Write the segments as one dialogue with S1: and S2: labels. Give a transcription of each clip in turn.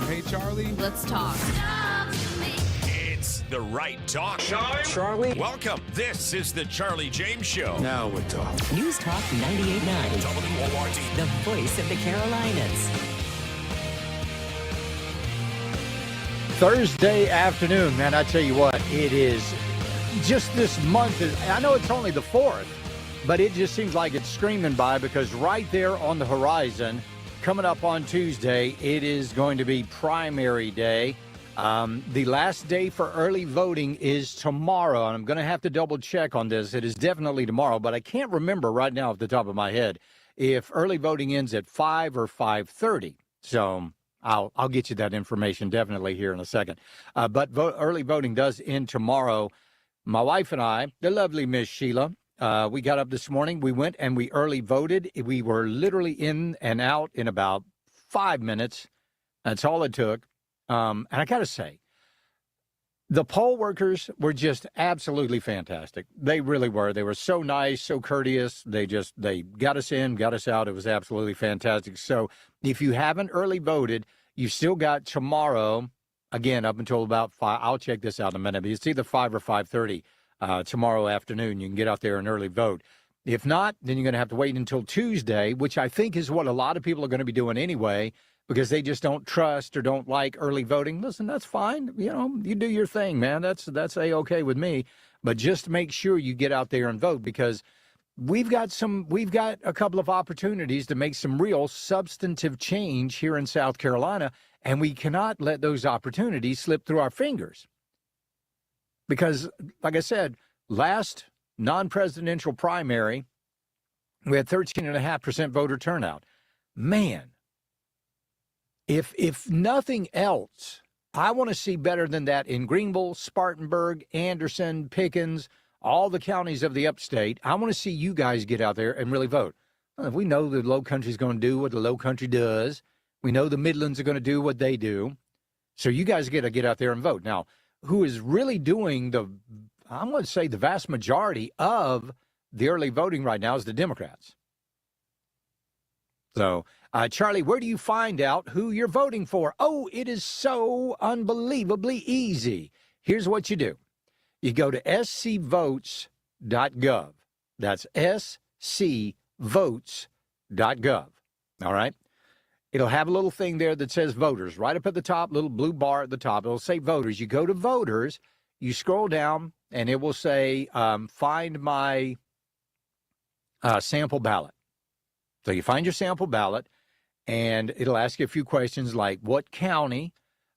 S1: Hey, Charlie.
S2: Let's talk.
S3: It's the right talk.
S4: Charlie?
S3: Welcome. This is the Charlie James Show.
S4: Now we're talking.
S5: News Talk 98.9,
S3: WORD.
S5: the voice of the Carolinas.
S6: Thursday afternoon, man, I tell you what, it is just this month. I know it's only the 4th, but it just seems like it's screaming by because right there on the horizon, coming up on Tuesday, it is going to be primary day. The last day for early voting is tomorrow, and I'm going to have to double check on this. It is definitely tomorrow, but I can't remember right now off the top of my head if early voting ends at 5 or 5:30. So I'll get you that information definitely here in a second. But early voting does end tomorrow. My wife and I, the lovely Miss Sheila, we got up this morning. We went and we early voted. We were literally in and out in about 5 minutes. That's all it took. And I got to say, the poll workers were just absolutely fantastic. They really were. They were so nice, so courteous. They got us in, got us out. It was absolutely fantastic. So if you haven't early voted, you still got tomorrow, again, up until about 5. I'll check this out in a minute. But it's either 5 or 5:30 tomorrow afternoon. You can get out there and early vote. If not, then you're going to have to wait until Tuesday, which I think is what a lot of people are going to be doing anyway, because they just don't trust or don't like early voting. Listen, that's fine. You know, you do your thing, man. That's A-okay with me. But just make sure you get out there and vote, because we've got a couple of opportunities to make some real substantive change here in South Carolina, and we cannot let those opportunities slip through our fingers. Because, like I said, last non-presidential primary, we had 13.5% voter turnout. Man, if nothing else, I want to see better than that in Greenville, Spartanburg, Anderson, Pickens, all the counties of the upstate. I want to see you guys get out there and really vote. We know the low country is going to do what the low country does. We know the Midlands are going to do what they do. So you guys got to get out there and vote. Now, who is really doing I'm going to say the vast majority of the early voting right now is the Democrats. So, Charlie, where do you find out who you're voting for? Oh, it is so unbelievably easy. Here's what you do. You go to scvotes.gov. That's scvotes.gov. All right? It'll have a little thing there that says voters right up at the top, little blue bar at the top. It'll say voters. You go to voters, you scroll down, and it will say find my sample ballot. So you find your sample ballot, and it'll ask you a few questions like what county,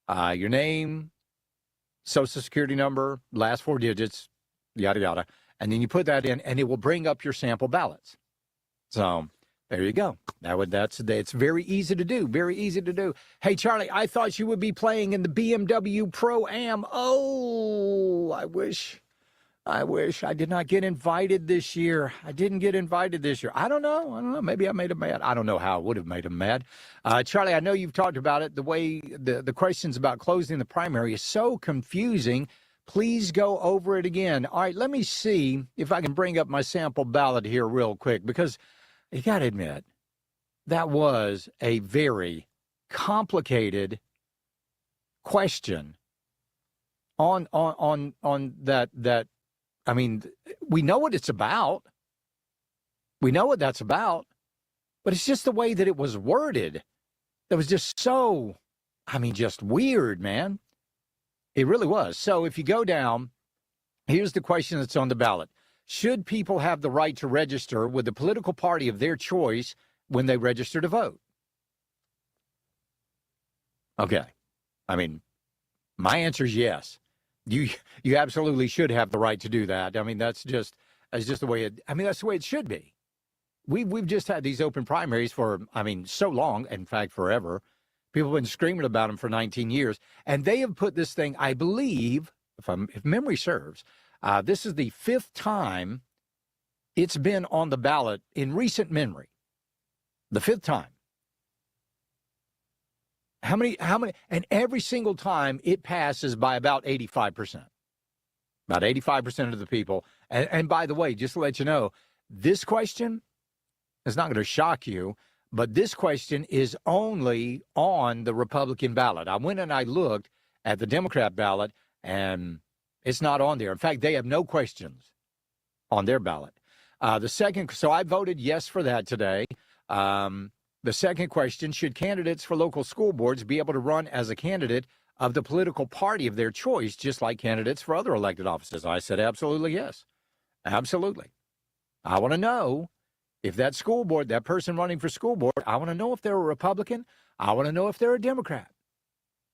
S6: your name, social security number, last 4 digits, yada, yada. And then you put that in, and it will bring up your sample ballots. So there you go. It's very easy to do, very easy to do. Hey, Charlie, I thought you would be playing in the BMW Pro-Am. Oh, I wish I did not get invited this year. I didn't get invited this year. I don't know. Maybe I made him mad. I don't know how I would have made him mad. Charlie, I know you've talked about it. The way the questions about closing the primary is so confusing. Please go over it again. All right, let me see if I can bring up my sample ballot here real quick, because you got to admit, that was a very complicated question on that. I mean, we know what it's about. We know what that's about. But it's just the way that it was worded that was just so, just weird, man. It really was. So if you go down, here's the question that's on the ballot. Should people have the right to register with the political party of their choice when they register to vote? Okay. My answer is yes. You absolutely should have the right to do that. That's just the way that's the way it should be. We've just had these open primaries for, so long, in fact, forever. People have been screaming about them for 19 years. And they have put this thing, I believe, if memory serves, this is the 5th time it's been on the ballot in recent memory. The 5th time. How many, and every single time it passes by about 85%. About 85% of the people. And by the way, just to let you know, this question is not going to shock you, But this question is only on the Republican ballot. I went and I looked at the Democrat ballot, and it's not on there. In fact, they have no questions on their ballot. So I voted yes for that today. The second question, should candidates for local school boards be able to run as a candidate of the political party of their choice, just like candidates for other elected offices? I said absolutely yes. Absolutely. I want to know if that school board, that person running for school board, I want to know if they're a Republican. I want to know if they're a Democrat.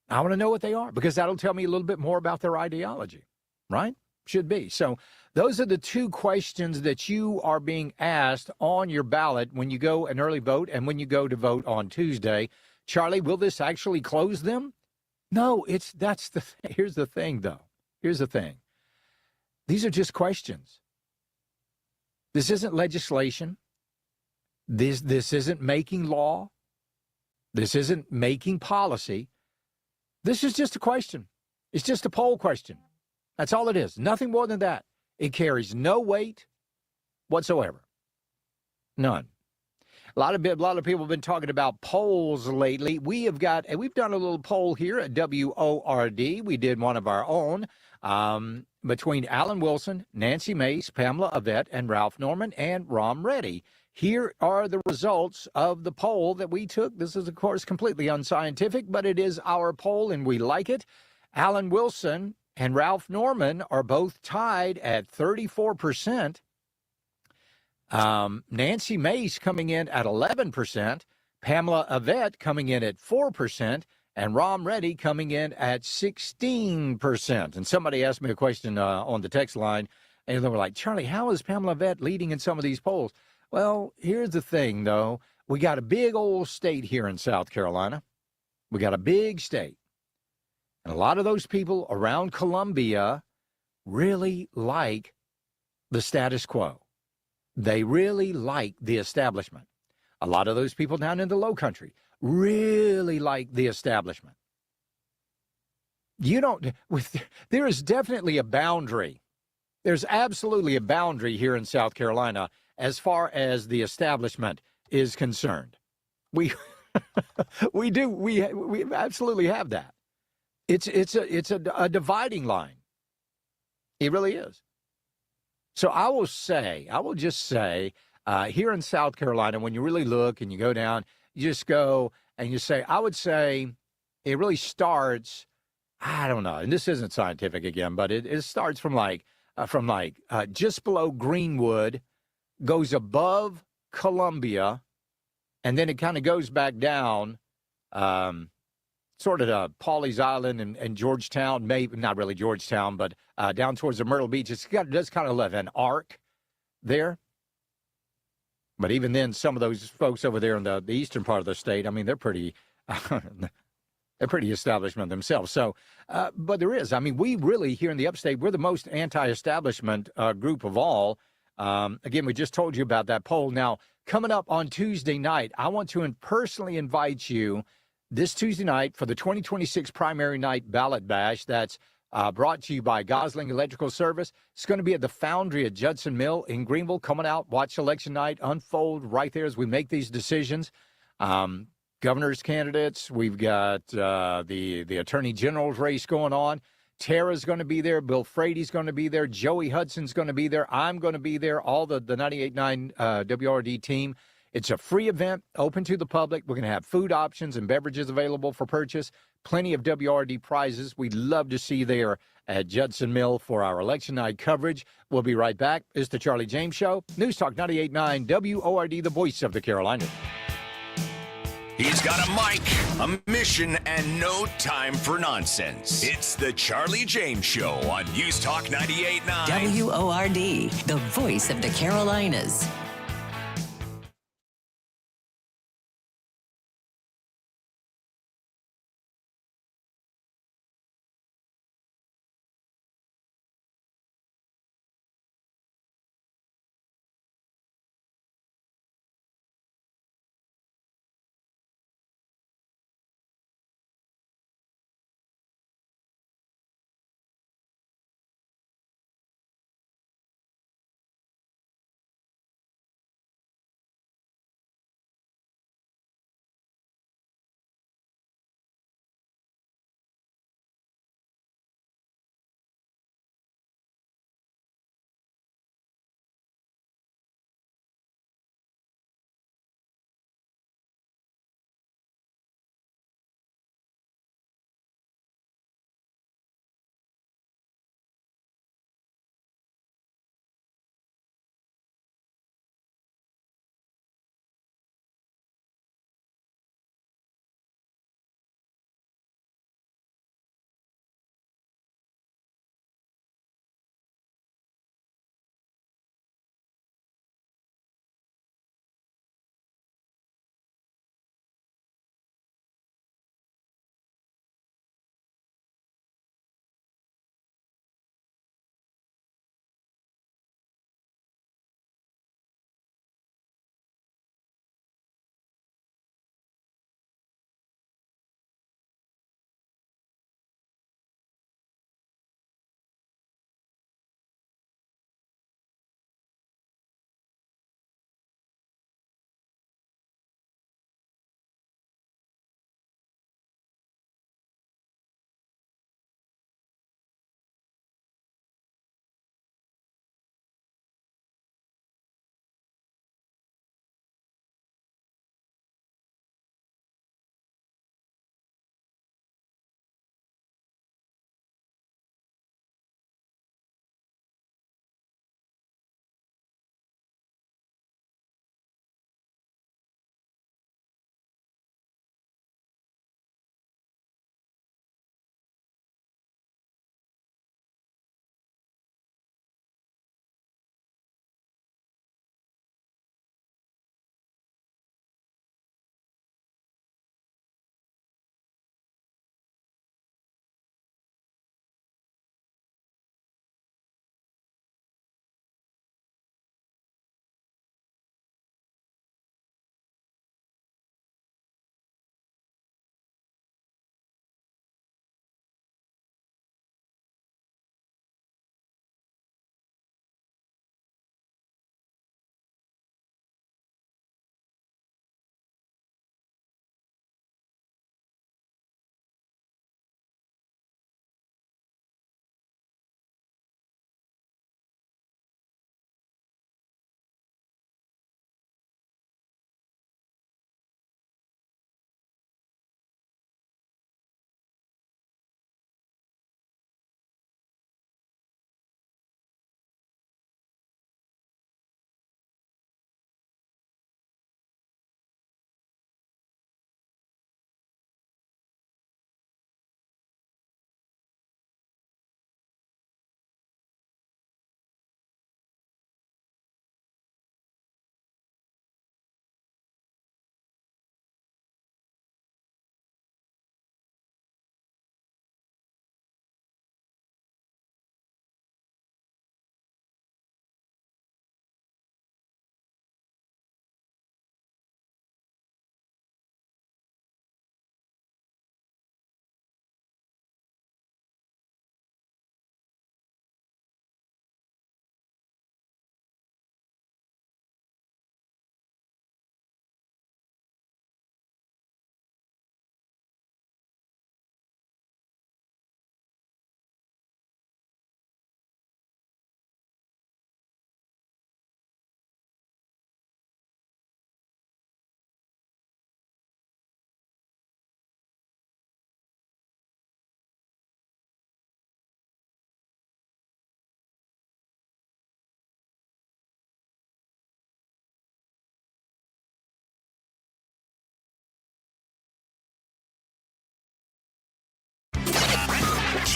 S6: I want to know what they are, because that'll tell me a little bit more about their ideology, right? Should be. So those are the two questions that you are being asked on your ballot when you go an early vote and when you go to vote on Tuesday. Charlie, will this actually close them? No, here's the thing, though. Here's the thing. These are just questions. This isn't legislation. This isn't making law. This isn't making policy. This is just a question. It's just a poll question. That's all it is. Nothing more than that. It carries no weight whatsoever. None. A lot of people have been talking about polls lately. We've done a little poll here at WORD. We did one of our own between Alan Wilson, Nancy Mace, Pamela Avett, and Ralph Norman and Rom Reddy. Here are the results of the poll that we took. This is, of course, completely unscientific, but it is our poll, and we like it. Alan Wilson and Ralph Norman are both tied at 34%. Nancy Mace coming in at 11%. Pamela Avett coming in at 4%. And Rom Reddy coming in at 16%. And somebody asked me a question on the text line, and they were like, Charlie, how is Pamela Avett leading in some of these polls? Well, here's the thing, though. We got a big old state here in South Carolina. We got a big state. And a lot of those people around Columbia really like the status quo. They really like the establishment. A lot of those people down in the Low Country really like the establishment. There is definitely a boundary. There's absolutely a boundary here in South Carolina as far as the establishment is concerned. We absolutely have that. It's a dividing line. It really is. So I will just say, here in South Carolina, when you really look and you go down, you just go and you say, I would say it really starts, I don't know, and this isn't scientific again, but it starts from just below Greenwood, goes above Columbia, and then it kind of goes back down, sort of to Pawleys Island and Georgetown, maybe not really Georgetown, but down towards the Myrtle Beach. It does kind of an arc there. But even then, some of those folks over there in the eastern part of the state, I mean, they're pretty establishment themselves. So, but there is. I mean, we really, here in the upstate, we're the most anti-establishment group of all. Again, we just told you about that poll. Now, coming up on Tuesday night, I want to personally invite you this Tuesday night for the 2026 primary night ballot bash. That's brought to you by Gosling Electrical Service. It's going to be at the Foundry at Judson Mill in Greenville. Coming out, watch election night unfold right there as we make these decisions. Governor's candidates, we've got the Attorney General's race going on. Tara's going to be there. Bill Frady's going to be there. Joey Hudson's going to be there. I'm going to be there. All the 98.9 WRD team. It's a free event, open to the public. We're going to have food options and beverages available for purchase. Plenty of WRD prizes. We'd love to see you there at Judson Mill for our election night coverage. We'll be right back. It's the Charlie James Show. News Talk 98.9 WORD, the voice of the Carolinas.
S3: He's got a mic, a mission, and no time for nonsense. It's the Charlie James Show on News Talk 98.9
S5: WORD, the voice of the Carolinas.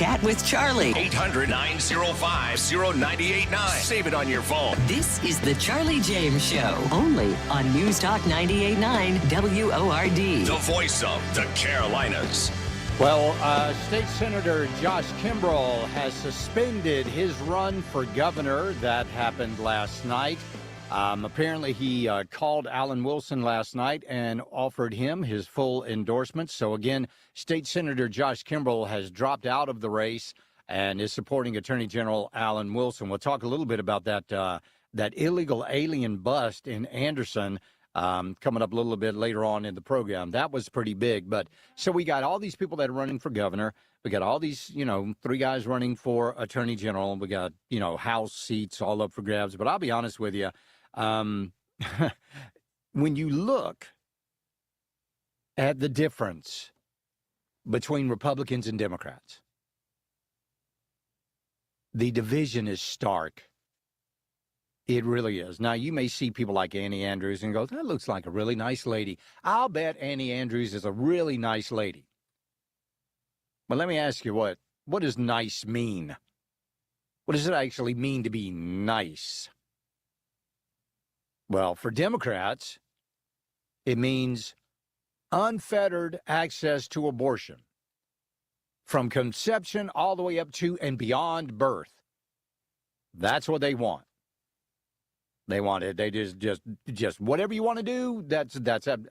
S5: Chat with Charlie.
S3: 800-905-0989. Save it on your phone.
S5: This is the Charlie James Show, only on News Talk 98.9 WORD.
S3: The voice of the Carolinas.
S6: Well, State Senator Josh Kimbrell has suspended his run for governor. That happened last night. Apparently, he called Alan Wilson last night and offered him his full endorsement. So, again, State Senator Josh Kimbrell has dropped out of the race and is supporting Attorney General Alan Wilson. We'll talk a little bit about that illegal alien bust in Anderson coming up a little bit later on in the program. That was pretty big. But so we got all these people that are running for governor. We got all these, 3 guys running for Attorney General. We got, House seats all up for grabs. But I'll be honest with you. When you look at the difference between Republicans and Democrats, the division is stark. It really is. Now, you may see people like Annie Andrews and go, that looks like a really nice lady. I'll bet Annie Andrews is a really nice lady. But let me ask you, what does nice mean? What does it actually mean to be nice? Well, for Democrats, it means unfettered access to abortion from conception all the way up to and beyond birth. That's what they want. They want it. They just whatever you want to do. That's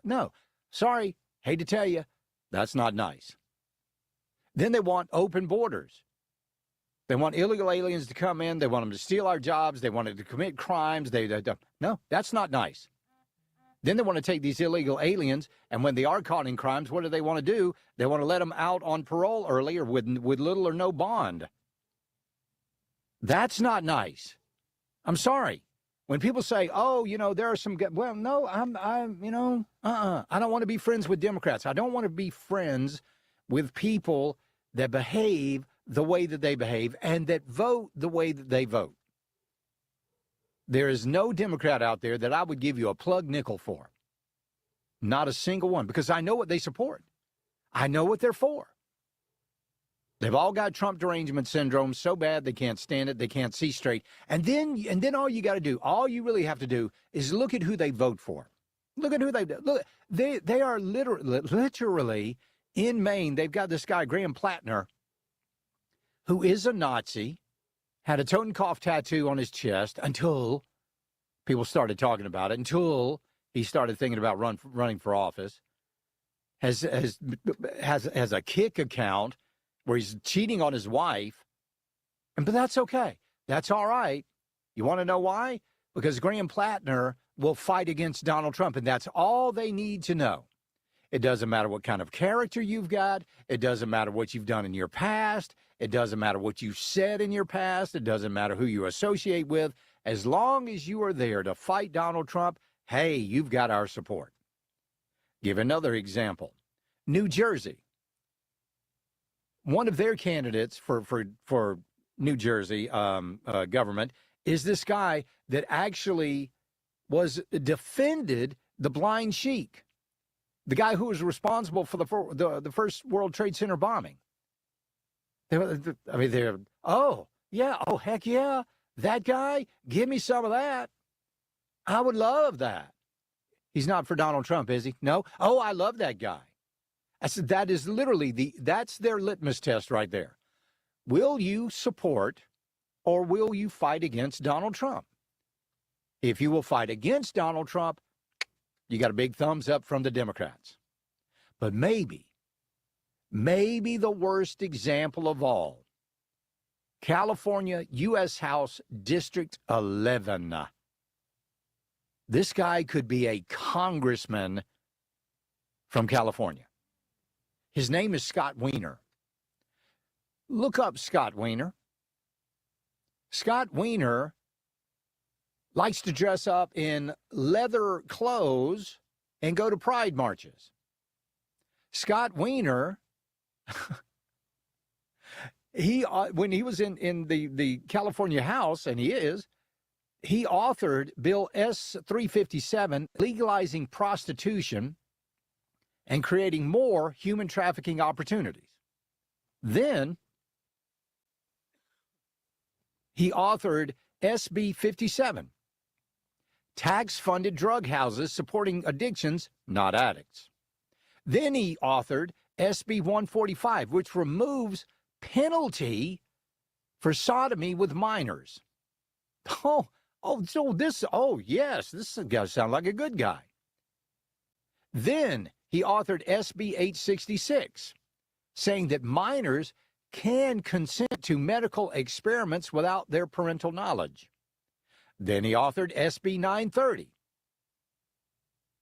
S6: no. Sorry, hate to tell you, that's not nice. Then they want open borders. They want illegal aliens to come in. They want them to steal our jobs. They want them to commit crimes. No, that's not nice. Then they want to take these illegal aliens, and when they are caught in crimes, what do they want to do? They want to let them out on parole early or with little or no bond. That's not nice. I'm sorry. When people say, "Oh, there are some," well, no, I don't want to be friends with Democrats. I don't want to be friends with people that behave the way that they behave and that vote the way that they vote. There is no Democrat out there that I would give you a plug nickel for. Not a single one, because I know what they support. I know what they're for. They've all got Trump derangement syndrome so bad they can't stand it, they can't see straight. And then all you got to do, all you really have to do is look at who they vote for. Look at who they look. They are literally in Maine. They've got this guy Graham Plattner, who is a Nazi, had a Totenkopf tattoo on his chest until people started talking about it, until he started thinking about running for office, has a Kick account where he's cheating on his wife, but that's okay. That's all right. You want to know why? Because Graham Plattner will fight against Donald Trump, and that's all they need to know. It doesn't matter what kind of character you've got. It doesn't matter what you've done in your past. It doesn't matter what you said in your past. It doesn't matter who you associate with. As long as you are there to fight Donald Trump, hey, you've got our support. Give another example. New Jersey. One of their candidates for New Jersey government is this guy that actually defended the blind sheik. The guy who was responsible for the first World Trade Center bombing. Heck yeah, that guy, give me some of that. I would love that. He's not for Donald Trump, is he? No? Oh, I love that guy. I said, that is literally that's their litmus test right there. Will you support or will you fight against Donald Trump? If you will fight against Donald Trump, you got a big thumbs up from the Democrats. But maybe the worst example of all, California, U.S. House District 11. This guy could be a congressman from California. His name is Scott Wiener. Look up Scott Wiener. Scott Wiener likes to dress up in leather clothes and go to pride marches. Scott Wiener, when he was in the California House, and he authored Bill S-357, legalizing prostitution and creating more human trafficking opportunities. Then He authored SB 57, tax-funded drug houses supporting addictions, not addicts. Then he authored SB 145, which removes penalty for sodomy with minors. Yes, this guy sounds like a good guy. Then he authored SB 866, saying that minors can consent to medical experiments without their parental knowledge. Then he authored SB 930,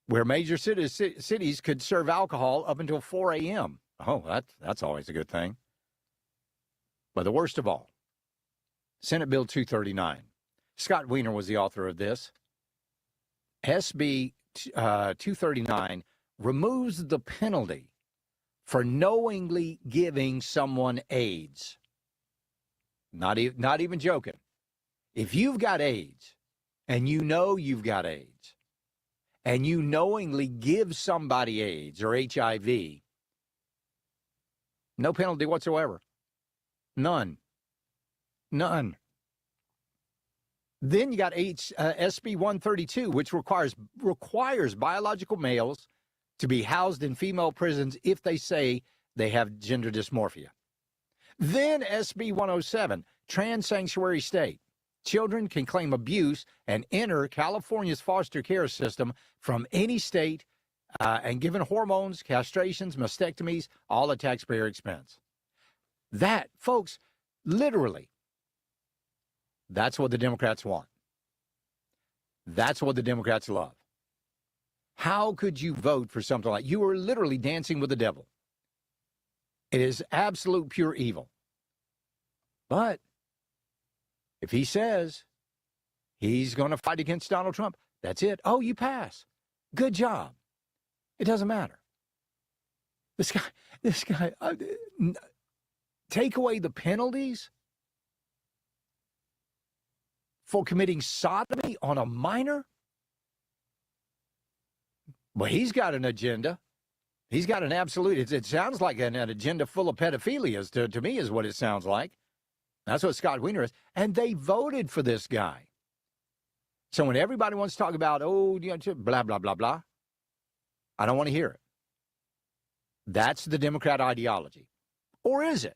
S6: where major cities could serve alcohol up until 4 a.m. Oh, that's always a good thing. But the worst of all, Senate Bill 239. Scott Wiener was the author of this. SB 239 removes the penalty for knowingly giving someone AIDS. Not even joking. If you've got AIDS and you know you've got AIDS and you knowingly give somebody AIDS or HIV, no penalty whatsoever. None. Then you got SB 132, which requires biological males to be housed in female prisons if they say they have gender dysmorphia. Then SB 107, trans sanctuary state. Children can claim abuse and enter California's foster care system from any state and given hormones, castrations, mastectomies, all at taxpayer expense. That, folks, literally, that's what the Democrats want. That's what the Democrats love. How could you vote for something like you are literally dancing with the devil? It is absolute pure evil. But if he says he's going to fight against Donald Trump, that's it. Oh, you pass. Good job. It doesn't matter. This guy, take away the penalties for committing sodomy on a minor? Well, he's got an agenda. He's got an absolute, it sounds like an agenda full of pedophilias to me is what it sounds like. That's what Scott Wiener is. And they voted for this guy. So when everybody wants to talk about, blah, blah, blah, blah, I don't want to hear it. That's the Democrat ideology. Or is it?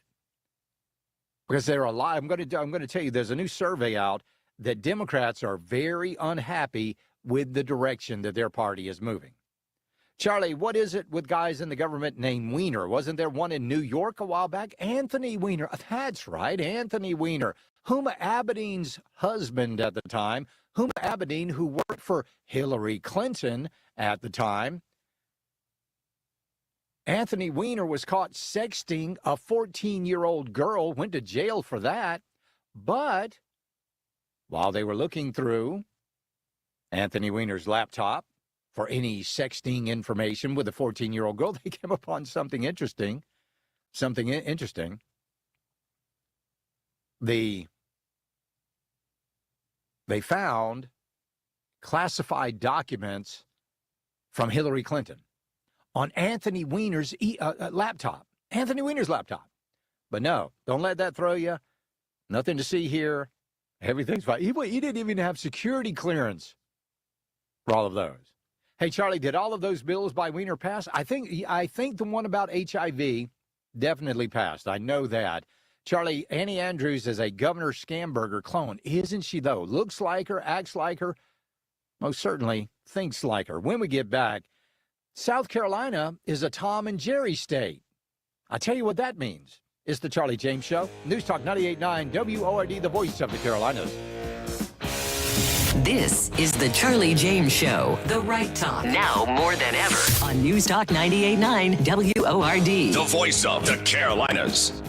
S6: Because there are a lot, I'm going to tell you, there's a new survey out that Democrats are very unhappy with the direction that their party is moving. Charlie, what is it with guys in the government named Weiner? Wasn't there one in New York a while back? Anthony Weiner. That's right, Anthony Weiner. Huma Abedin's husband at the time. Huma Abedin, who worked for Hillary Clinton at the time. Anthony Weiner was caught sexting a 14-year-old girl, went to jail for that. But while they were looking through Anthony Weiner's laptop for any sexting information with a 14-year-old girl, they came upon something interesting. They found classified documents from Hillary Clinton on Anthony Weiner's laptop. Anthony Weiner's laptop. But no, don't let that throw you. Nothing to see here. Everything's fine. He didn't even have security clearance for all of those. Hey, Charlie, did all of those bills by Weiner pass? I think the one about HIV definitely passed. I know that. Charlie, Annie Andrews is a Governor Scamberger clone. Isn't she, though? Looks like her, acts like her, most certainly thinks like her. When we get back, South Carolina is a Tom and Jerry state. I tell you what that means. It's the Charlie James Show. News Talk 98.9 WORD, the voice of the Carolinas.
S5: This is the Charlie James Show. The right talk. Now more than ever on News Talk 98.9 WORD.
S3: The voice of the Carolinas.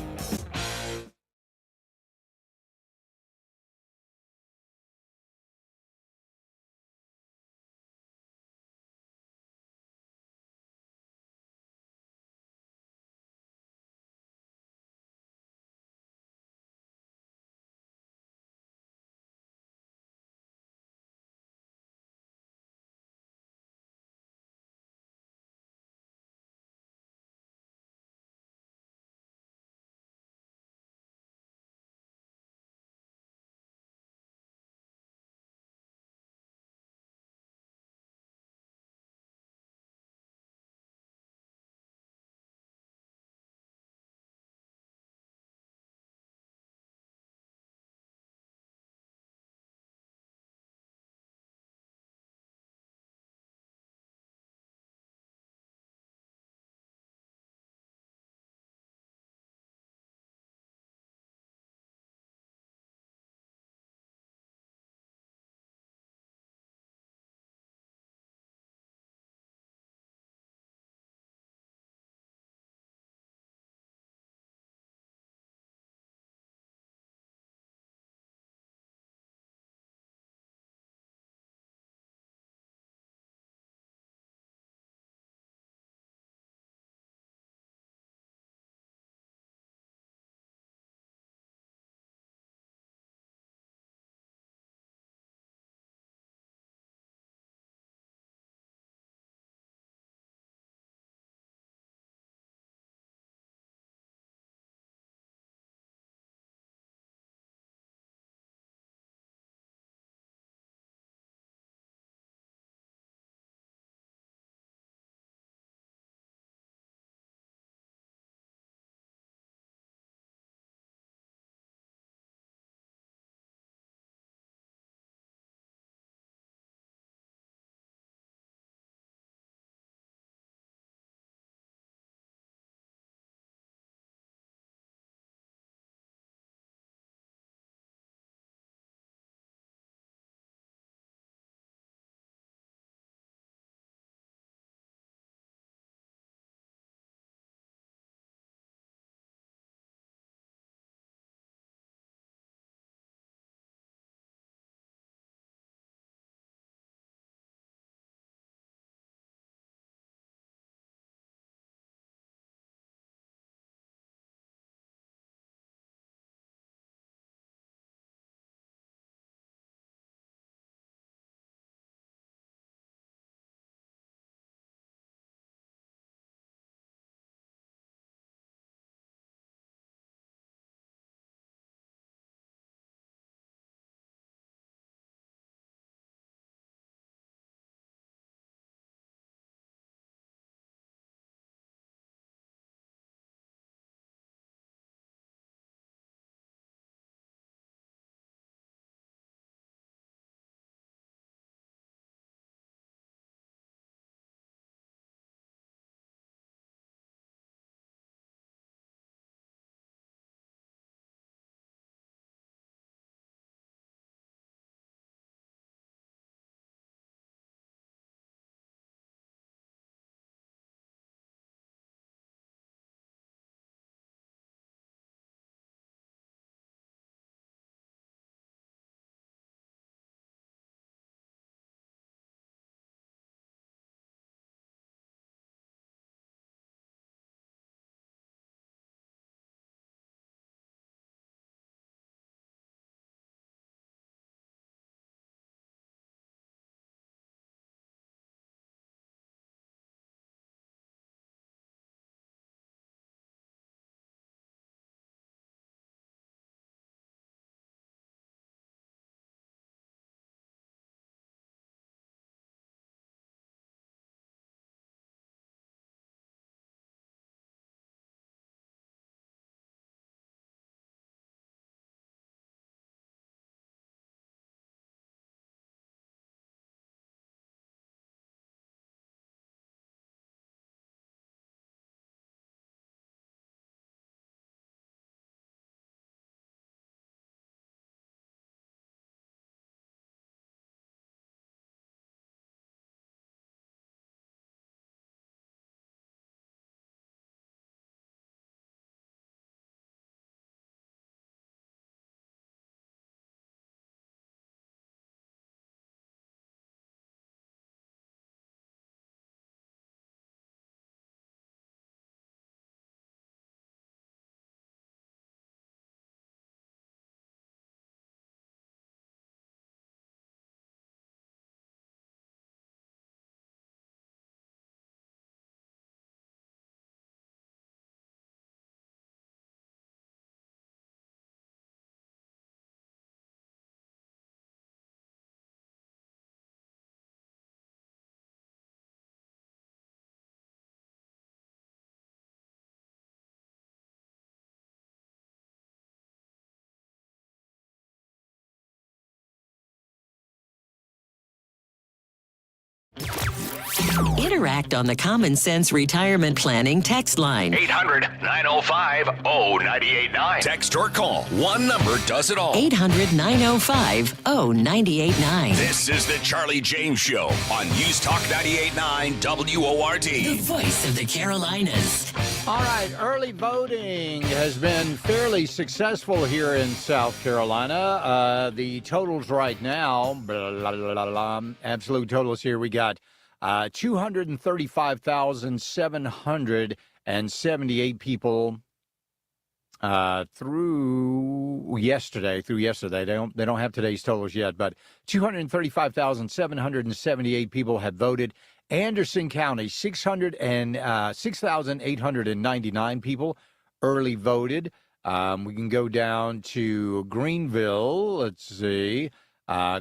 S5: Interact on the Common Sense Retirement Planning text line.
S3: 800-905-0989. Text or call. One number does it all.
S5: 800-905-0989.
S3: This is the Charlie James Show on News Talk 98.9 WORD.
S5: The voice of the Carolinas.
S6: All right, early voting has been fairly successful here in South Carolina. The totals right now, absolute totals here, we got 235,778 people through yesterday. They don't have today's totals yet, but 235,778 people have voted. Anderson County, 6,899 people early voted. We can go down to Greenville. Let's see.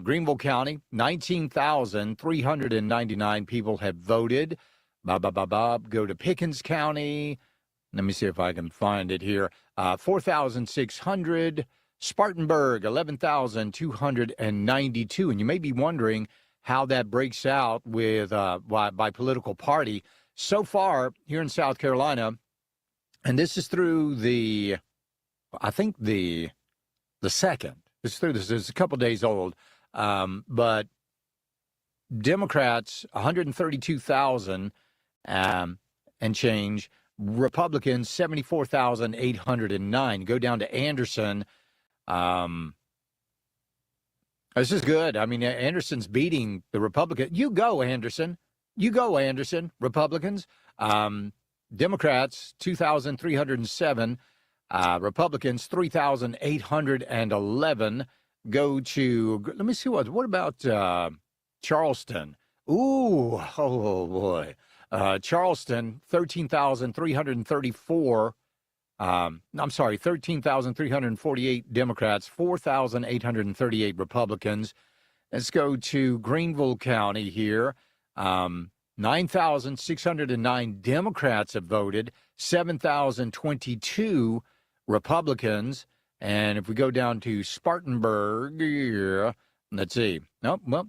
S6: Greenville County, 19,399 people have voted. Go to Pickens County. Let me see if I can find it here. 4,600. Spartanburg, 11,292. And you may be wondering how that breaks out with by political party. So far here in South Carolina, and this is through the second. It's a couple days old, but Democrats 132,000 and change. Republicans 74,809. Go down to Anderson. This is good. I mean, Anderson's beating the Republican. You go, Anderson. Republicans. Democrats, 2,307. Republicans, 3,811. Go to, let me see what about Charleston? Ooh, oh boy. Charleston, 13,334. 13,348 Democrats, 4,838 Republicans. Let's go to Greenville County here. 9,609 Democrats have voted, 7,022 Republicans. And if we go down to Spartanburg, let's see.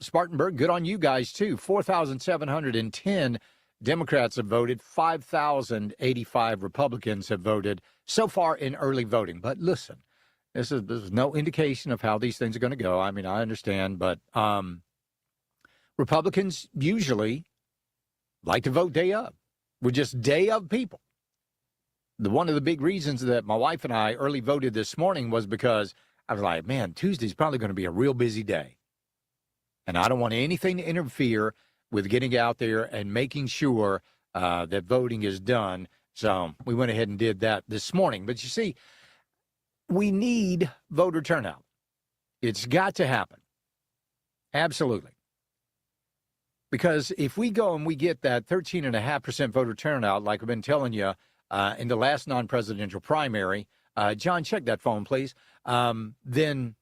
S6: Spartanburg, good on you guys, too. 4,710 Democrats have voted, 5,085 Republicans have voted so far in early voting. But listen, this is no indication of how these things are going to go. I mean, I understand, but Republicans usually like to vote day of. We're just day of people. One of the big reasons that my wife and I early voted this morning was because I was like, man, Tuesday's probably going to be a real busy day. And I don't want anything to interfere with getting out there and making sure that voting is done. So we went ahead and did that this morning. But you see, we need voter turnout. It's got to happen. Absolutely. Because if we go and we get that 13.5% voter turnout, like I've been telling you in the last non-presidential primary, John, check that phone, please, then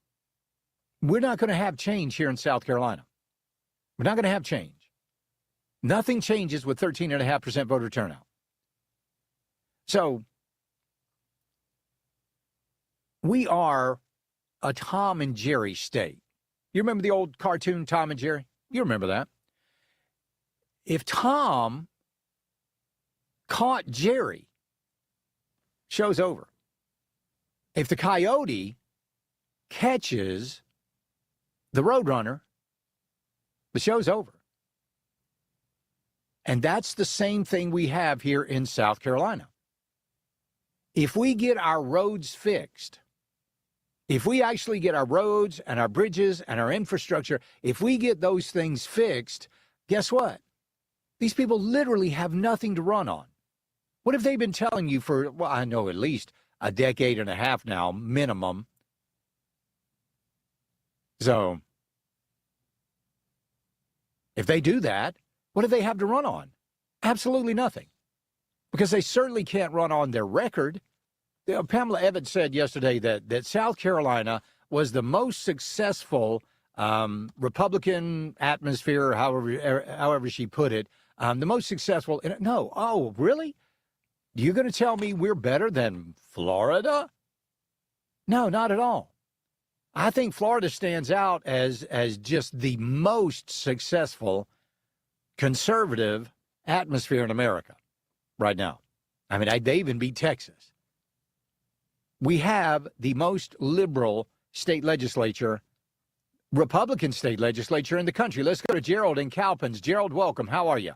S6: we're not going to have change here in South Carolina. We're not going to have change. Nothing changes with 13.5% voter turnout. So we are a Tom and Jerry state. You remember the old cartoon Tom and Jerry? You remember that. If Tom caught Jerry, show's over. If the coyote catches the roadrunner, the show's over. And that's the same thing we have here in South Carolina. If we get our roads fixed, if we actually get our roads and our bridges and our infrastructure, if we get those things fixed, guess what? These people literally have nothing to run on. What have they been telling you for, well, I know at least a decade and a half now, minimum. So if they do that, what do they have to run on? Absolutely nothing. Because they certainly can't run on their record. Pamela Evans said yesterday that South Carolina was the most successful Republican atmosphere, however she put it, the most successful. No. Oh, really? You're going to tell me we're better than Florida? No, not at all. I think Florida stands out as just the most successful conservative atmosphere in America right now. I mean, they even beat Texas. We have the most liberal state legislature, Republican state legislature in the country. Let's go to Gerald in Cowpens. Gerald, welcome. How are you?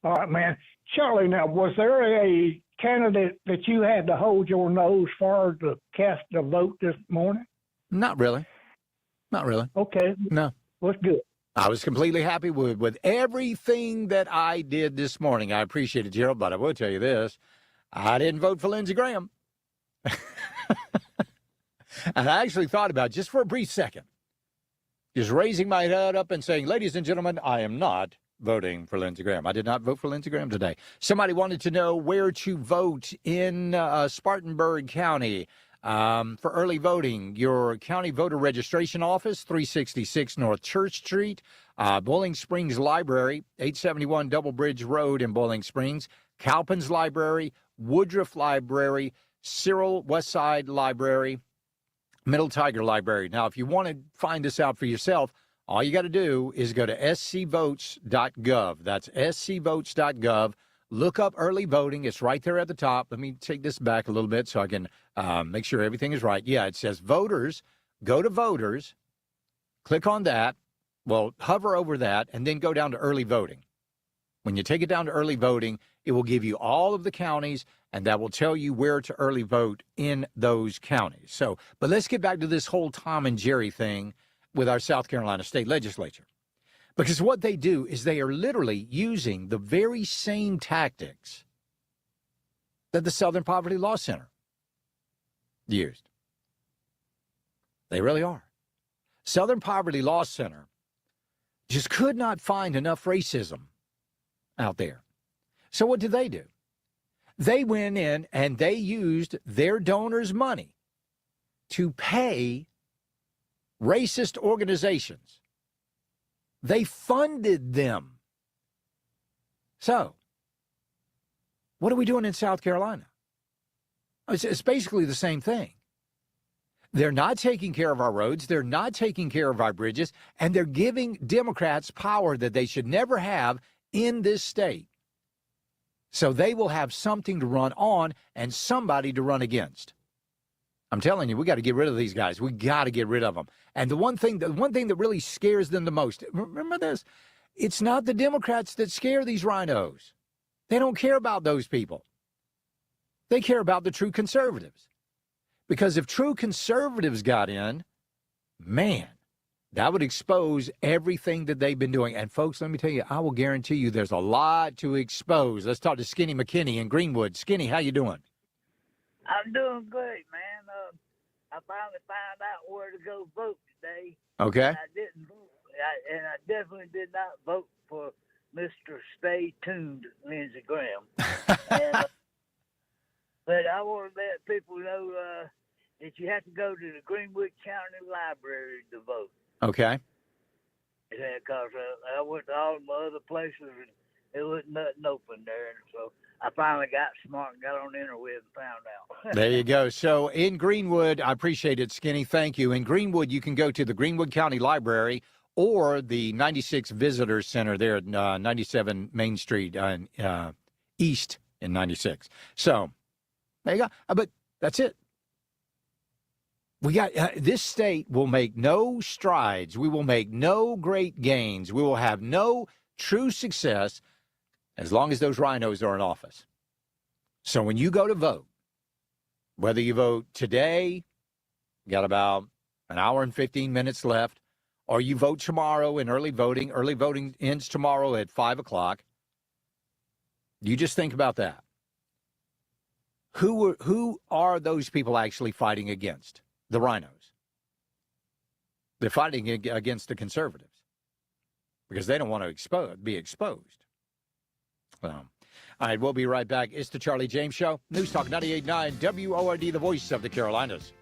S2: All right, man. Charlie, now, was there a candidate that you had to hold your nose for to cast a vote this morning?
S6: Not really. Not really.
S2: Okay.
S6: No.
S2: What's good?
S6: I was completely happy with everything that I did this morning. I appreciate it, Gerald, but I will tell you this. I didn't vote for Lindsey Graham. And I actually thought about it just for a brief second, just raising my head up and saying, ladies and gentlemen, I am not voting for Lindsey Graham. I did not vote for Lindsey Graham today. Somebody wanted to know where to vote in Spartanburg County for early voting. Your county voter registration office, 366 North Church Street, Boiling Springs Library, 871 Double Bridge Road in Boiling Springs, Cowpens Library, Woodruff Library, Cyril Westside Library, Middle Tiger Library. Now, if you want to find this out for yourself, all you got to do is go to scvotes.gov. That's scvotes.gov. Look up early voting. It's right there at the top. Let me take this back a little bit so I can make sure everything is right. Yeah, it says voters. Go to voters. Click on that. Well, hover over that and then go down to early voting. When you take it down to early voting, it will give you all of the counties, and that will tell you where to early vote in those counties. So, but let's get back to this whole Tom and Jerry thing with our South Carolina state legislature. Because what they do is they are literally using the very same tactics that the Southern Poverty Law Center used. They really are. Southern Poverty Law Center just could not find enough racism out there. So what did they do? They went in and they used their donors' money to pay racist organizations. They funded them. So, what are we doing in South Carolina? It's basically the same thing. They're not taking care of our roads. They're not taking care of our bridges. And they're giving Democrats power that they should never have in this state. So they will have something to run on and somebody to run against. I'm telling you, we got to get rid of these guys. We got to get rid of them. And the one thing that really scares them the most, remember this, it's not the Democrats that scare these rhinos. They don't care about those people. They care about the true conservatives. Because if true conservatives got in, man, that would expose everything that they've been doing. And folks, let me tell you, I will guarantee you there's a lot to expose. Let's talk to Skinny McKinney in Greenwood. Skinny, how you doing?
S4: I'm doing great, man. I finally found out where to go vote today.
S6: Okay.
S4: I didn't vote, and I definitely did not vote for Mr. Stay Tuned Lindsey Graham. and, but I want to let people know that you have to go to the Greenwood County Library to vote.
S6: Okay.
S4: Because I went to all my other places and there wasn't nothing open there. So I finally got smart and got on the interweb and found out.
S6: There you go. So in Greenwood, I appreciate it, Skinny. Thank you. In Greenwood, you can go to the Greenwood County Library or the 96 Visitor Center there at 97 Main Street East in 96. So there you go. But that's it. We got this state will make no strides. We will make no great gains. We will have no true success as long as those rhinos are in office. So when you go to vote, whether you vote today, you got about an hour and 15 minutes left, or you vote tomorrow in early voting ends tomorrow at 5 o'clock, you just think about that. Who are those people actually fighting against? The rhinos. They're fighting against the conservatives because they don't want to be exposed. All right, we'll be right back. It's the Charlie James Show. News Talk 98.9 WORD, the voice of the Carolinas.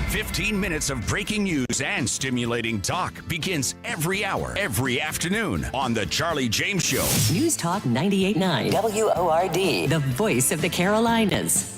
S3: 15 minutes of breaking news and stimulating talk begins every hour, every afternoon on The Charlie James Show.
S5: News Talk 98.9 WORD, the voice of the Carolinas.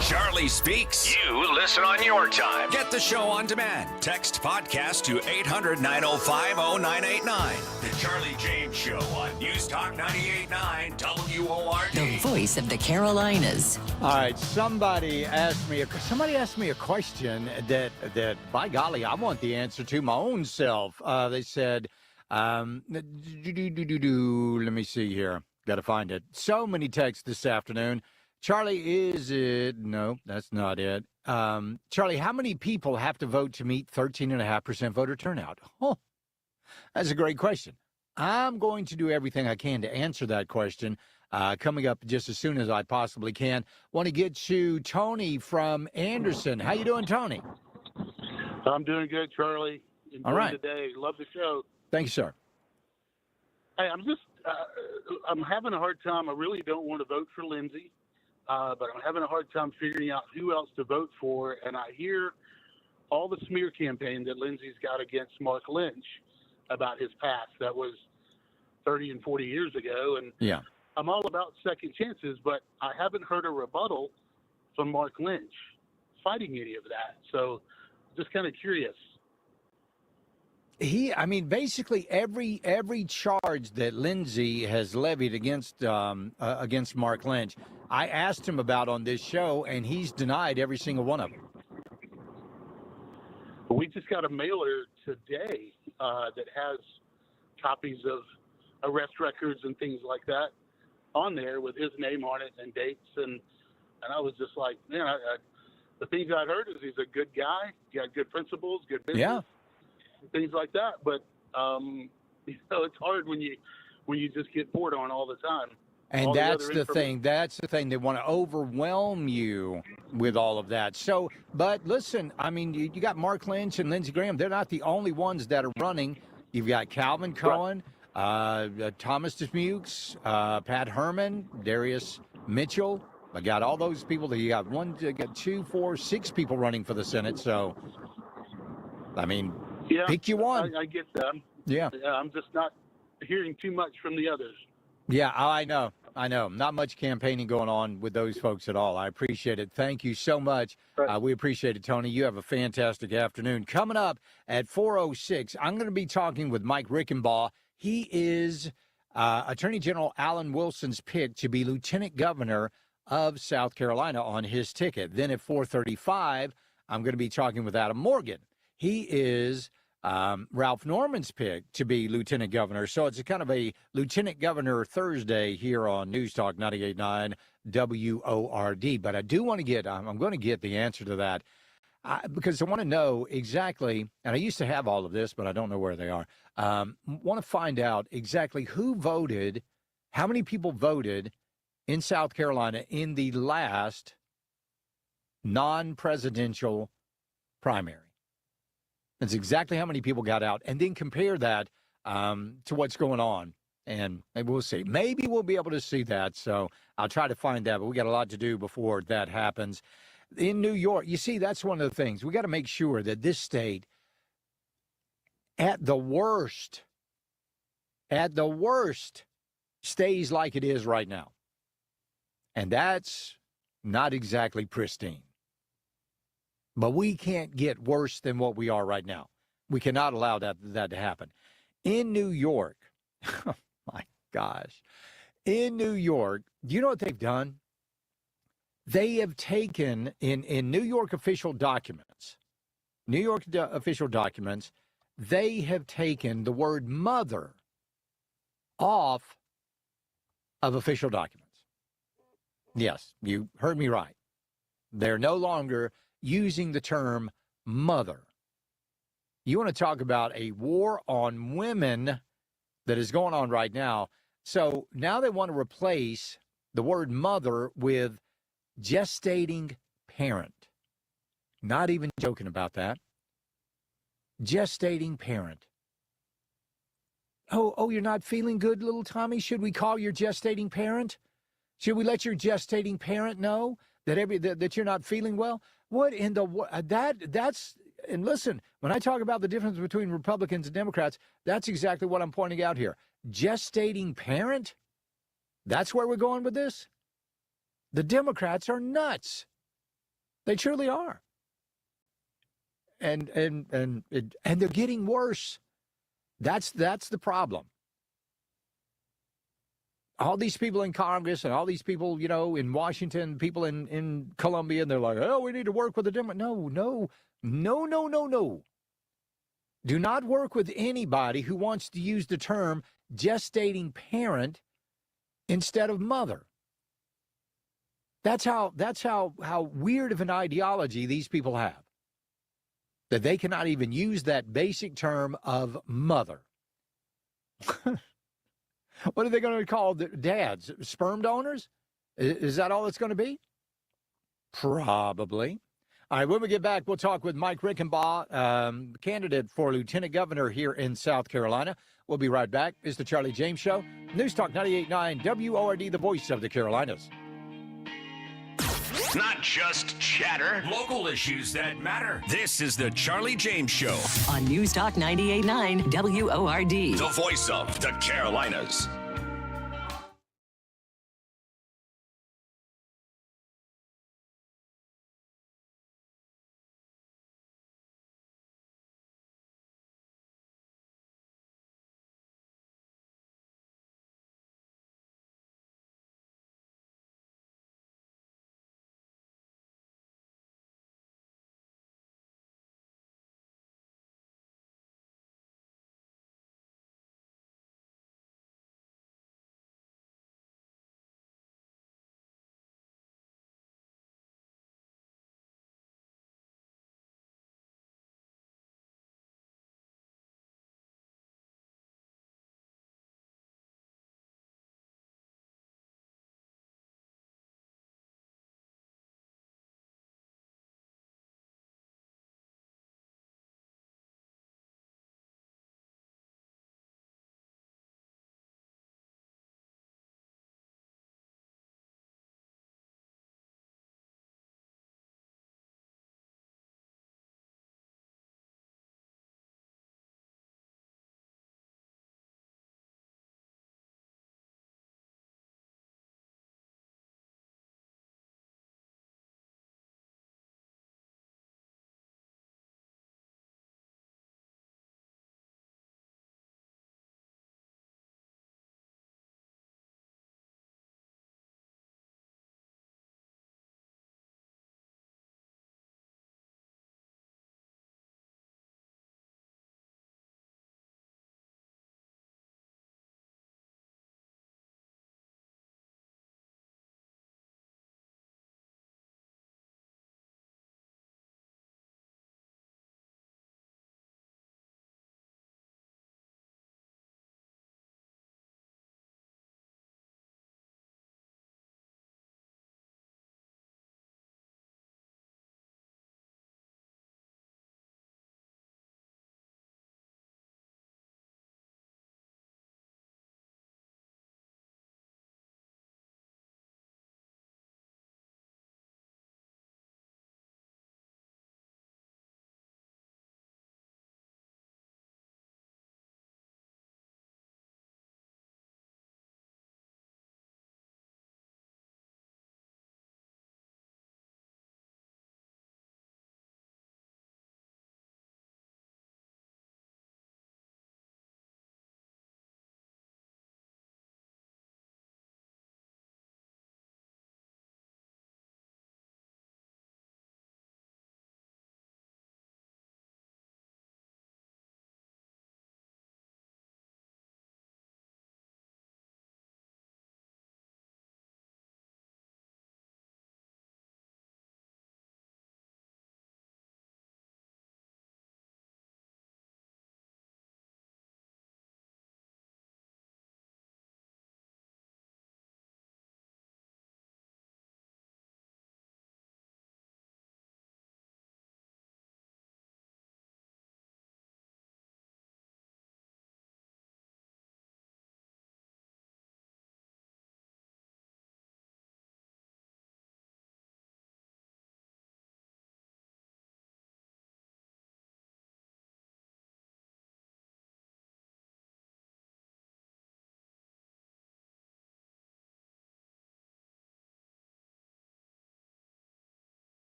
S3: Charlie Speaks. You listen on your time. Get the show on demand. Text podcast to 800-905-0989. The Charlie James Show on News Talk 98.9 WORD.
S5: The voice of the Carolinas.
S6: All right, somebody asked me a question that by golly, I want the answer to my own self. They said, let me see here. Got to find it. So many texts this afternoon. Charlie, is it? No, that's not it. Charlie, how many people have to vote to meet 13.5% voter turnout? Oh, that's a great question. I'm going to do everything I can to answer that question coming up just as soon as I possibly can. Want to get to Tony from Anderson. How you doing, Tony?
S7: I'm doing good, Charlie.
S6: All right.
S7: Today. Love the show.
S6: Thank you, sir.
S7: Hey, I'm having a hard time. I really don't want to vote for Lindsey. But I'm having a hard time figuring out who else to vote for. And I hear all the smear campaign that Lindsey's got against Mark Lynch about his past. That was 30 and 40 years ago. And
S6: Yeah.
S7: I'm all about second chances, but I haven't heard a rebuttal from Mark Lynch fighting any of that. So just kind of curious.
S6: Basically every charge that Lindsey has levied against Mark Lynch, I asked him about on this show, and he's denied every single one of them.
S7: We just got a mailer today that has copies of arrest records and things like that on there with his name on it and dates, and I was just like, man, the things I'd heard is he's a good guy, he got good principles, good business.
S6: Yeah.
S7: Things like that, but it's hard when you just get poured on all the time.
S6: And that's the thing. That's the thing. They want to overwhelm you with all of that. So, but listen, you got Mark Lynch and Lindsey Graham. They're not the only ones that are running. You've got Calvin Cohen, Thomas Dismukes, Pat Herman, Darius Mitchell. I got all those people. You got 2, 4, 6 people running for the Senate. So,
S7: yeah,
S6: pick you one.
S7: I get that.
S6: Yeah.
S7: I'm just not hearing too much from the others.
S6: Yeah, I know. Not much campaigning going on with those folks at all. I appreciate it. Thank you so much.
S7: Right.
S6: We appreciate it, Tony. You have a fantastic afternoon. Coming up at 4:06, I'm going to be talking with Mike Rickenbaugh. He is Attorney General Alan Wilson's pick to be Lieutenant Governor of South Carolina on his ticket. Then at 4:35, I'm going to be talking with Adam Morgan. He is Ralph Norman's pick to be Lieutenant Governor. So it's a kind of a Lieutenant Governor Thursday here on News Talk 98.9 WORD. But I do want to I'm going to get the answer to that because I want to know exactly, and I used to have all of this, but I don't know where they are. Want to find out exactly who voted, how many people voted in South Carolina in the last non-presidential primary. That's exactly how many people got out, and then compare that to what's going on, and maybe we'll see. Maybe we'll be able to see that, so I'll try to find that, but we got a lot to do before that happens. In New York, you see, that's one of the things. We got to make sure that this state, at the worst, stays like it is right now. And that's not exactly pristine. But we can't get worse than what we are right now. We cannot allow that to happen. In New York, oh my gosh, in New York, do you know what they've done? They have taken, in New York official documents, they have taken the word mother off of official documents. Yes, you heard me right. They're no longer using the term mother. You want to talk about a war on women that is going on right now. So now they want to replace the word mother with gestating parent. Not even joking about that. Gestating parent. Oh, you're not feeling good, little Tommy? Should we call your gestating parent? Should we let your gestating parent know that you're not feeling well? What in the that's and listen, when I talk about the difference between Republicans and Democrats, that's exactly what I'm pointing out here. Gestating parent? That's where we're going with this? The Democrats are nuts. They truly are. And they're getting worse. That's the problem. All these people in Congress and all these people, in Washington, people in Columbia, and they're like, oh, we need to work with the Democrats. No. Do not work with anybody who wants to use the term gestating parent instead of mother. That's how weird of an ideology these people have, that they cannot even use that basic term of mother. What are they going to call the dads? Sperm donors? Is that all it's going to be? Probably. All right, when we get back, we'll talk with Mike Rickenbaugh, candidate for lieutenant governor here in South Carolina. We'll be right back. It's the Charlie James Show. News Talk 98.9 WORD, the voice of the Carolinas.
S3: Not just chatter, local issues that matter. This is the Charlie James Show
S5: On News Talk 98.9 WORD.
S3: the voice of the Carolinas.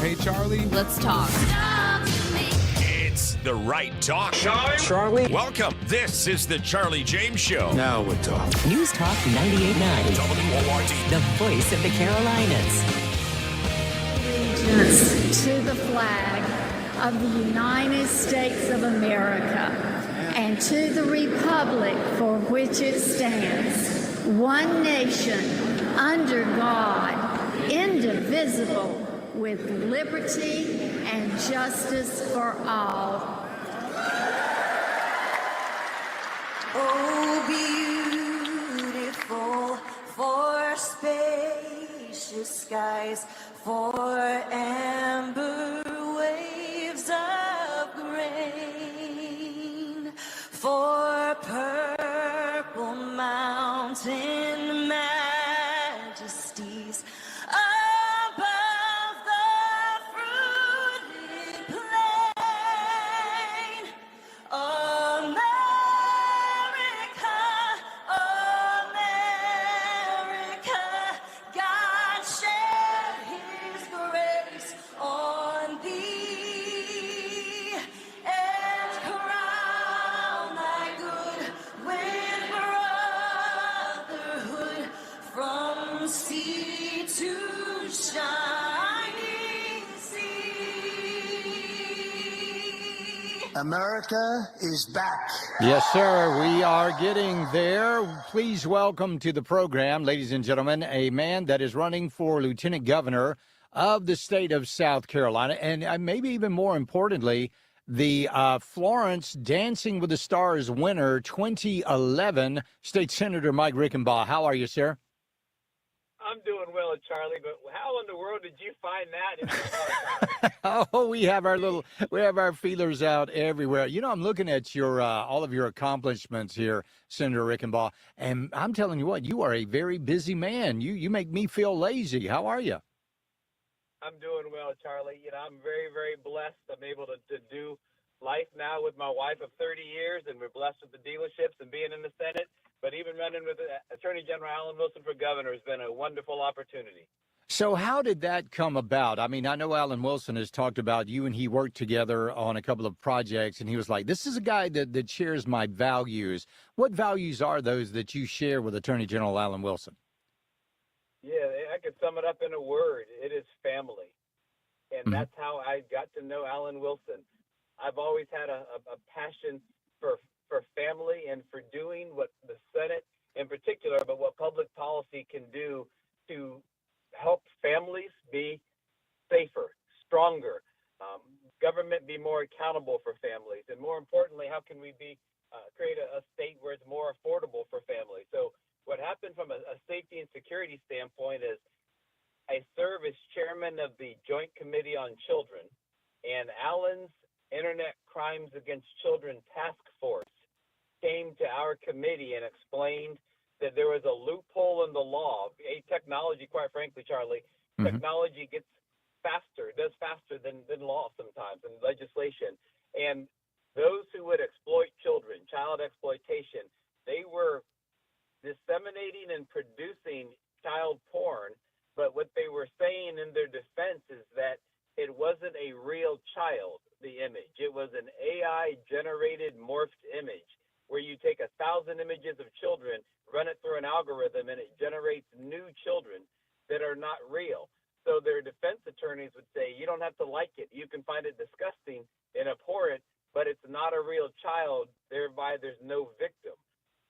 S1: Hey, Charlie.
S8: Let's talk.
S3: It's the right talk. Charlie. Welcome. This is the Charlie James Show.
S9: Now we're talking.
S5: News Talk 98.9.
S3: WORD.
S5: The voice of the Carolinas.
S10: Allegiance to the flag of the United States of America and to the republic for which it stands, one nation, under God, indivisible, with liberty and justice for all.
S11: Oh, beautiful for spacious skies, for amber waves of grain, for purple mountain majesties above the fruited plain. America, America, God shed his grace on thee and crown thy good with brotherhood from sea to shining sea.
S9: America is back.
S6: Yes, sir. We are getting there. Please welcome to the program, ladies and gentlemen, a man that is running for Lieutenant Governor of the state of South Carolina, and maybe even more importantly, the Florence Dancing with the Stars winner 2011, State Senator Mike Rickenbaugh. How are you, sir?
S12: I'm doing well, Charlie, but how in the world did you find that?
S6: Oh, we have our feelers out everywhere. You know, I'm looking at your all of your accomplishments here, Senator Rickenbaugh, and I'm telling you what, you are a very busy man. You make me feel lazy. How are you?
S12: I'm doing well, Charlie. You know, I'm very, very blessed. I'm able to do life now with my wife of 30 years, and we're blessed with the dealerships and being in the Senate. But even running with Attorney General Alan Wilson for governor has been a wonderful opportunity.
S6: So how did that come about? I mean, I know Alan Wilson has talked about you and he worked together on a couple of projects, and he was like, this is a guy that shares my values. What values are those that you share with Attorney General Alan Wilson?
S12: Yeah, I could sum it up in a word. It is family. And that's how I got to know Alan Wilson. I've always had a passion for family and for doing what the Senate in particular, but what public policy can do to help families be safer, stronger, government be more accountable for families, and more importantly, how can we create a state where it's more affordable for families? So what happened from a safety and security standpoint is I serve as chairman of the Joint Committee on Children, and Alan's Internet Crimes Against Children Task Force came to our committee and explained that there was a loophole in the law. Technology, quite frankly, Charlie, technology gets faster, does faster than law sometimes, and legislation. And those who would exploit children, child exploitation, they were disseminating and producing child porn, but what they were saying in their defense is that it wasn't a real child, the image. It was an AI-generated morphed image where you take 1,000 images of children, run it through an algorithm, and it generates new children that are not real. So their defense attorneys would say, you don't have to like it. You can find it disgusting and abhorrent, but it's not a real child. Thereby, there's no victim.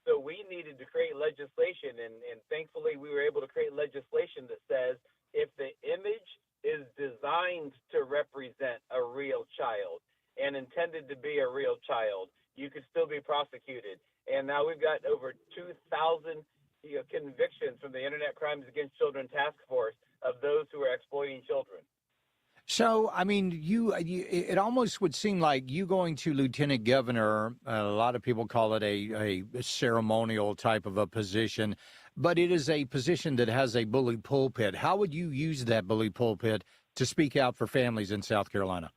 S12: So we needed to create legislation, and thankfully we were able to create legislation that says if the image is designed to represent a real child and intended to be a real child, you could still be prosecuted. And now we've got over 2,000 convictions from the Internet Crimes Against Children Task Force of those who are exploiting children.
S6: So, I mean, it almost would seem like you going to lieutenant governor, a lot of people call it a ceremonial type of a position, but it is a position that has a bully pulpit. How would you use that bully pulpit to speak out for families in South Carolina?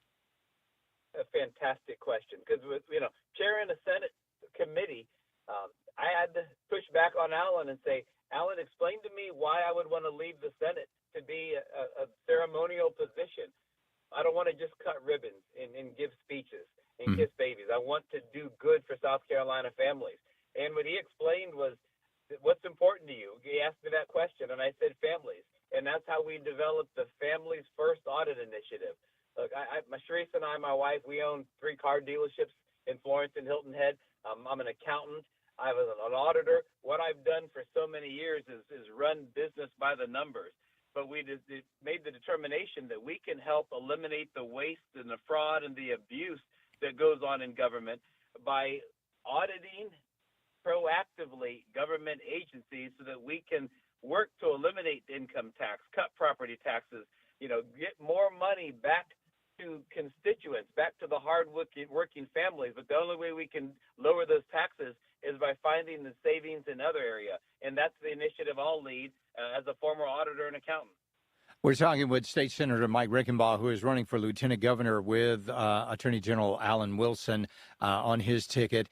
S12: A fantastic question, because chairing a Senate committee, I had to push back on Alan and say, Alan, explain to me why I would want to leave the Senate to be a ceremonial position. I don't want to just cut ribbons and give speeches and kiss babies. I want to do good for South Carolina families. And what he explained was, what's important to you? He asked me that question, and I said families. And that's how we developed the Families First Audit Initiative. Look, Sharice and I, my wife, we own 3 car dealerships in Florence and Hilton Head. I'm an accountant. I was an auditor. What I've done for so many years is run business by the numbers. But we made the determination that we can help eliminate the waste and the fraud and the abuse that goes on in government by auditing proactively government agencies so that we can work to eliminate income tax, cut property taxes, get more money back to constituents, back to the hard-working families. But the only way we can lower those taxes is by finding the savings in other area. And that's the initiative I'll lead as a former auditor and accountant.
S6: We're talking with State Senator Mike Rickenbaugh, who is running for Lieutenant Governor with Attorney General Alan Wilson on his ticket.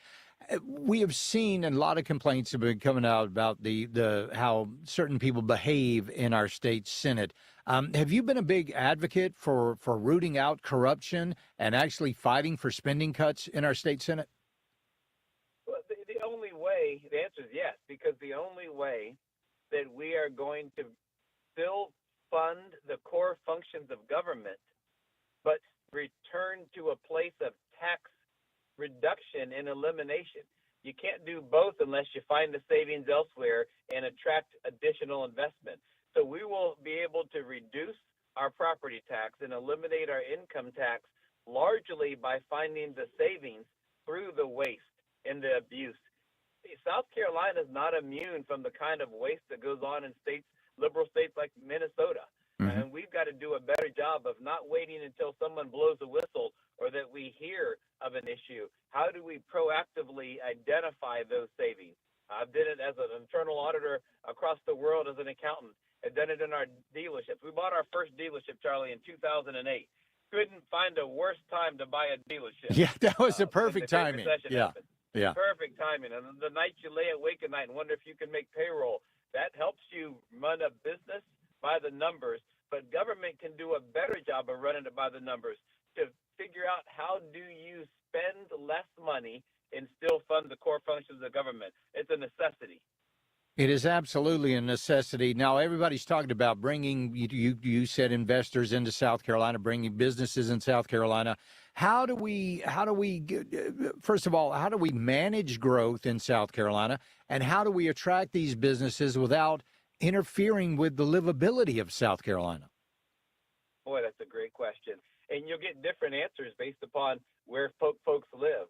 S6: We have seen, and a lot of complaints have been coming out about the how certain people behave in our state Senate. Have you been a big advocate for rooting out corruption and actually fighting for spending cuts in our state Senate?
S12: Well, the only way, the answer is yes, because the only way that we are going to still fund the core functions of government, but return to a place of tax reduction and elimination. You can't do both unless you find the savings elsewhere and attract additional investment. So we will be able to reduce our property tax and eliminate our income tax largely by finding the savings through the waste and the abuse. South Carolina is not immune from the kind of waste that goes on in liberal states like Minnesota. And we've got to do a better job of not waiting until someone blows a whistle or that we hear of an issue. How do we proactively identify those savings? I've done it as an internal auditor across the world as an accountant. I've done it in our dealerships. We bought our first dealership, Charlie, in 2008. Couldn't find a worse time to buy a dealership.
S6: Yeah, that was the perfect timing. Yeah.
S12: Perfect timing. And the night you lay awake at night and wonder if you can make payroll, that helps you run a business by the numbers. But government can do a better job of running it by the numbers to figure out how do you spend less money and still fund the core functions of government. It's a necessity.
S6: It is absolutely a necessity. Now, everybody's talking about bringing, you said, investors into South Carolina, bringing businesses in South Carolina. How do we, first of all, how do we manage growth in South Carolina? And how do we attract these businesses without interfering with the livability of South Carolina?
S12: Boy, that's a great question. And you'll get different answers based upon where folks live.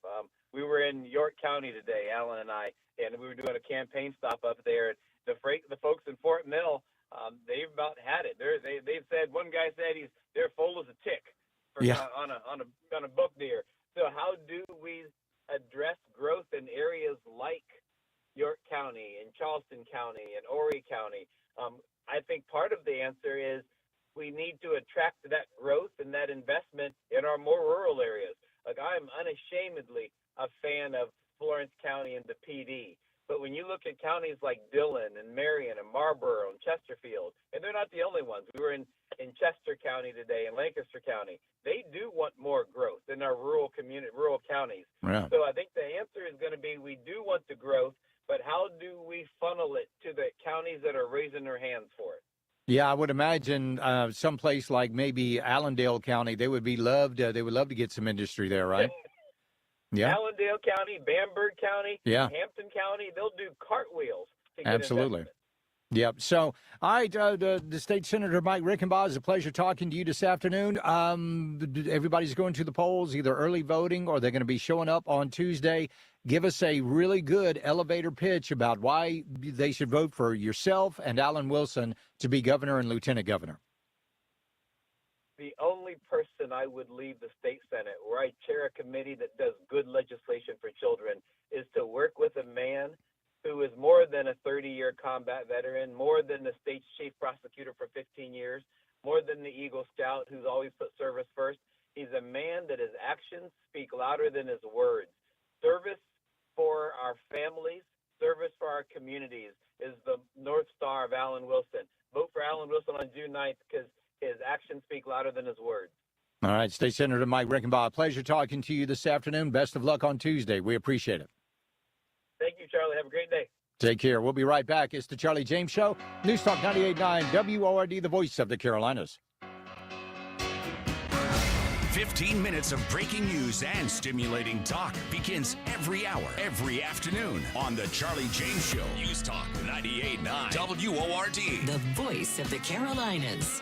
S12: We were in York County today, Alan and I, and we were doing a campaign stop up there. The folks in Fort Mill, they've about had it. They've said, one guy said they're full as a tick on a book deer. So how do we address growth in areas like York County and Charleston County and Horry County? I think part of the answer is we need to attract that growth and that investment in our more rural areas. Like, I'm unashamedly a fan of Florence County and the PD. But when you look at counties like Dillon and Marion and Marlborough and Chesterfield, and they're not the only ones. We were in Chester County today and Lancaster County. They do want more growth in our rural counties.
S6: Yeah.
S12: So I think the answer is going to be we do want the growth, but how do we funnel it to the counties that are raising their hands for it?
S6: Yeah, I would imagine someplace like maybe Allendale County, they would love to get some industry there, right? Yeah.
S12: Allendale County, Bamberg County,
S6: yeah.
S12: Hampton County, they'll do cartwheels to get
S6: Absolutely.
S12: investment.
S6: Yep. So, all right, the State Senator Mike Rickenbaugh, it's a pleasure talking to you this afternoon. Everybody's going to the polls, either early voting or they're going to be showing up on Tuesday. Give us a really good elevator pitch about why they should vote for yourself and Alan Wilson to be governor and lieutenant governor.
S12: The only person I would leave the state Senate, where I chair a committee that does good legislation for children, is to work with a man who is more than a 30-year combat veteran, more than the state's chief prosecutor for 15 years, more than the Eagle Scout who's always put service first. He's a man that his actions speak louder than his words. Service for our families, service for our communities is the North Star of Alan Wilson. Vote for Alan Wilson on June 9th because his actions speak louder than his words.
S6: All right, State Senator Mike Rickenbaugh, pleasure talking to you this afternoon. Best of luck on Tuesday. We appreciate it.
S12: Thank you, Charlie. Have a great day.
S6: Take care. We'll be right back. It's the Charlie James Show. News Talk 98.9 WORD, the voice of the Carolinas.
S3: 15 minutes of breaking news and stimulating talk begins every hour, every afternoon on The Charlie James Show. News Talk 98.9 WORD.
S5: The voice of the Carolinas.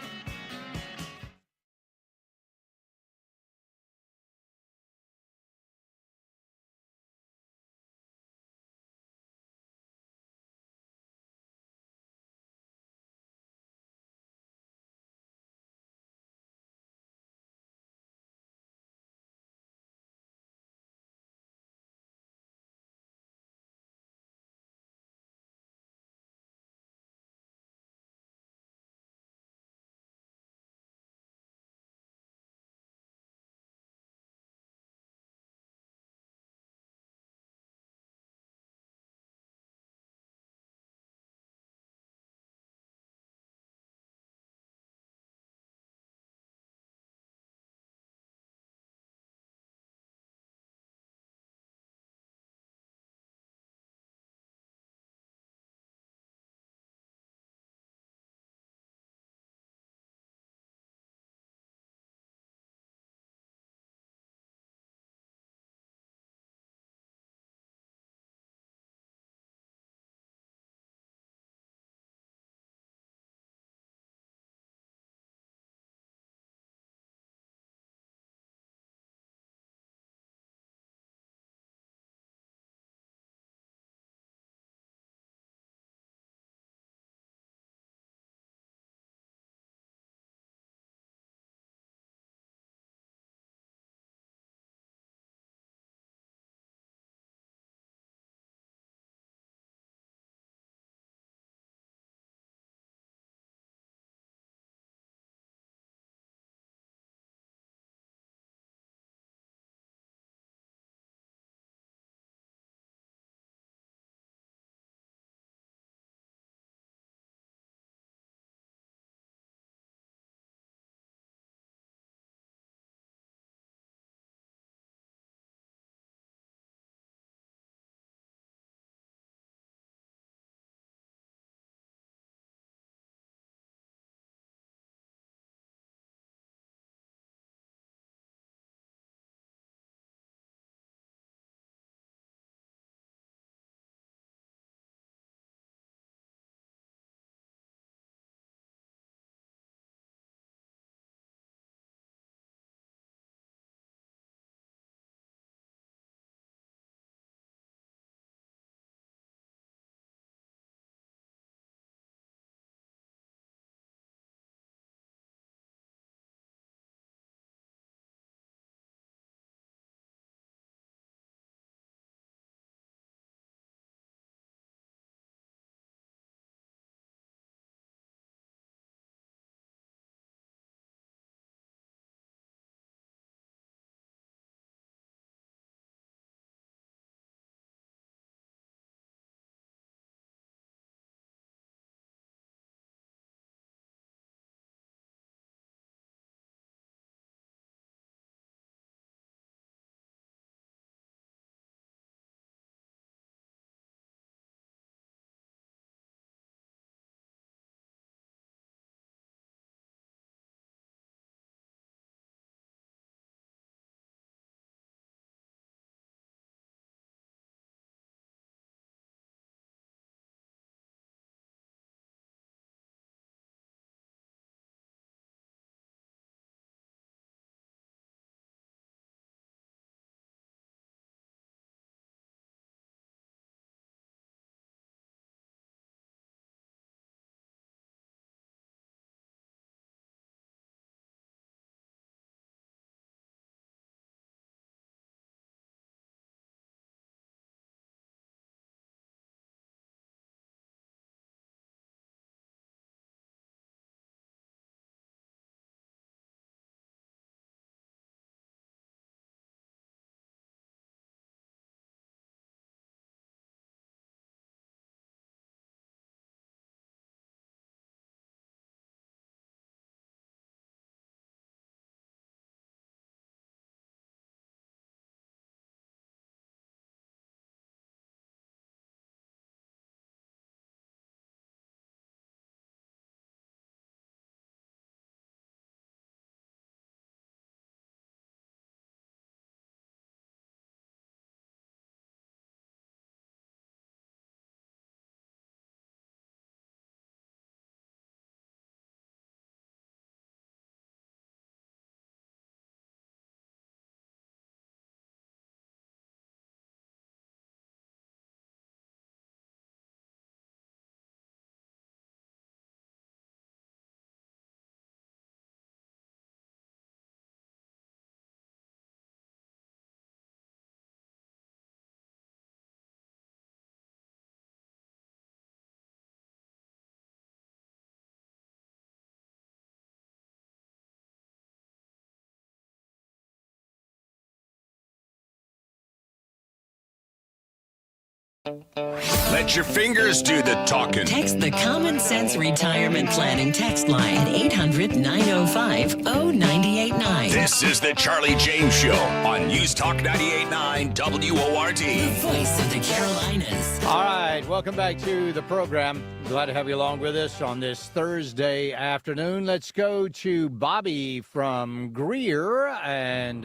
S3: Let your fingers do the talking.
S5: Text the Common Sense Retirement Planning text line at 800-905-0989.
S3: This is the Charlie James Show on News Talk 98.9 WORD.
S5: The voice of the Carolinas.
S6: All right, welcome back to the program. Glad to have you along with us on this Thursday afternoon. Let's go to Bobby from Greer. And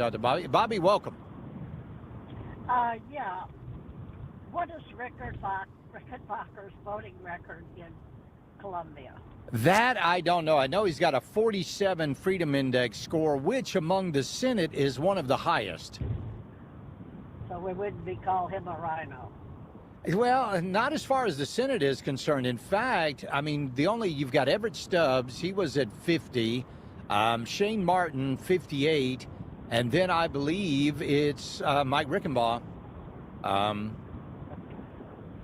S6: Bobby, welcome.
S8: Yeah. What is Rickenbacker's voting record in Colombia?
S6: That I don't know. I know he's got a 47 Freedom Index score, which among the Senate is one of the highest.
S8: So we wouldn't call him a rhino.
S6: Well, not as far as the Senate is concerned. In fact, I mean, you've got Everett Stubbs. He was at 50. Shane Martin, 58. And then I believe it's Mike Rickenbach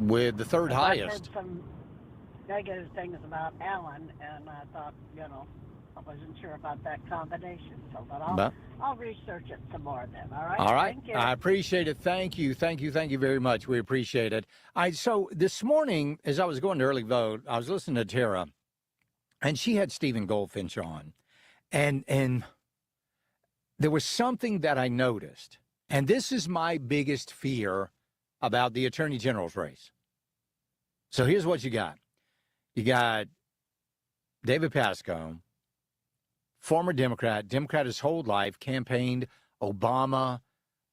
S6: with the third highest.
S8: I've heard some negative things about Allen, and I thought, I wasn't sure about that combination. So, but I'll research it some more then. All right.
S6: All right.
S8: Thank you.
S6: I appreciate it. Thank you very much. We appreciate it. So this morning, as I was going to early vote, I was listening to Tara, and she had Stephen Goldfinch on, and there was something that I noticed, and this is my biggest fear about the Attorney General's race. So here's what you got. You got David Pascoe, former Democrat his whole life, campaigned Obama,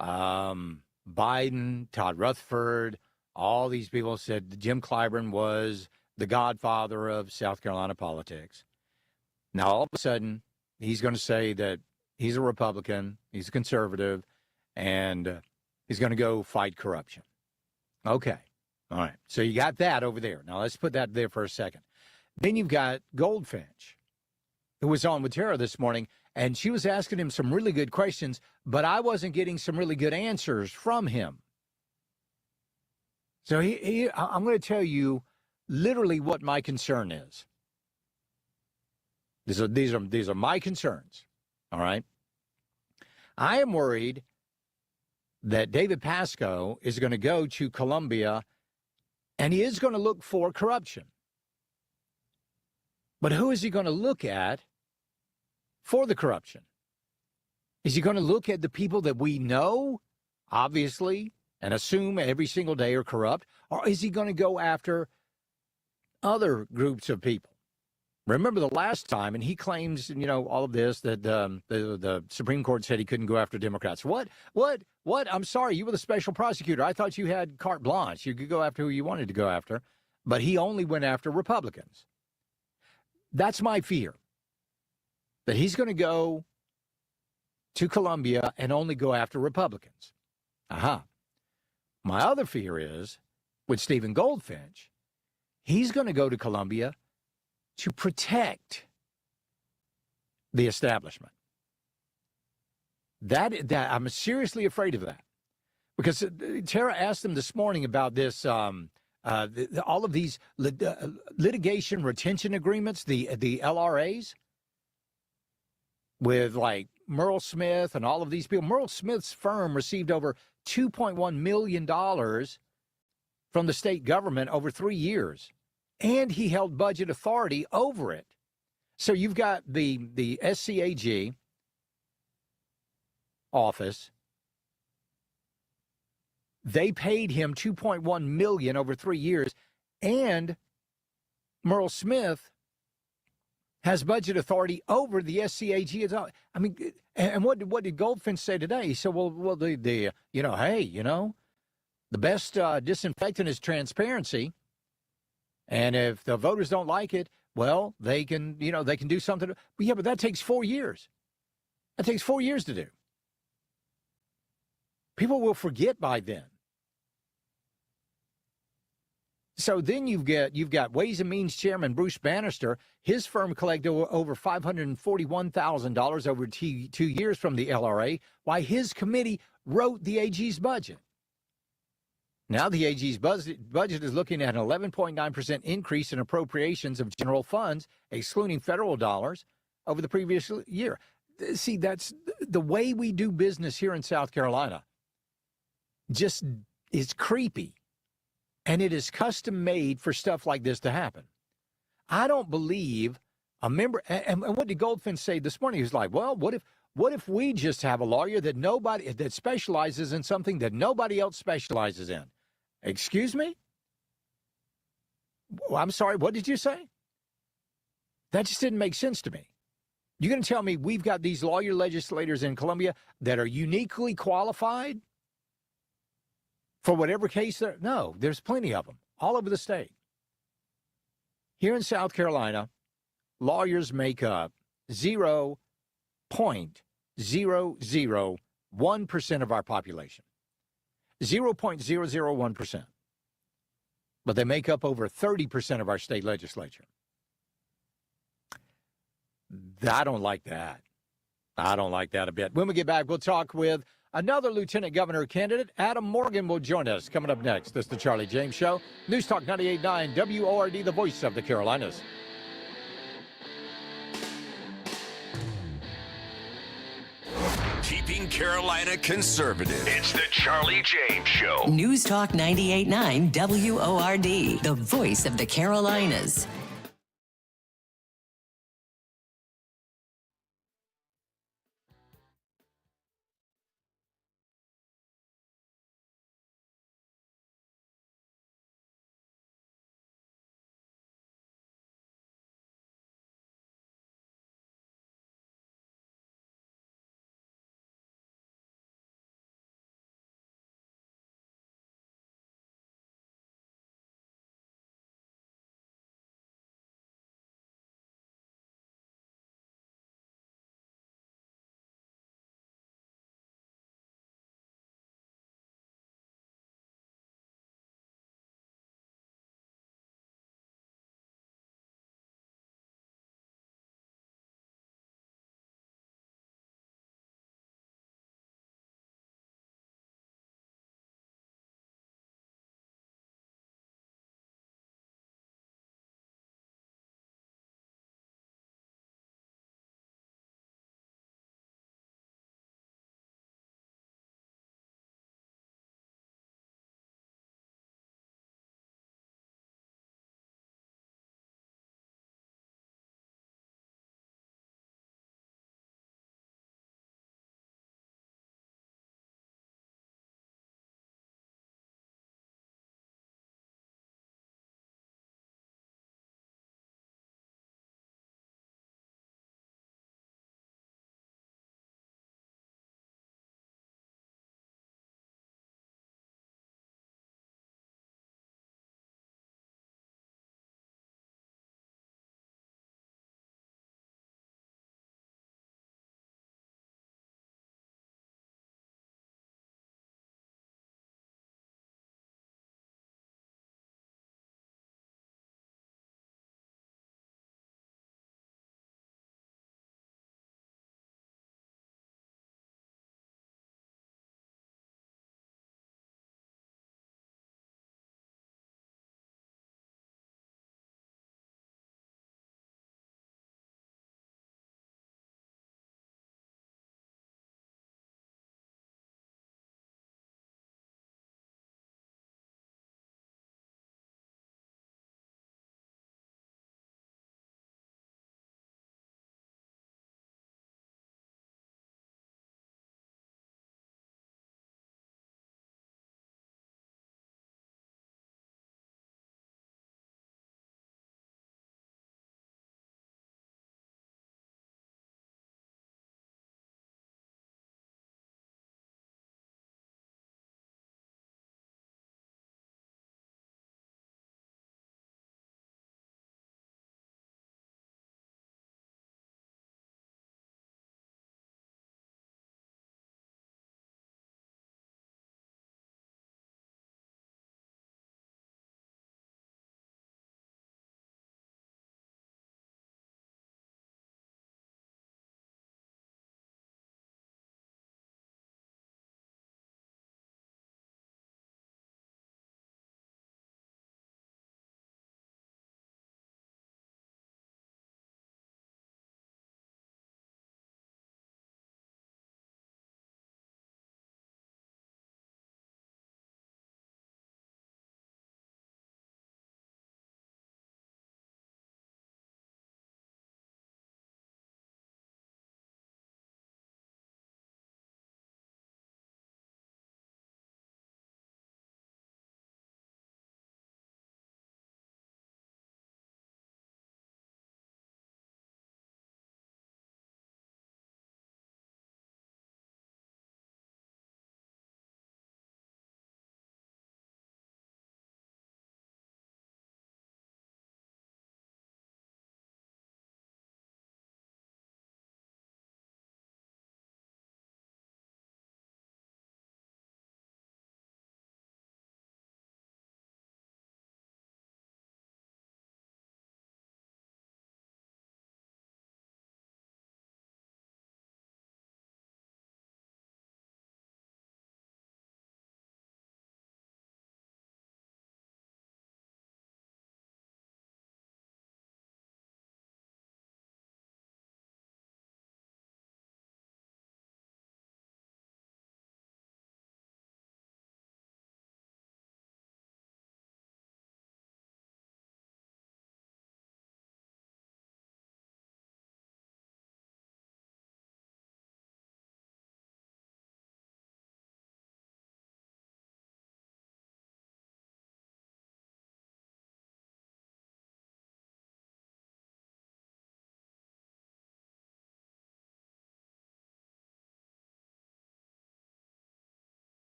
S6: Biden, Todd Rutherford, all these people said Jim Clyburn was the godfather of South Carolina politics. Now, all of a sudden, he's going to say that he's a Republican, he's a conservative, and he's going to go fight corruption. Okay. All right. So you got that over there. Now, let's put that there for a second. Then you've got Goldfinch, who was on with Tara this morning, and she was asking him some really good questions, but I wasn't getting some really good answers from him. So I'm going to tell you literally what my concern is. These are my concerns. All right. I am worried that David Pascoe is going to go to Colombia and he is going to look for corruption. But who is he going to look at for the corruption? Is he going to look at the people that we know, obviously, and assume every single day are corrupt? Or is he going to go after other groups of people? Remember the last time, and he claims, all of this, that the Supreme Court said he couldn't go after Democrats. What? I'm sorry, you were the special prosecutor. I thought you had carte blanche. You could go after who you wanted to go after, but he only went after Republicans. That's my fear, that he's going to go to Colombia and only go after Republicans. My other fear is, with Stephen Goldfinch, he's going to go to Colombia to protect the establishment. That I'm seriously afraid of that, because Tara asked him this morning about this, all of these litigation retention agreements, the LRAs, with like Merle Smith and all of these people. Merle Smith's firm received over $2.1 million from the state government over 3 years. And he held budget authority over it. So you've got the SCAG office. They paid him $2.1 million over 3 years, and Merle Smith has budget authority over the SCAG. I mean, and what did Goldfinch say today? He said, well, the best disinfectant is transparency. And if the voters don't like it, well, they can do something. But that takes 4 years. That takes 4 years to do. People will forget by then. So then you've got Ways and Means Chairman Bruce Bannister. His firm collected over $541,000 over 2 years from the LRA, while his committee wrote the AG's budget. Now the AG's budget is looking at an 11.9% increase in appropriations of general funds, excluding federal dollars, over the previous year. See, that's the way we do business here in South Carolina. Just is creepy. And it is custom made for stuff like this to happen. I don't believe a member, and what did Goldfinch say this morning? He was like, well, what if we just have a lawyer that specializes in something that nobody else specializes in? Excuse me? Well, I'm sorry, what did you say? That just didn't make sense to me. You're going to tell me we've got these lawyer legislators in Columbia that are uniquely qualified for whatever case they're... No, there's plenty of them all over the state. Here in South Carolina, lawyers make up 0.001% of our population. 0.001%. But they make up over 30% of our state legislature. I don't like that. I don't like that a bit. When we get back, we'll talk with another lieutenant governor candidate. Adam Morgan will join us coming up next. This is the Charlie James Show. News Talk 98.9 WORD, the voice of the Carolinas.
S3: Keeping Carolina conservative. It's the Charlie James Show.
S5: News Talk 98.9 WORD, the voice of the Carolinas.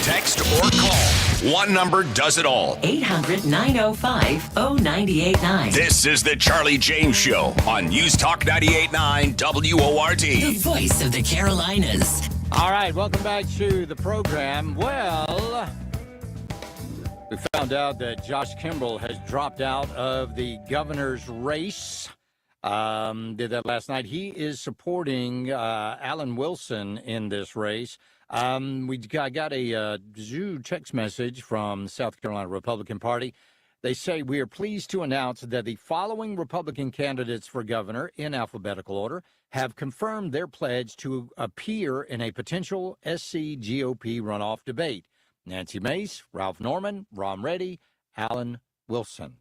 S3: text, or call. One number does it all.
S5: 800-905-0989.
S3: This is the Charlie James Show on News Talk 98.9 WORD.
S5: The voice of the Carolinas.
S6: All right, welcome back to the program. Well, we found out that Josh Kimbrell has dropped out of the governor's race. Did that last night. He is supporting Alan Wilson in this race. We got a Zoo text message from South Carolina Republican Party. They say, we are pleased to announce that the following Republican candidates for governor in alphabetical order have confirmed their pledge to appear in a potential SC GOP runoff debate. Nancy Mace, Ralph Norman, Ron Reddy, Alan Wilson.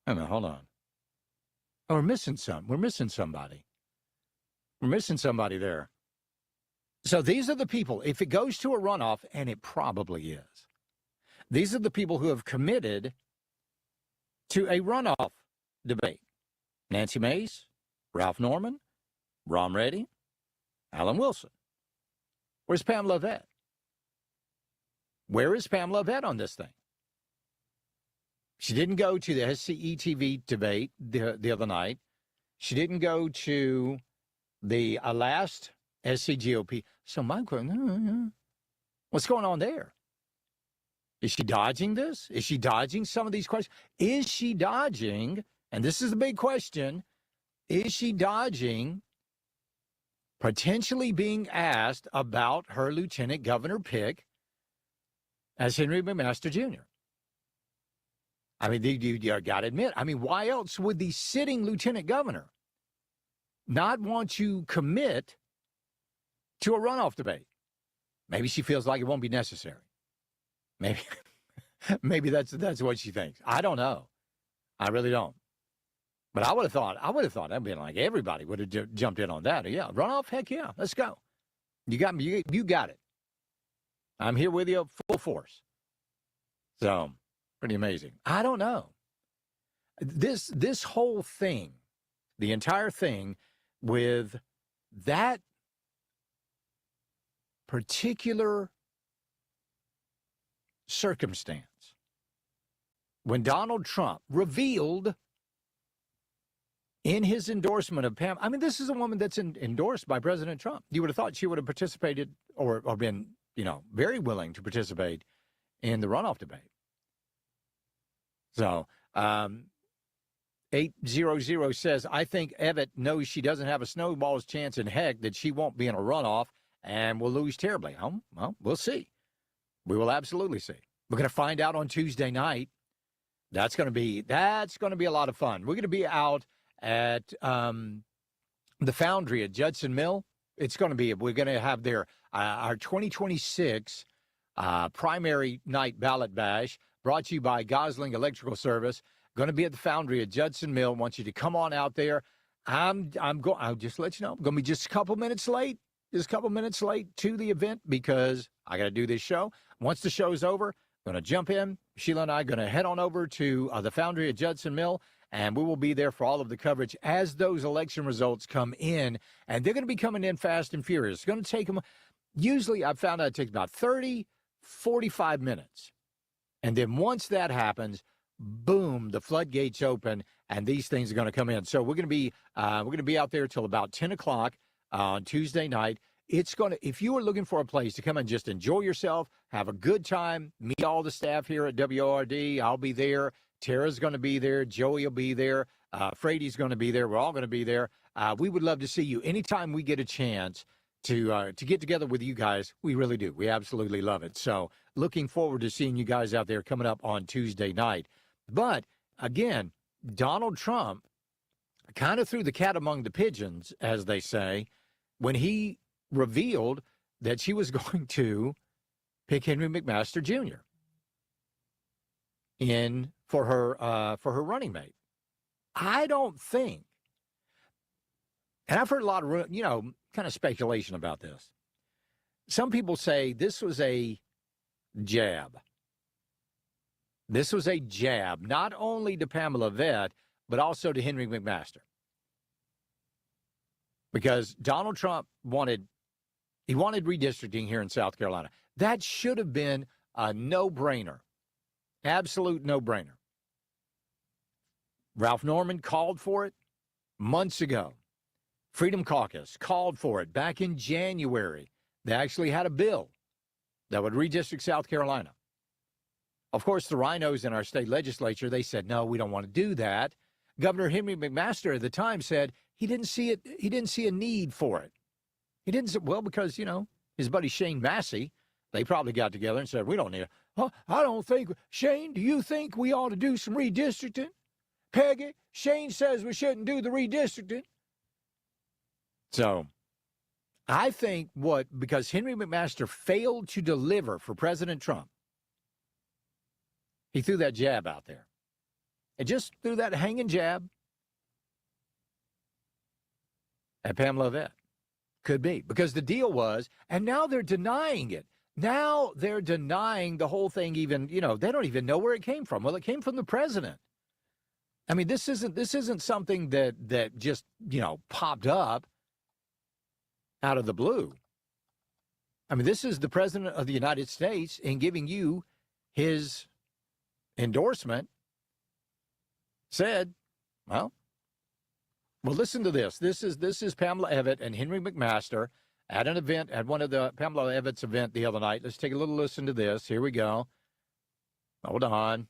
S6: Wait a minute, hold on. Oh, we're missing somebody. We're missing somebody there. So these are the people, if it goes to a runoff, and it probably is, these are the people who have committed to a runoff debate. Nancy Mace, Ralph Norman, Ron Reddy, Alan Wilson. Where's Pamela Vett? Where is Pamela Vett on this thing? She didn't go to the SCE-TV debate the other night. She didn't go to the last SCGOP. So my question, what's going on there? Is she dodging this? Is she dodging some of these questions? Is she dodging, and this is the big question, is she dodging potentially being asked about her lieutenant governor pick as Henry McMaster Jr.? I mean, you got to admit, I mean, why else would the sitting lieutenant governor not want to commit to a runoff debate? Maybe she feels like it won't be necessary. Maybe that's what she thinks. I don't know. I really don't. But I would have thought that'd been like everybody would have jumped in on that. Yeah, runoff, heck yeah, let's go. You got me. You got it. I'm here with you full force. So. Pretty amazing. I don't know. This whole thing, the entire thing with that particular circumstance, when Donald Trump revealed in his endorsement of Pam, I mean, this is a woman that's endorsed by President Trump. You would have thought she would have participated or been, very willing to participate in the runoff debate. So, 800 says, I think Evett knows she doesn't have a snowball's chance in heck that she won't be in a runoff and will lose terribly. Well, we'll see. We will absolutely see. We're going to find out on Tuesday night. That's going to be a lot of fun. We're going to be out at the Foundry at Judson Mill. We're going to have our 2026 primary night ballot bash. Brought to you by Gosling Electrical Service. Going to be at the Foundry at Judson Mill. Want you to come on out there. I'll just let you know. I'm going to be just a couple minutes late to the event because I got to do this show. Once the show's over, I'm going to jump in. Sheila and I are going to head on over to the Foundry at Judson Mill, and we will be there for all of the coverage as those election results come in. And they're going to be coming in fast and furious. It's going to take them, usually I've found out it takes about 30, 45 minutes. And then once that happens, boom, the floodgates open, and these things are going to come in. So we're going to be out there till about 10 o'clock on Tuesday night. If you are looking for a place to come and just enjoy yourself, have a good time, meet all the staff here at WORD, I'll be there. Tara's going to be there. Joey will be there. Frady's going to be there. We're all going to be there. We would love to see you anytime we get a chance to get together with you guys. We really do. We absolutely love it. So looking forward to seeing you guys out there coming up on Tuesday night. But again, Donald Trump kind of threw the cat among the pigeons, as they say, when he revealed that she was going to pick Henry McMaster Jr. for her running mate. I don't think, and I've heard a lot of kind of speculation about this. Some people say this was a jab. This was a jab, not only to Pamela Vett, but also to Henry McMaster. Because Donald Trump wanted redistricting here in South Carolina. That should have been a no-brainer. Absolute no-brainer. Ralph Norman called for it months ago. Freedom Caucus called for it back in January. They actually had a bill that would redistrict South Carolina. Of course, the rhinos in our state legislature, they said, no, we don't want to do that. Governor Henry McMaster at the time said he didn't see it. He didn't see a need for it. He didn't say, well, because, his buddy Shane Massey, they probably got together and said, we don't need it. Oh, I don't think, Shane, do you think we ought to do some redistricting? Peggy, Shane says we shouldn't do the redistricting. So I think because Henry McMaster failed to deliver for President Trump, he threw that jab out there. And just threw that hanging jab at Pamela Vett. Could be. Because the deal was, and now they're denying it. Now they're denying the whole thing even, they don't even know where it came from. Well, it came from the president. I mean, this isn't something that just, popped up out of the blue. I mean, this is the president of the United States in giving you his endorsement. Said, well, listen to this. This is Pamela Evette and Henry McMaster at an event, at one of the Pamela Evette's event the other night. Let's take a little listen to this. Here we go. Hold on.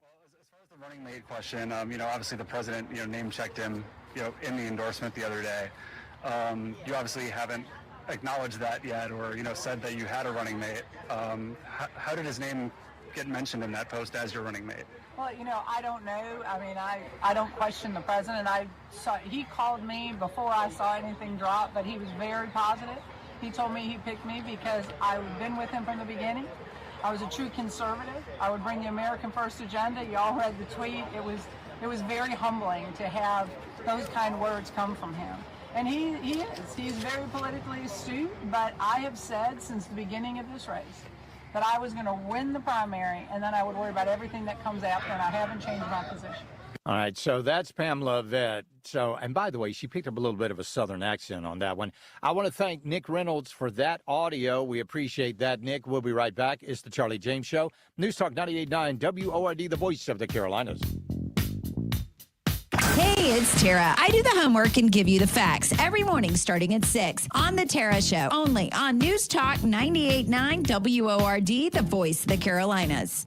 S13: Well, as far as the running mate question, obviously the president, name-checked him, in the endorsement the other day. You obviously haven't acknowledged that yet or, said that you had a running mate. How did his name get mentioned in that post as your running mate?
S14: Well, I don't know. I mean, I don't question the president. He called me before I saw anything drop, but he was very positive. He told me he picked me because I've been with him from the beginning. I was a true conservative. I would bring the American First agenda. You all read the tweet. It was very humbling to have those kind of words come from him. And he's very politically astute, but I have said since the beginning of this race that I was going to win the primary, and then I would worry about everything that comes after, and I haven't changed my position.
S6: All right, so that's Pamela Vett. So, and by the way, she picked up a little bit of a Southern accent on that one. I want to thank Nick Reynolds for that audio. We appreciate that, Nick. We'll be right back. It's the Charlie James Show. News Talk 98.9 WORD, the voice of the Carolinas.
S15: Hey, it's Tara. I do the homework and give you the facts every morning starting at 6 on The Tara Show, only on News Talk 98.9 WORD, the voice of the Carolinas.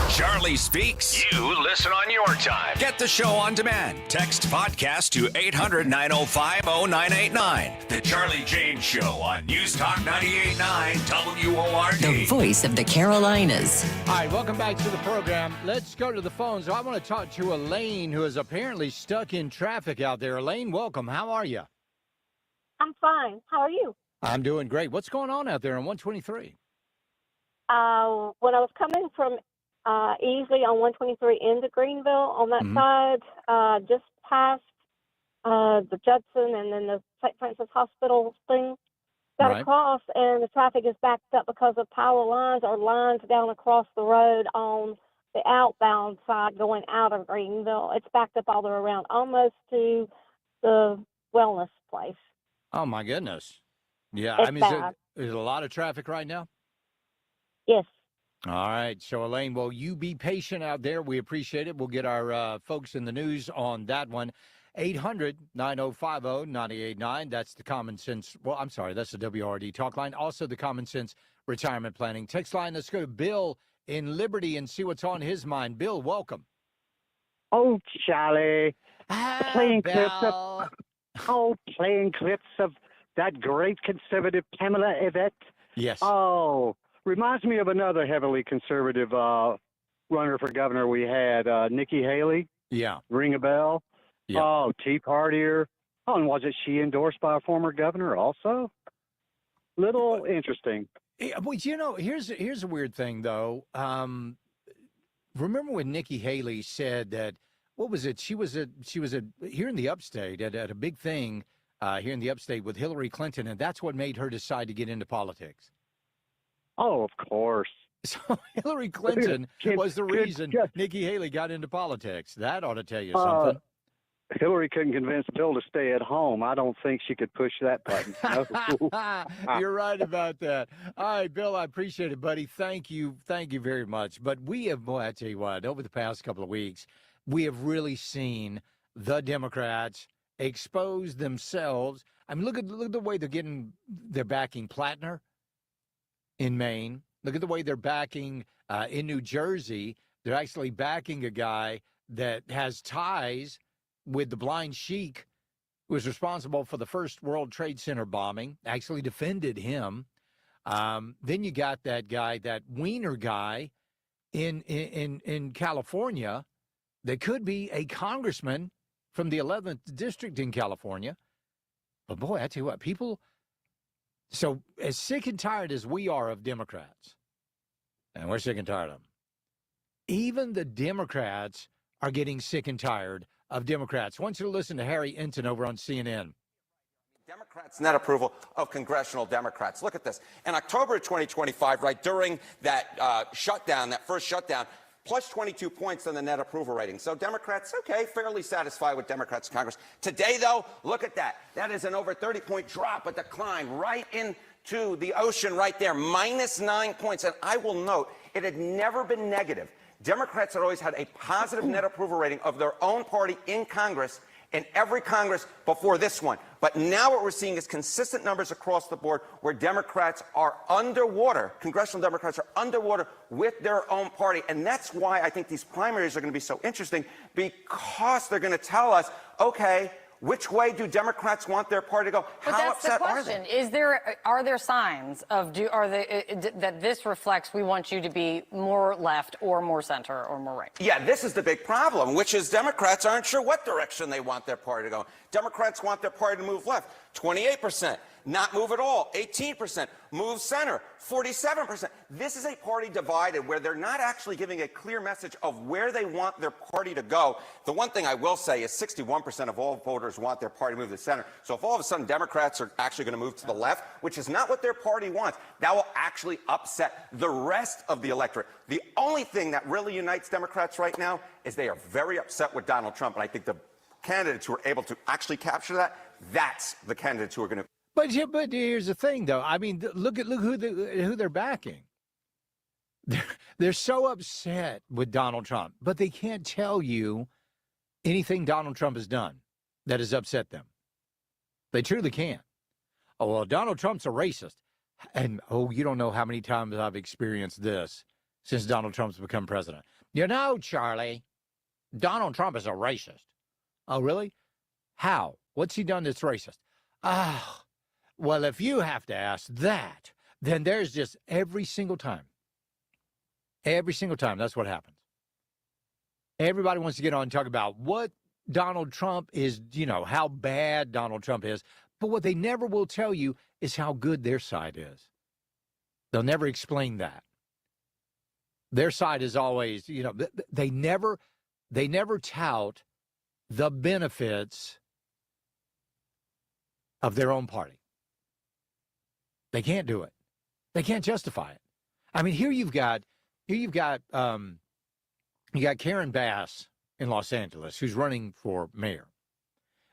S3: Charlie Speaks. You listen on your time. Get the show on demand. Text podcast to 800-905-0989. The Charlie James Show on News Talk 98.9 WORD.
S5: The voice of the Carolinas.
S6: All right, welcome back to the program. Let's go to the phones. I want to talk to Elaine, who is apparently stuck in traffic out there. Elaine, welcome. How are you?
S16: I'm fine. How are you?
S6: I'm doing great. What's going on out there on 123?
S16: When I was coming from Easley on 123 into Greenville on that side, just past the Judson and then the St. Francis Hospital thing, got across, and the traffic is backed up because of power lines or lines down across the road on the outbound side going out of Greenville. It's backed up all the way around, almost to the wellness place.
S6: Oh, my goodness. Yeah,
S16: It's
S6: I mean,
S16: bad.
S6: is it a lot of traffic right now?
S16: Yes.
S6: All right. So, Elaine, well, you be patient out there. We appreciate it. We'll get our folks in the news on that one. 800-9050-989. That's the Common Sense. Well, I'm sorry. That's the WRD talk line. Also, the Common Sense Retirement Planning text line. Let's go to Bill in Liberty and see what's on his mind. Bill, welcome.
S17: Oh, Charlie. Playing clips of that great conservative Pamela Yvette.
S6: Yes.
S17: Oh, reminds me of another heavily conservative runner for governor we had, Nikki Haley.
S6: Yeah.
S17: Ring a bell?
S6: Yeah.
S17: Oh, Tea Partier. Oh, and wasn't she endorsed by a former governor also? Little interesting.
S6: Yeah, well, you know, here's a weird thing, though. Remember when Nikki Haley said that, what was it? She was here in the upstate at a big thing here in the upstate with Hillary Clinton, and that's what made her decide to get into politics.
S17: Oh, of course.
S6: So Hillary Clinton was the reason Nikki Haley got into politics. That ought to tell you something.
S17: Hillary couldn't convince Bill to stay at home. I don't think she could push that button. No.
S6: You're right about that. All right, Bill, I appreciate it, buddy. Thank you very much. But we have, boy, I tell you what, over the past couple of weeks, we have really seen the Democrats expose themselves. I mean, look at the way they're backing Plattner in Maine. Look at the way they're backing in New Jersey. They're actually backing a guy that has ties with the blind sheik who was responsible for the first World Trade Center bombing, actually defended him. Then you got that guy, that Wiener guy in California that could be a congressman from the 11th district in California. But boy, I tell you what, people, so as sick and tired as we are of Democrats, and we're sick and tired of them, even the Democrats are getting sick and tired of Democrats. I want you to listen to Harry Enton over on CNN.
S18: Democrats' net approval of congressional Democrats. Look at this. In October of 2025, right during that shutdown, that first shutdown, plus 22 points on the net approval rating. So Democrats, okay, fairly satisfied with Democrats in Congress. Today, though, look at that. That is an over 30-point drop, a decline right into the ocean right there, minus 9 points. And I will note, it had never been negative. Democrats had always had a positive net approval rating of their own party in Congress in every Congress before this one. But now what we're seeing is consistent numbers across the board where Democrats are underwater, congressional Democrats are underwater with their own party. And that's why I think these primaries are going to be so interesting, because they're going to tell us, okay, which way do Democrats want their party to go?
S19: But
S18: How
S19: that's
S18: upset
S19: the question. Are there signs of that this reflects we want you to be more left or more center or more right?
S18: Yeah, this is the big problem, which is Democrats aren't sure what direction they want their party to go. Democrats want their party to move left, 28%. Not move at all, 18%. Move center, 47%. This is a party divided where they're not actually giving a clear message of where they want their party to go. The one thing I will say is 61% of all voters want their party to move to the center. So if all of a sudden Democrats are actually going to move to the left, which is not what their party wants, that will actually upset the rest of the electorate. The only thing that really unites Democrats right now is they are very upset with Donald Trump. And I think the candidates who are able to actually capture that, that's the candidates who are going to.
S6: But here's the thing, though. I mean, look who they're backing. They're so upset with Donald Trump, but they can't tell you anything Donald Trump has done that has upset them. They truly can't. Oh, well, Donald Trump's a racist. And, you don't know how many times I've experienced this since Donald Trump's become president. You know, Charlie, Donald Trump is a racist. Oh, really? How? What's he done that's racist? Ah, well, if you have to ask that, then there's just every single time, that's what happens. Everybody wants to get on and talk about what Donald Trump is, how bad Donald Trump is. But what they never will tell you is how good their side is. They'll never explain that. Their side is always, they never tout the benefits of their own party. They can't do it. They can't justify it. I mean, you got Karen Bass in Los Angeles, who's running for mayor.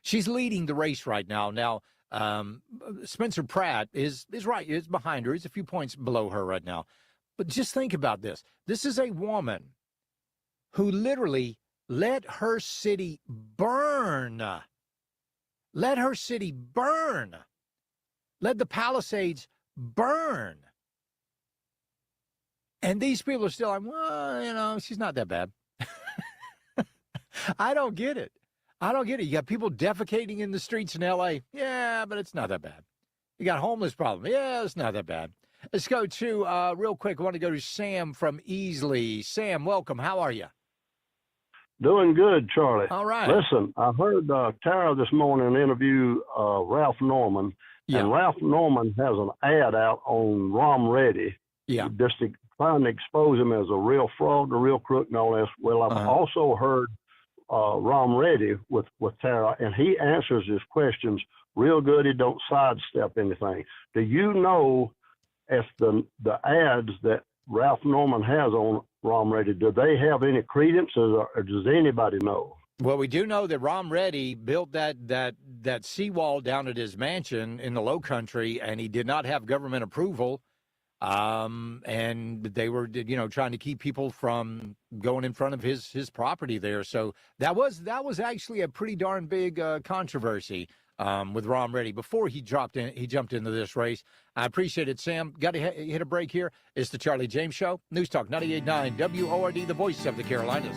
S6: She's leading the race right now. Now, Spencer Pratt is right. Is behind her. He's a few points below her right now. But just think about this. This is a woman who literally let her city burn. Let her city burn. Let the Palisades burn. And these people are still like, well, she's not that bad. I don't get it. You got people defecating in the streets in L.A. Yeah, but it's not that bad. You got homeless problem. Yeah, it's not that bad. Let's go to, real quick, I want to go to Sam from Easley. Sam, welcome. How are you?
S20: Doing good, Charlie.
S6: All right.
S20: Listen, I heard Tara this morning interview Ralph Norman. Yeah. And Ralph Norman has an ad out on Rom Reddy.
S6: Yeah.
S20: Just trying to expose him as a real fraud, a real crook, and all this. Well, I've also heard Rom Reddy with Tara, and he answers his questions real good. He don't sidestep anything. Do you know if the ads that Ralph Norman has on Rom Reddy, do they have any credence, or does anybody know?
S6: Well, we do know that Rom Reddy built that seawall down at his mansion in the Low Country, and he did not have government approval. And they were, trying to keep people from going in front of his property there. So that was actually a pretty darn big controversy with Rom Reddy before he jumped into this race. I appreciate it, Sam. Got to hit a break here. It's the Charlie James Show. News Talk 98.9 WORD, the voice of the Carolinas.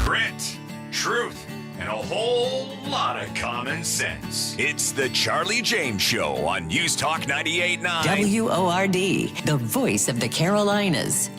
S3: Grit, truth, and a whole lot of common sense. It's the Charlie James Show on News Talk 98.9
S5: WORD, the voice of the Carolinas.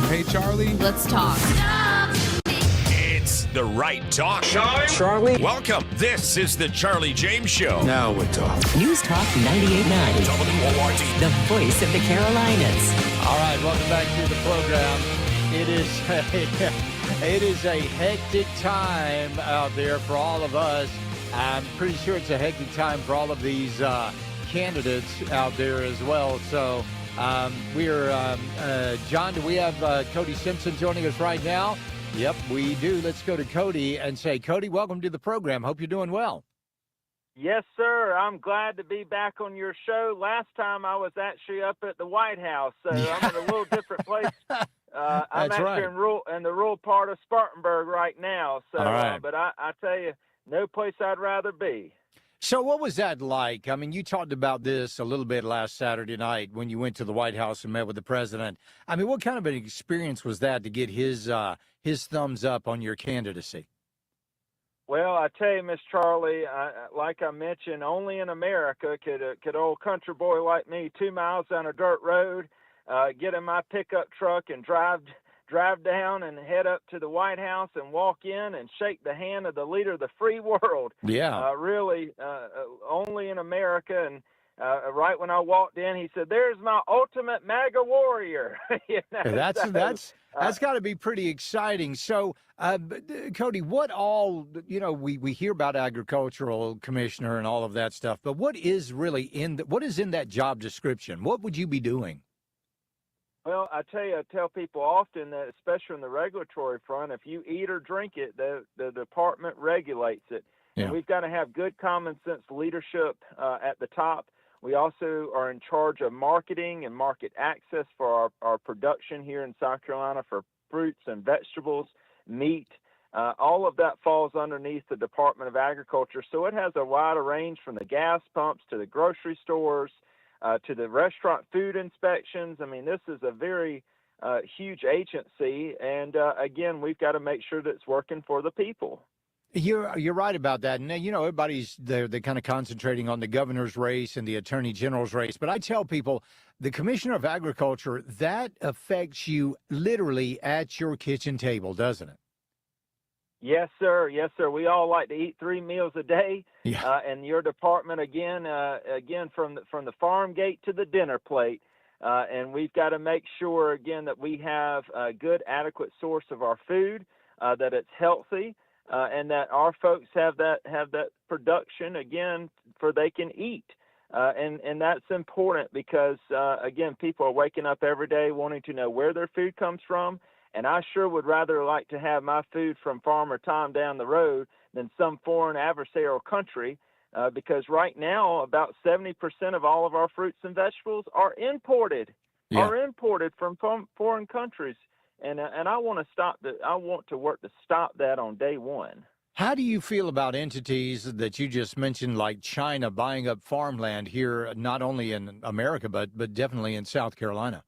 S1: Hey, Charlie.
S15: Let's talk.
S3: It's the right talk. Charlie. Welcome. This is the Charlie James Show.
S9: Now we're talking.
S5: News Talk 98.9,
S3: WORD.
S5: the voice of the Carolinas.
S6: All right, welcome back to the program. It is a hectic time out there for all of us. I'm pretty sure it's a hectic time for all of these candidates out there as well. So John, do we have Cody Simpson joining us right now? Yep, we do. Let's go to Cody and say, Cody, welcome to the program. Hope you're doing well.
S21: Yes, sir. I'm glad to be back on your show. Last time I was actually up at the White House, so I'm in a little different place. I'm actually in the rural part of Spartanburg right now. So, but I tell you, no place I'd rather be.
S6: So what was that like? I mean, you talked about this a little bit last Saturday night when you went to the White House and met with the president. I mean, what kind of an experience was that to get his thumbs up on your candidacy?
S21: Well, I tell you, Miss Charlie, like I mentioned, only in America could old country boy like me 2 miles down a dirt road, get in my pickup truck and drive down and head up to the White House and walk in and shake the hand of the leader of the free world.
S6: Yeah.
S21: Really, only in America. And right when I walked in, he said, "There's my ultimate MAGA warrior."
S6: That's got to be pretty exciting. So, Cody, what all, we hear about agricultural commissioner and all of that stuff, but what is really what is in that job description? What would you be doing?
S21: Well, I tell people often that, especially on the regulatory front, if you eat or drink it, the department regulates it.
S6: Yeah.
S21: And we've got to have good common sense leadership at the top. We also are in charge of marketing and market access for our production here in South Carolina for fruits and vegetables, meat. All of that falls underneath the Department of Agriculture. So it has a wider range from the gas pumps to the grocery stores, to the restaurant food inspections. I mean, this is a very huge agency. And again, we've got to make sure that it's working for the people.
S6: You're right about that. And, everybody's they're kind of concentrating on the governor's race and the attorney general's race. But I tell people the commissioner of agriculture, that affects you literally at your kitchen table, doesn't it?
S21: Yes, sir. Yes, sir. We all like to eat 3 meals a day.
S6: Yeah.
S21: And your department, again, from the farm gate to the dinner plate. And we've got to make sure, again, that we have a good, adequate source of our food, that it's healthy. And that our folks have that production again for they can eat, and that's important because again people are waking up every day wanting to know where their food comes from, and I sure would rather like to have my food from Farmer Tom down the road than some foreign adversarial country, because right now about 70% of all of our fruits and vegetables are imported, from foreign countries. And I want to stop that. I want to work to stop that on day one.
S6: How do you feel about entities that you just mentioned, like China buying up farmland here, not only in America, but definitely in South Carolina?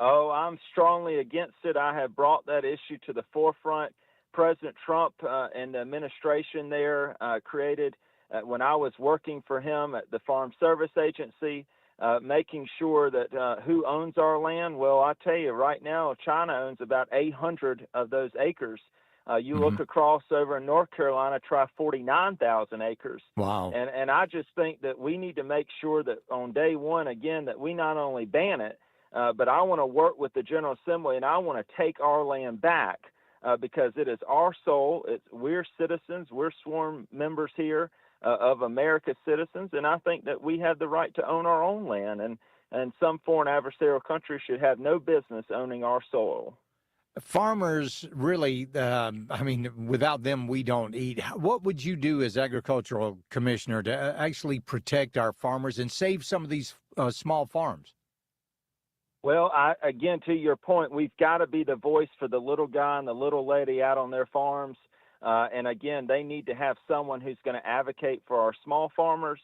S21: Oh, I'm strongly against it. I have brought that issue to the forefront. President Trump and the administration there created, when I was working for him at the Farm Service Agency, making sure that who owns our land. Well, I tell you right now, China owns about 800 of those acres. You look across over in North Carolina, try 49,000 acres.
S6: Wow.
S21: And I just think that we need to make sure that on day one, again, that we not only ban it, but I want to work with the General Assembly and I want to take our land back because it is our soul. We're citizens. We're sworn members here of America's citizens, and I think that we have the right to own our own land, and some foreign adversarial country should have no business owning our soil.
S6: Farmers really, without them, we don't eat. What would you do as agricultural commissioner to actually protect our farmers and save some of these small farms?
S21: Well, again, to your point, we've got to be the voice for the little guy and the little lady out on their farms. And again, they need to have someone who's going to advocate for our small farmers.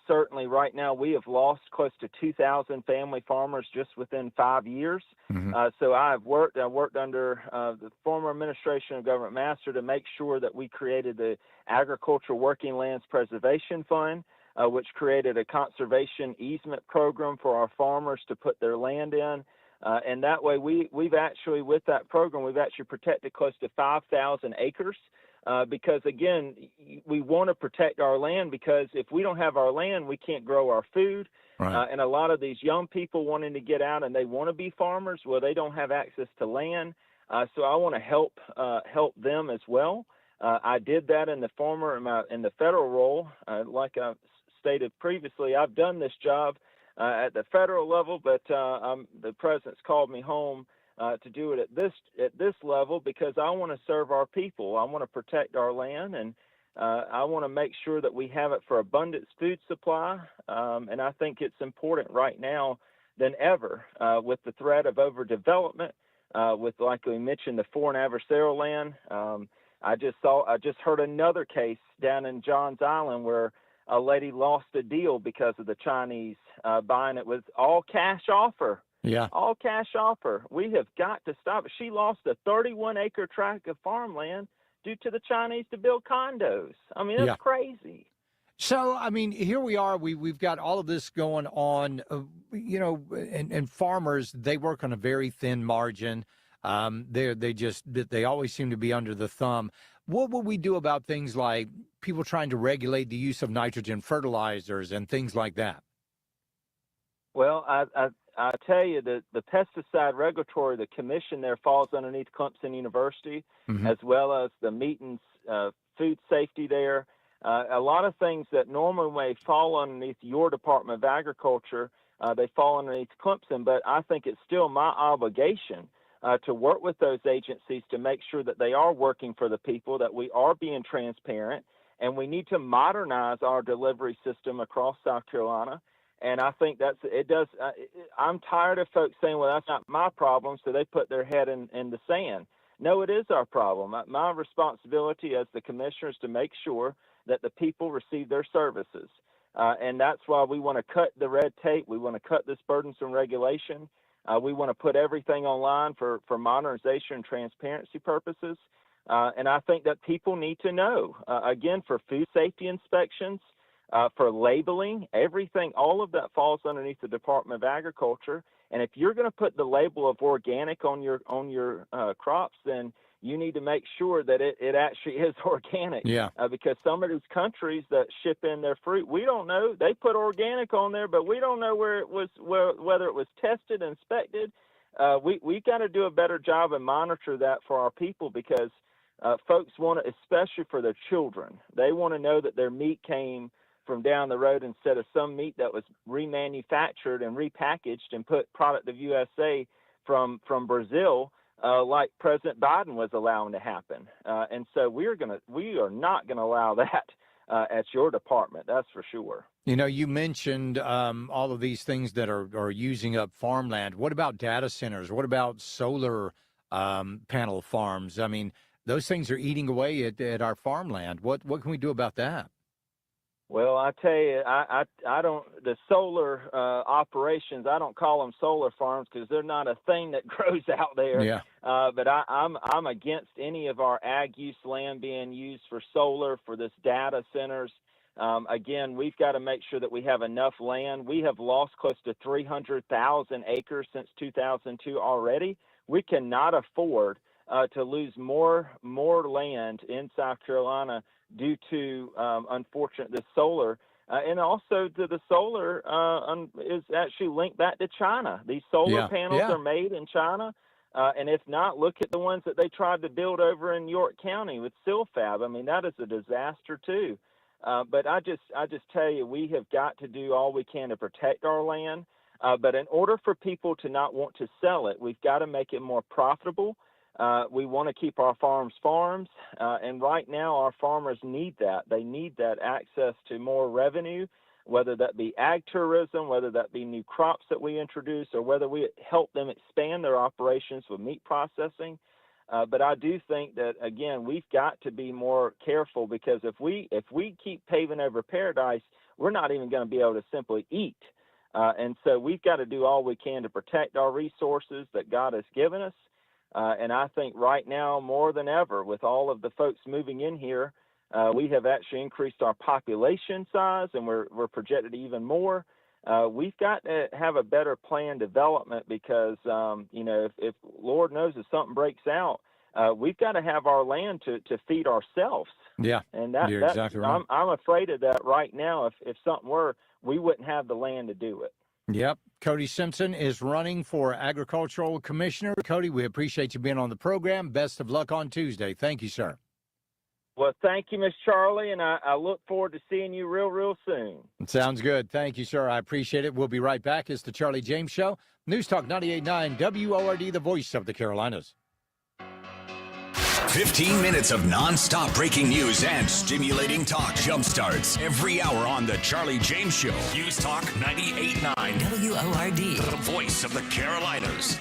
S21: Certainly right now we have lost close to 2,000 family farmers just within 5 years. So I worked under the former administration of Government Master to make sure that we created the Agricultural Working Lands Preservation Fund. which created a conservation easement program for our farmers to put their land in. And that way, we've actually, with that program, we've actually protected close to 5,000 acres. Because again, we want to protect our land, because if we don't have our land, we can't grow our food.
S6: Right.
S21: And a lot of these young people wanting to get out and they want to be farmers, well, they don't have access to land. So I want to help them as well. I did that in the federal role. Like I stated previously, I've done this job at the federal level, but the president's called me home to do it at this level, because I want to serve our people. I want to protect our land, and I want to make sure that we have it for abundant food supply. And I think it's important right now than ever with the threat of overdevelopment, with, like we mentioned, the foreign adversarial land. I just heard another case down in Johns Island where a lady lost a deal because of the Chinese buying it with all cash offer.
S6: Yeah.
S21: All cash offer. We have got to stop it. She lost a 31-acre tract of farmland due to the Chinese to build condos. I mean, that's crazy.
S6: So, I mean, here we are. We've got all of this going on, and farmers, they work on a very thin margin. They always seem to be under the thumb. What will we do about things like people trying to regulate the use of nitrogen fertilizers and things like that?
S21: Well, I tell you that the pesticide regulatory, the commission there falls underneath Clemson University, as well as the meat and food safety there. A lot of things that normally may fall underneath your Department of Agriculture, they fall underneath Clemson, but I think it's still my obligation to work with those agencies to make sure that they are working for the people, that we are being transparent, and we need to modernize our delivery system across South Carolina. And I think I'm tired of folks saying, well, that's not my problem, so they put their head in the sand. No, it is our problem. My responsibility as the commissioner is to make sure that the people receive their services. And that's why we want to cut the red tape. We want to cut this burdensome regulation. We want to put everything online for modernization and transparency purposes. And I think that people need to know, again, for food safety inspections, for labeling, everything, all of that falls underneath the Department of Agriculture. And if you're going to put the label of organic on your crops, then you need to make sure that it actually is organic.
S6: Yeah.
S21: Because some of these countries that ship in their fruit, we don't know. They put organic on there, but we don't know whether it was tested, inspected. We got to do a better job and monitor that for our people, because folks want to, especially for their children, they want to know that their meat came from down the road instead of some meat that was remanufactured and repackaged and put product of USA from Brazil, like President Biden was allowing to happen. And so we are not going to allow that at your department. That's for sure.
S6: You know, you mentioned all of these things that are using up farmland. What about data centers? What about solar panel farms? I mean, those things are eating away at our farmland. What can we do about that?
S21: Well, I tell you, I don't, the solar operations, I don't call them solar farms because they're not a thing that grows out there.
S6: Yeah.
S21: But I'm against any of our ag use land being used for solar, for this data centers. Again, we've got to make sure that we have enough land. We have lost close to 300,000 acres since 2002 already. We cannot afford to lose more land in South Carolina due to, unfortunately, the solar. And also the solar is actually linked back to China. These solar panels are made in China. And if not, look at the ones that they tried to build over in York County with Silfab. I mean, that is a disaster too. But I just tell you, we have got to do all we can to protect our land. But in order for people to not want to sell it, we've got to make it more profitable. We want to keep our farms, and right now our farmers need that. They need that access to more revenue, whether that be ag tourism, whether that be new crops that we introduce, or whether we help them expand their operations with meat processing. But I do think that, again, we've got to be more careful, because if we keep paving over paradise, we're not even going to be able to simply eat. And so we've got to do all we can to protect our resources that God has given us. And I think right now, more than ever, with all of the folks moving in here, We have actually increased our population size, and we're projected even more. We've got to have a better plan development because, if Lord knows if something breaks out, we've got to have our land to feed ourselves.
S6: Yeah,
S21: and
S6: you're exactly right.
S21: I'm afraid of that right now. If something were, we wouldn't have the land to do it.
S6: Yep. Cody Simpson is running for Agricultural Commissioner. Cody, we appreciate you being on the program. Best of luck on Tuesday. Thank you, sir.
S21: Well, thank you, Miss Charlie, and I look forward to seeing you real soon.
S6: Sounds good. Thank you, sir. I appreciate it. We'll be right back. It's the Charlie James Show. News Talk 98.9 WORD, the voice of the Carolinas.
S3: 15 minutes of non-stop breaking news and stimulating talk jumpstarts every hour on the Charlie James Show. News Talk 98.9
S5: WORD.
S3: The voice of the Carolinas.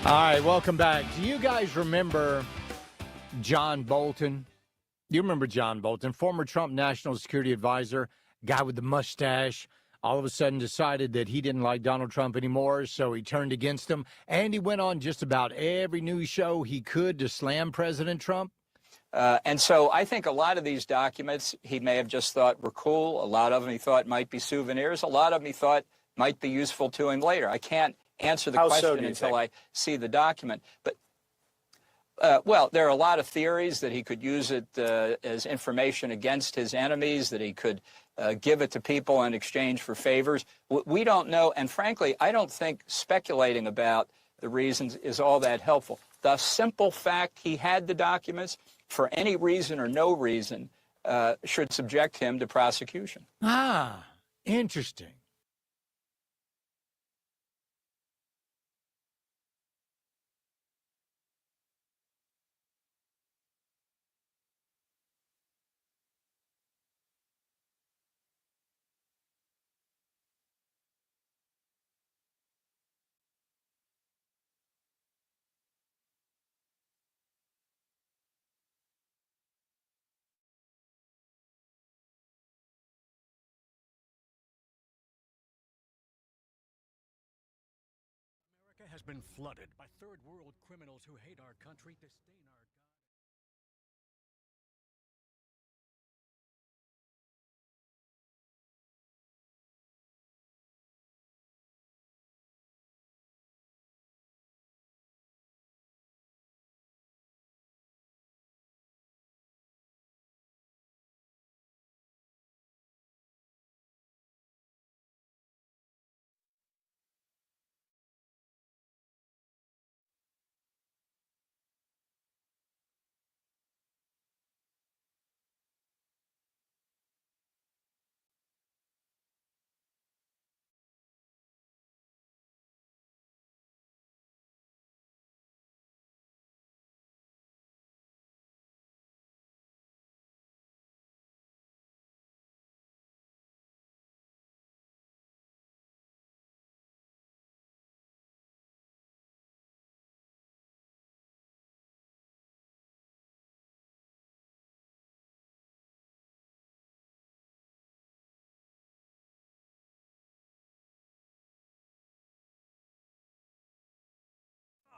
S6: All right, welcome back. Do you guys remember John Bolton? Do you remember John Bolton, former Trump national security advisor, guy with the mustache? All of a sudden decided that he didn't like Donald Trump anymore, so he turned against him. And he went on just about every news show he could to slam President Trump.
S2: And so I think a lot of these documents he may have just thought were cool. A lot of them he thought might be souvenirs. A lot of them he thought might be useful to him later. I can't answer the question until I see the document. But, well, there are a lot of theories that he could use it as information against his enemies, that he could give it to people in exchange for favors. We don't know. And frankly, I don't think speculating about the reasons is all that helpful. The simple fact he had the documents, for any reason or no reason, should subject him to prosecution.
S6: Ah, interesting.
S22: Has been flooded by third world criminals who hate our country, disdain our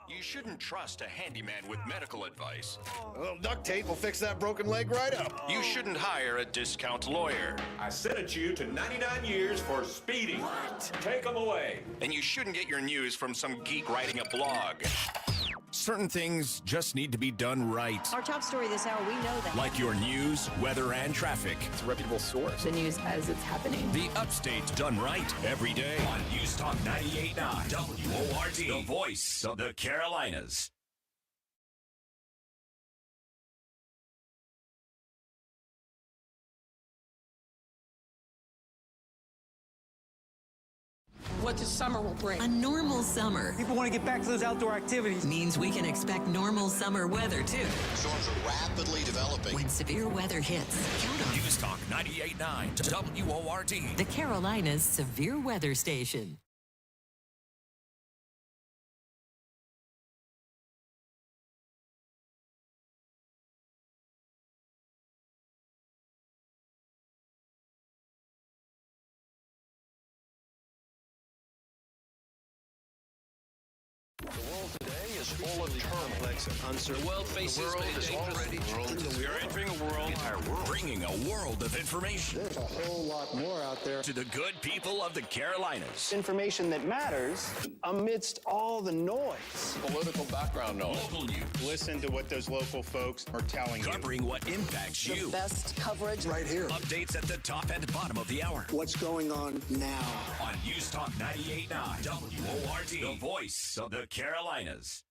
S3: You shouldn't trust a handyman with medical advice.
S23: Well, duct tape will fix that broken leg right up.
S3: You shouldn't hire a discount lawyer.
S24: I sentenced you to 99 years for speeding.
S3: What?
S24: Take them away.
S3: And you shouldn't get your news from some geek writing a blog. Certain things just need to be done right.
S25: Our top story this hour, we know that.
S3: Like your news, weather, and traffic.
S24: It's a reputable source.
S25: The news as it's happening.
S3: The Upstate done right every day on News Talk 98.9 WORD. The voice of the Carolinas.
S26: What this summer will bring.
S5: A normal summer.
S26: People want to get back to those outdoor activities.
S5: Means we can expect normal summer weather, too.
S23: Storms are rapidly developing.
S5: When severe weather hits, count on
S3: News Talk 98.9 WORD.
S5: the Carolinas Severe Weather Station.
S23: The world today is full of complex and uncertain.
S3: The world faces We are entering a world, bringing a world of information.
S23: There's a whole lot more out there.
S3: To the good people of the Carolinas.
S23: Information that matters amidst all the noise.
S24: Political background noise.
S3: Local news.
S24: Listen to what those local folks are telling you.
S3: Covering what impacts you.
S26: Best coverage.
S23: Right here.
S3: Updates at the top and bottom of the hour.
S23: What's going on now?
S3: On News Talk 98.9 WORD. The voice of the Carolinas.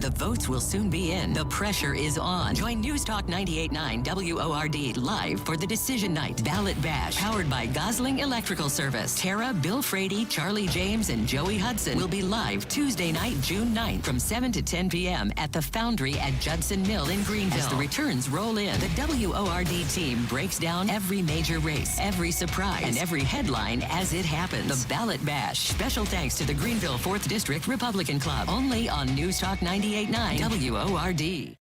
S5: The votes will soon be in. The pressure is on. Join News Talk 98.9 WORD live for the Decision Night Ballot Bash, powered by Gosling Electrical Service. Tara, Bill Frady, Charlie James, and Joey Hudson will be live Tuesday night, June 9th from 7 to 10 p.m. at the Foundry at Judson Mill in Greenville. As the returns roll in, the WORD team breaks down every major race, every surprise, and every headline as it happens. The Ballot Bash. Special thanks to the Greenville 4th District Republican Club. Only on News Talk 98.9 WORD.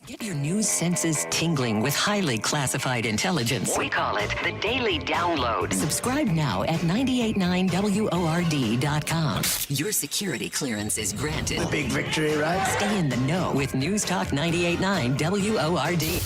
S5: Get your news senses tingling with highly classified intelligence. We call it the Daily Download. Subscribe now at 989WORD.com. Your security clearance is granted.
S9: The big victory, right?
S5: Stay in the know with News Talk 98.9 WORD.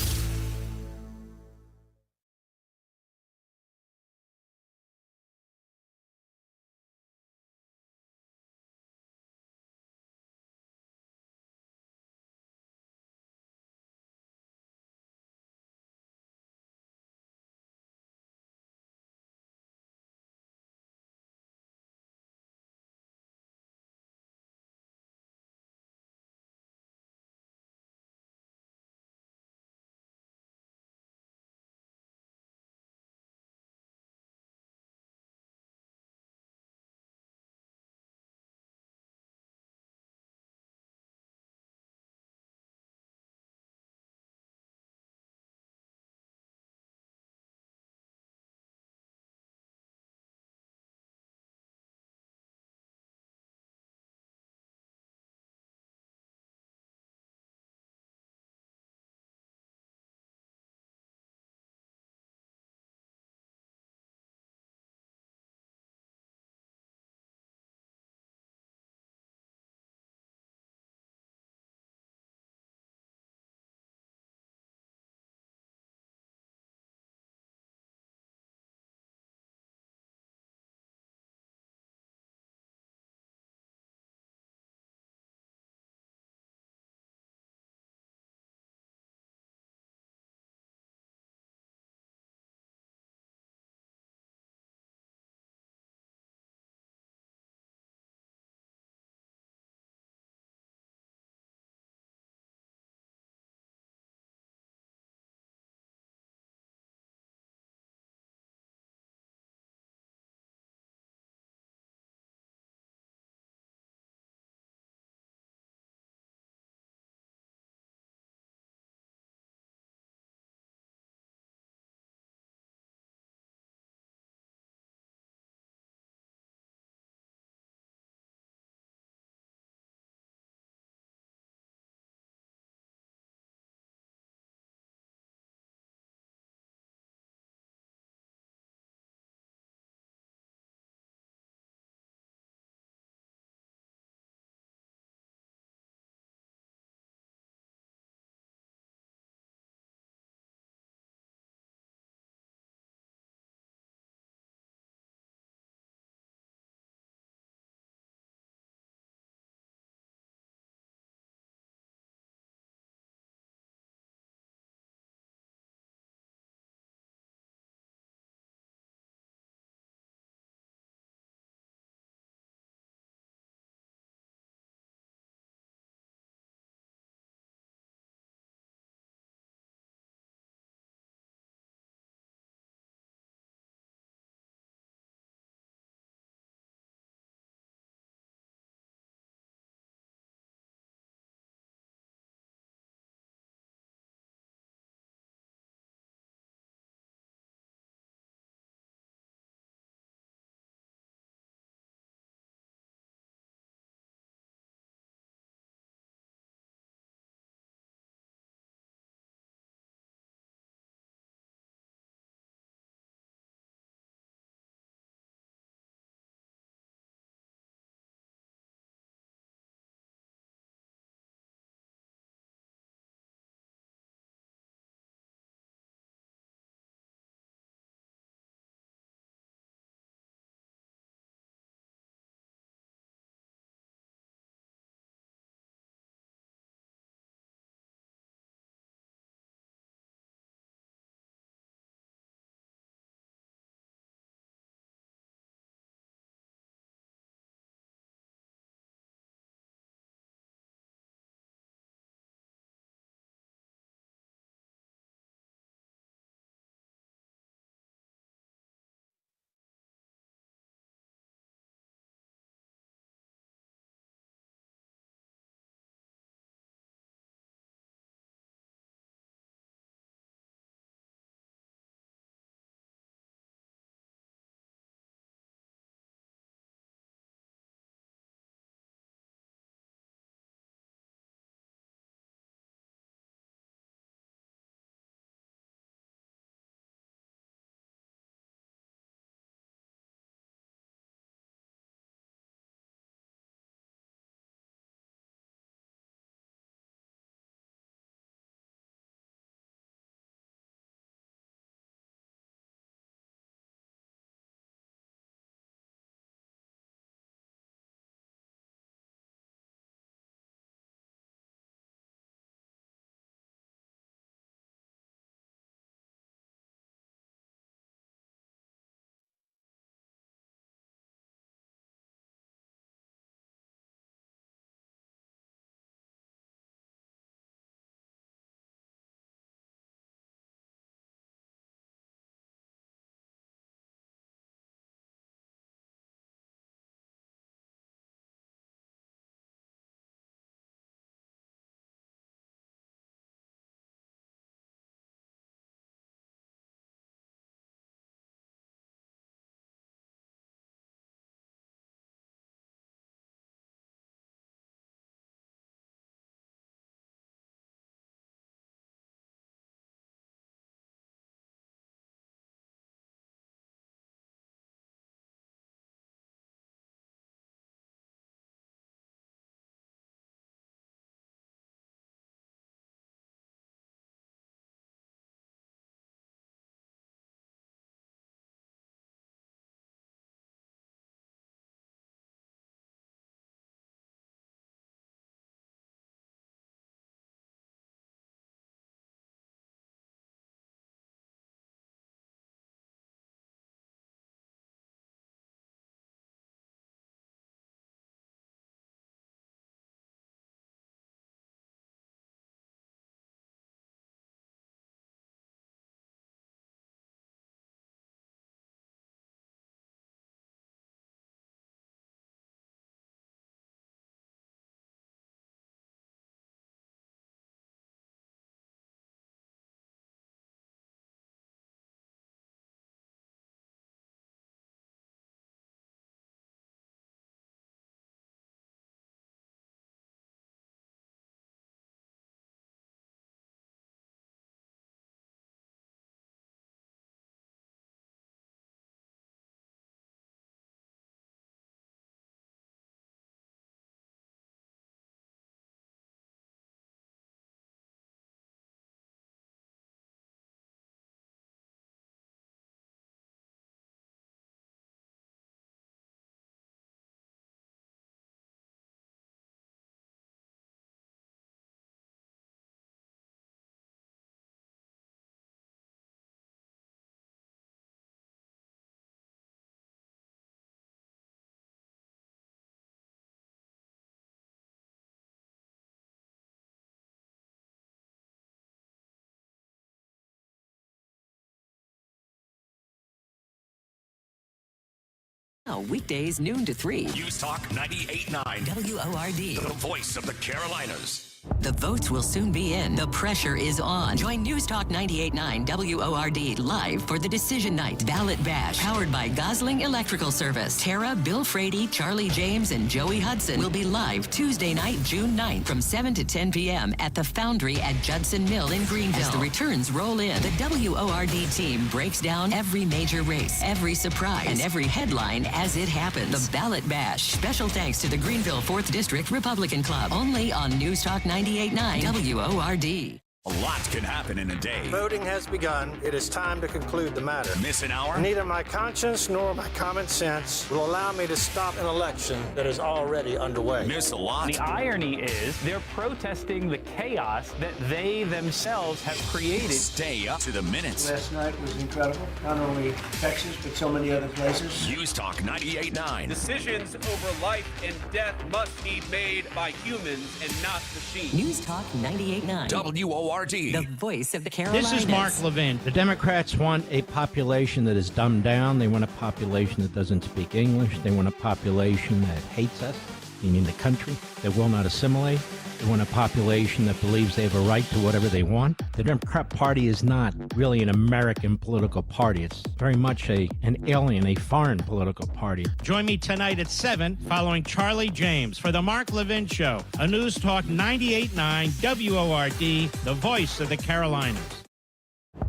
S5: Weekdays noon to 3.
S3: News Talk 98.9
S5: WORD.
S3: The voice of the Carolinas.
S5: The votes will soon be in. The pressure is on. Join News Talk 98.9 WORD live for the Decision Night Ballot Bash, powered by Gosling Electrical Service. Tara, Bill Frady, Charlie James, and Joey Hudson will be live Tuesday night, June 9th from 7 to 10 p.m. at the Foundry at Judson Mill in Greenville. As the returns roll in, the WORD team breaks down every major race, every surprise, and every headline as it happens. The Ballot Bash. Special thanks to the Greenville 4th District Republican Club. Only on News Talk 98.9 WORD.
S3: A lot can happen in a day.
S4: Voting has begun. It is time to conclude the matter.
S3: Miss an hour?
S4: Neither my conscience nor my common sense will allow me to stop an election that is already underway.
S3: Miss a lot?
S7: The irony is they're protesting the chaos that they themselves have created.
S3: Stay up to the minutes.
S23: Last night was incredible. Not only Texas, but so many other places.
S3: News Talk 98.9.
S8: Decisions over life and death must be made by humans and not machines.
S5: News Talk 98.9
S3: WORD.
S5: The voice of the Carolinas.
S10: This is Mark Levin. The Democrats want a population that is dumbed down. They want a population that doesn't speak English. They want a population that hates us, meaning the country, that will not assimilate. They want a population that believes they have a right to whatever they want. The Democrat Party is not really an American political party. It's very much an alien, a foreign political party. Join me tonight at 7 following Charlie James for The Mark Levin Show, a News Talk 98.9 WORD, the voice of the Carolinas.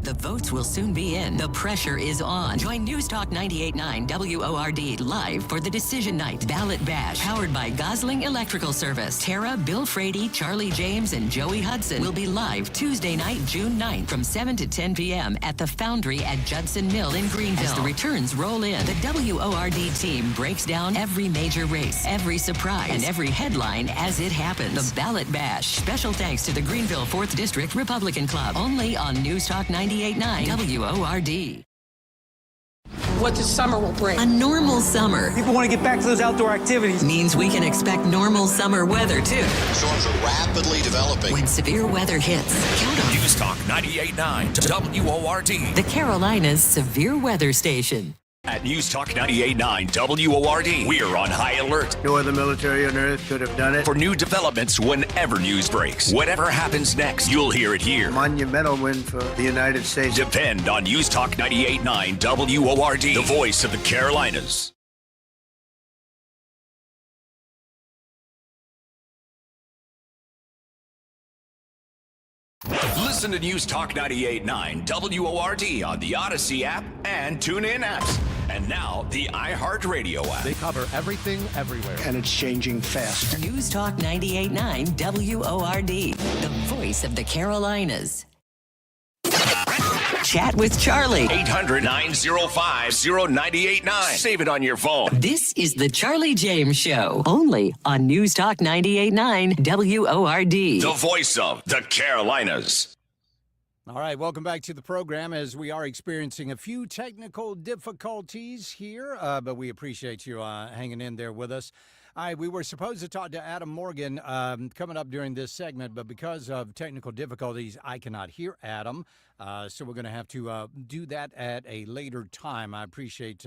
S5: The votes will soon be in. The pressure is on. Join News Talk 98.9 WORD live for the Decision Night Ballot Bash, powered by Gosling Electrical Service. Tara, Bill Frady, Charlie James, and Joey Hudson will be live Tuesday night, June 9th from 7 to 10 p.m. at the Foundry at Judson Mill in Greenville. As the returns roll in, the WORD team breaks down every major race, every surprise, and every headline as it happens. The Ballot Bash. Special thanks to the Greenville 4th District Republican Club. Only on News Talk 98.9 WORD.
S26: What the summer will bring.
S5: A normal summer.
S26: People want to get back to those outdoor activities.
S5: Means we can expect normal summer weather, too.
S11: Storms are rapidly developing.
S5: When severe weather hits, count on
S3: News Talk 98.9 WORD.
S5: the Carolinas Severe Weather Station.
S3: At News Talk 98.9 WORD, we're on high alert.
S23: No other military on earth could have done it.
S3: For new developments whenever news breaks. Whatever happens next, you'll hear it here.
S23: Monumental win for the United States.
S3: Depend on News Talk 98.9 WORD, the voice of the Carolinas. Listen to News Talk 98.9 WORD on the Odyssey app and TuneIn apps. And now, the iHeartRadio app.
S12: They cover everything, everywhere.
S23: And it's changing fast.
S5: News Talk 98.9 WORD, the voice of the Carolinas. Chat with Charlie.
S3: 800-905-0989. Save it on your phone.
S5: This is the Charlie James Show, only on News Talk 98.9 WORD.
S3: The voice of the Carolinas.
S6: All right, welcome back to the program as we are experiencing a few technical difficulties here, but we appreciate you hanging in there with us. All right, we were supposed to talk to Adam Morgan coming up during this segment, but because of technical difficulties, I cannot hear Adam. So we're going to have to do that at a later time. I appreciate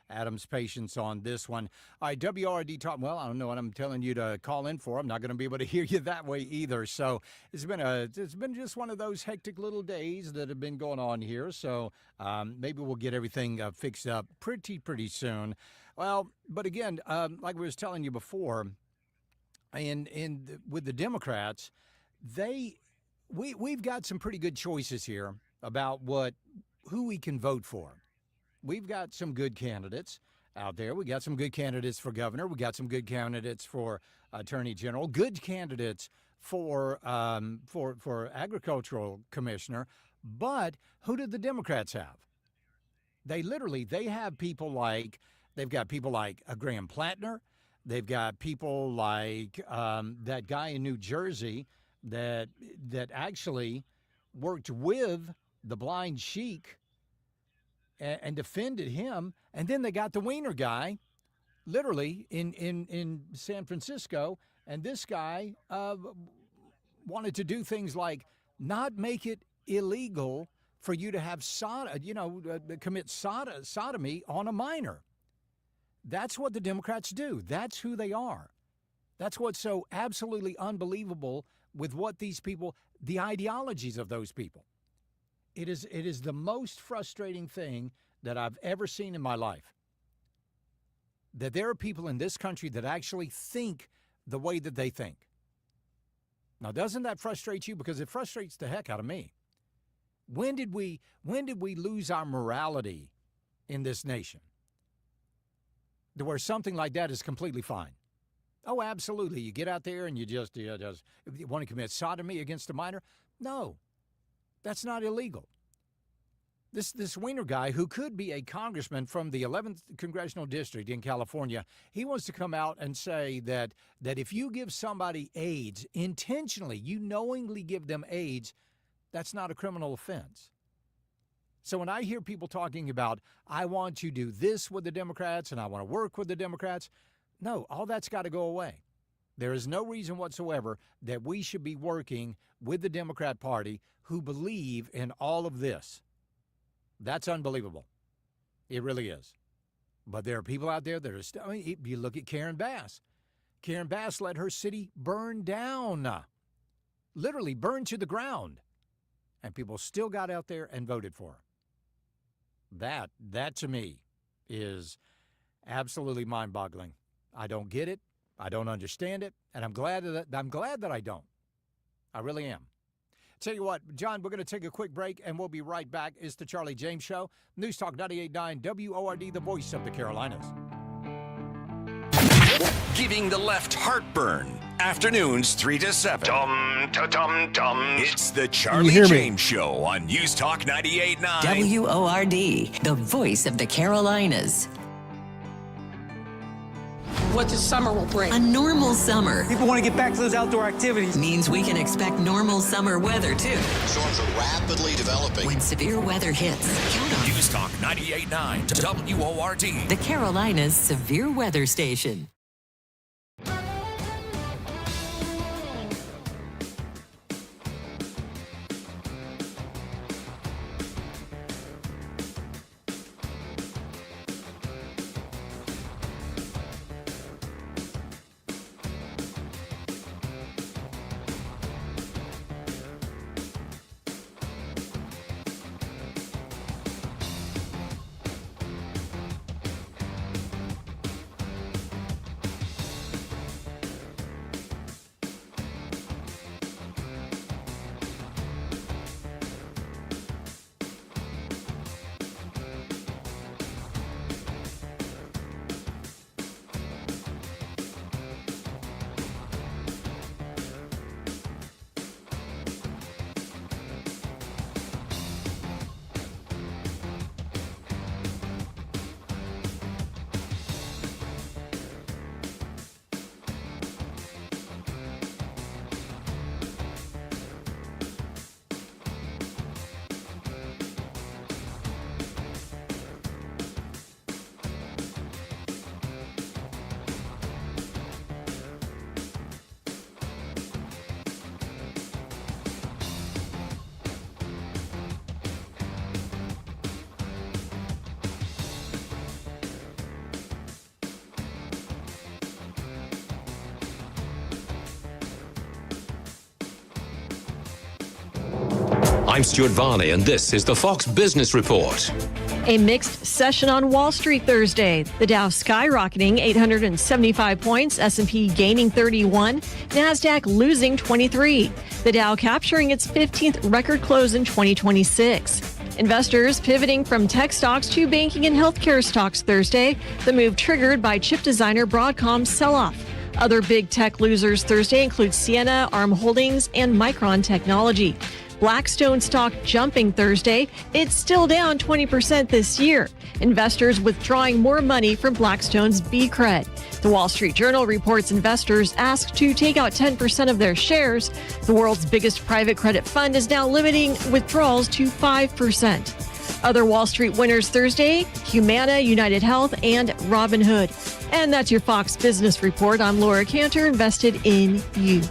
S6: Adam's patience on this one. All right, WRD Talk. Well, I don't know what I'm telling you to call in for. I'm not going to be able to hear you that way either. So it's been just one of those hectic little days that have been going on here. So maybe we'll get everything fixed up pretty soon. Well, but again, like we was telling you before, with the Democrats, we've got some pretty good choices here about who we can vote for. We've got some good candidates out there. We got some good candidates for governor. We got some good candidates for attorney general. Good candidates for agricultural commissioner. But who did the Democrats have? They have people like. They've got people like Graham Plattner. They've got people like that guy in New Jersey that actually worked with the blind sheik and defended him. And then they got the Wiener guy, literally in San Francisco. And this guy wanted to do things like not make it illegal for you to have commit sodomy on a minor. That's what the Democrats do. That's who they are. That's what's so absolutely unbelievable with what these people, the ideologies of those people. It is the most frustrating thing that I've ever seen in my life. That there are people in this country that actually think the way that they think. Now, doesn't that frustrate you? Because it frustrates the heck out of me. When did we lose our morality in this nation? To where something like that is completely fine. Oh, absolutely. You get out there and you just you want to commit sodomy against a minor? No, that's not illegal. This Weiner guy, who could be a congressman from the 11th Congressional District in California, he wants to come out and say that if you give somebody AIDS intentionally, you knowingly give them AIDS, that's not a criminal offense. So when I hear people talking about, I want to do this with the Democrats and I want to work with the Democrats, no, all that's got to go away. There is no reason whatsoever that we should be working with the Democrat Party who believe in all of this. That's unbelievable. It really is. But there are people out there that are still, you look at Karen Bass. Karen Bass let her city burn down, literally burn to the ground. And people still got out there and voted for her. That to me is absolutely mind-boggling. I don't get it. I don't understand it. And I'm glad that I don't. I really am. Tell you what, John, we're going to take a quick break, and we'll be right back. It's the Charlie James Show. News Talk 98.9 WORD, the voice of the Carolinas.
S3: Giving the left heartburn. Afternoons 3 to 7. It's the Charlie James Show on News Talk 98.9
S5: WORD, the voice of the Carolinas.
S26: What the summer will bring.
S5: A normal summer.
S26: People want to get back to those outdoor activities.
S5: Means we can expect normal summer weather, too.
S11: Storms are rapidly developing.
S5: When severe weather hits, count on
S3: News Talk 98.9 WORD.
S5: the Carolinas Severe Weather Station.
S13: I'm Stuart Varney, and this is the Fox Business Report.
S14: A mixed session on Wall Street Thursday. The Dow skyrocketing 875 points, S&P gaining 31, NASDAQ losing 23. The Dow capturing its 15th record close in 2026. Investors pivoting from tech stocks to banking and healthcare stocks Thursday, the move triggered by chip designer Broadcom's sell-off. Other big tech losers Thursday include Ciena, ARM Holdings, and Micron Technology. Blackstone stock jumping Thursday. It's still down 20% this year. Investors withdrawing more money from Blackstone's BCRED. The Wall Street Journal reports investors asked to take out 10% of their shares. The world's biggest private credit fund is now limiting withdrawals to 5%. Other Wall Street winners Thursday, Humana, United Health, and Robinhood. And that's your Fox Business Report. I'm Laura Cantor, invested in you.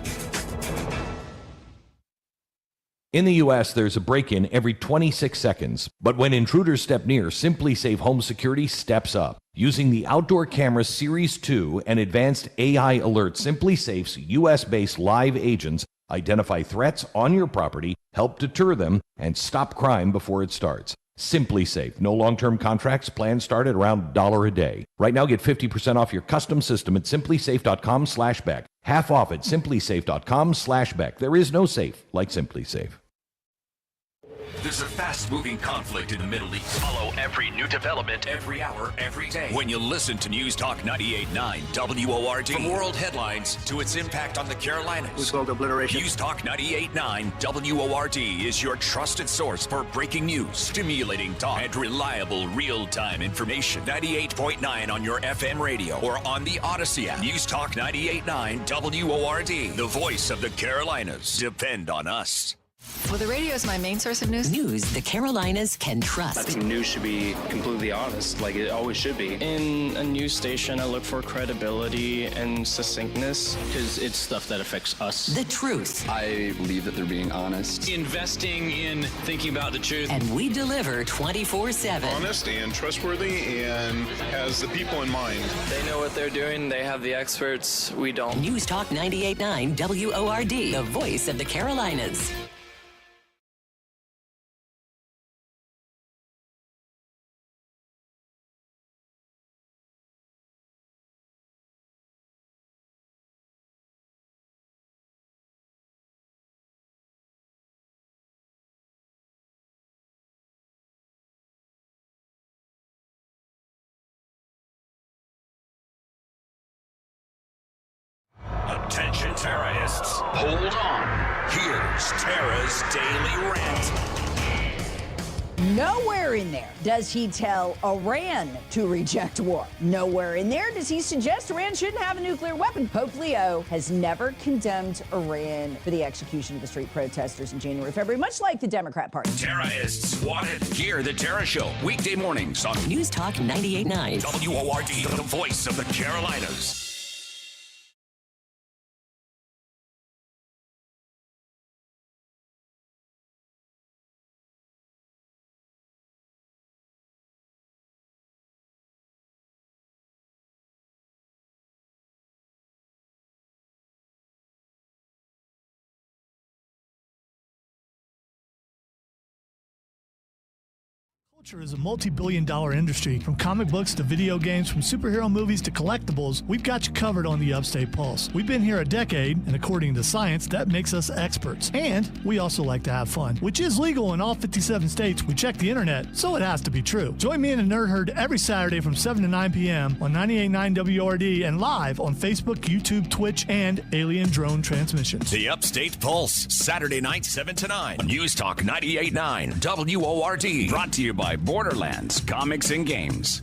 S16: In the U.S., there's a break-in every 26 seconds. But when intruders step near, SimpliSafe Home Security steps up. Using the Outdoor Camera Series 2 and advanced AI alert, SimpliSafe's U.S.-based live agents identify threats on your property, help deter them, and stop crime before it starts. SimpliSafe. No long-term contracts. Plans start at around $1 a day. Right now, get 50% off your custom system at simplisafe.com/Beck. Half off at simplisafe.com/Beck. There is no safe like SimpliSafe.
S3: There's a fast-moving conflict in the Middle East. Follow every new development every hour, every day. When you listen to News Talk 98.9 WORD. From world headlines to its impact on the Carolinas.
S23: We spoke obliteration.
S3: News Talk 98.9 WORD is your trusted source for breaking news, stimulating talk, and reliable real-time information. 98.9 on your FM radio or on the Odyssey app. News Talk 98.9 WORD. The voice of the Carolinas. Depend on us.
S25: Well, the radio is my main source of news.
S5: News the Carolinas can trust.
S1: I think news should be completely honest, like it always should be.
S15: In a news station, I look for credibility and succinctness because it's stuff that affects us.
S5: The truth.
S1: I believe that they're being honest.
S15: Investing in thinking about the truth.
S5: And we deliver 24/7.
S24: Honest and trustworthy and has the people in mind.
S15: They know what they're doing. They have the experts. We don't.
S5: News Talk 98.9 WORD, the voice of the Carolinas.
S3: Attention terrorists, hold on. Here's Tara's Daily Rant.
S17: Nowhere in there does he tell Iran to reject war. Nowhere in there does he suggest Iran shouldn't have a nuclear weapon. Pope Leo has never condemned Iran for the execution of the street protesters in January, February, much like the Democrat Party.
S3: Terrorists swatted. Hear the Tara Show, weekday mornings on
S5: News Talk 98.9
S3: WORD, the voice of the Carolinas.
S18: Culture is a multi-billion-dollar industry. From comic books to video games, from superhero movies to collectibles, we've got you covered on the Upstate Pulse. We've been here a decade, and according to science, that makes us experts. And we also like to have fun, which is legal in all 57 states. We check the internet, so it has to be true. Join me in the Nerd Herd every Saturday from 7 to 9 p.m. on 98.9 WORD and live on Facebook, YouTube, Twitch, and Alien Drone Transmissions.
S3: The Upstate Pulse, Saturday night, 7 to 9. On News Talk 98.9 WORD. Brought to you by Borderlands Comics and Games.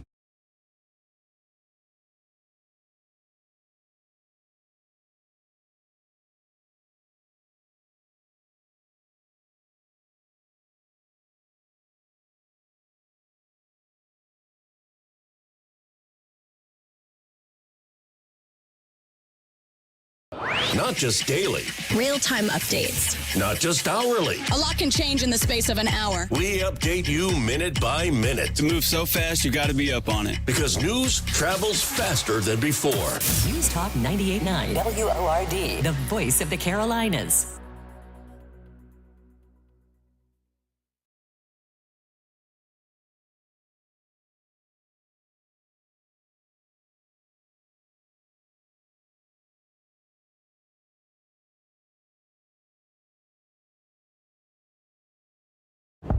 S13: Not just daily.
S19: Real-time updates.
S13: Not just hourly.
S19: A lot can change in the space of an hour.
S13: We update you minute by minute.
S15: To move so fast, you got to be up on it.
S13: Because news travels faster than before.
S5: News Talk 98.9 WORD, the voice of the Carolinas.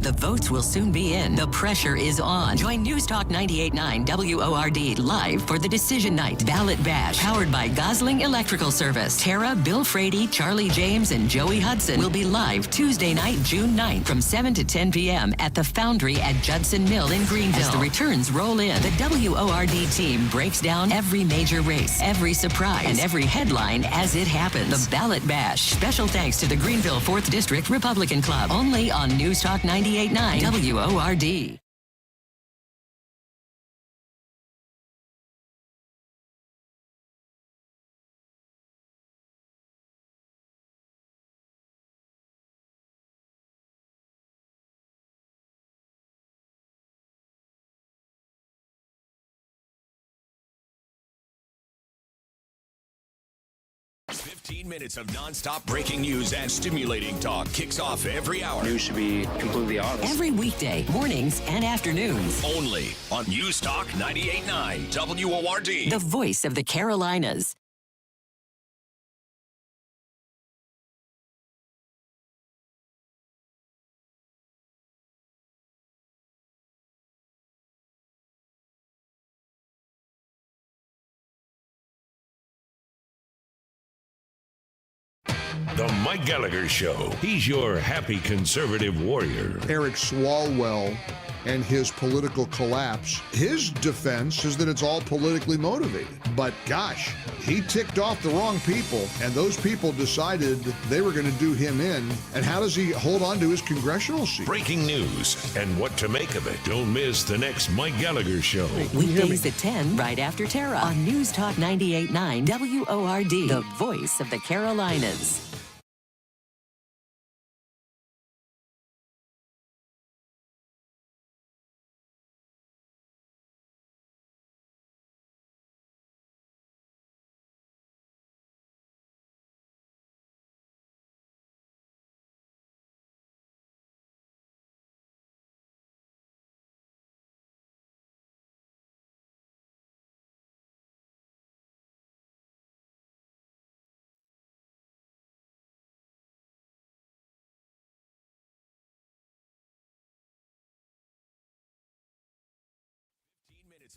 S5: The votes will soon be in. The pressure is on. Join News Talk 98.9 WORD live for the Decision Night Ballot Bash, powered by Gosling Electrical Service. Tara, Bill Frady, Charlie James, and Joey Hudson will be live Tuesday night, June 9th from 7 to 10 p.m. at the Foundry at Judson Mill in Greenville. As the returns roll in, the WORD team breaks down every major race, every surprise, and every headline as it happens. The Ballot Bash. Special thanks to the Greenville 4th District Republican Club. Only on News Talk 98.9 WORD.
S3: 15 minutes of nonstop breaking news and stimulating talk kicks off every hour.
S1: News should be completely honest.
S5: Every weekday, mornings and afternoons.
S3: Only on News Talk 98.9 WORD.
S5: The voice of the Carolinas.
S2: The Mike Gallagher Show. He's your happy conservative warrior.
S12: Eric Swalwell and his political collapse. His defense is that it's all politically motivated. But gosh, he ticked off the wrong people, and those people decided they were going to do him in. And how does he hold on to his congressional seat?
S2: Breaking news and what to make of it. Don't miss the next Mike Gallagher Show.
S5: Weekdays at 10, right after Tara, on News Talk 98.9 WORD, the voice of the Carolinas.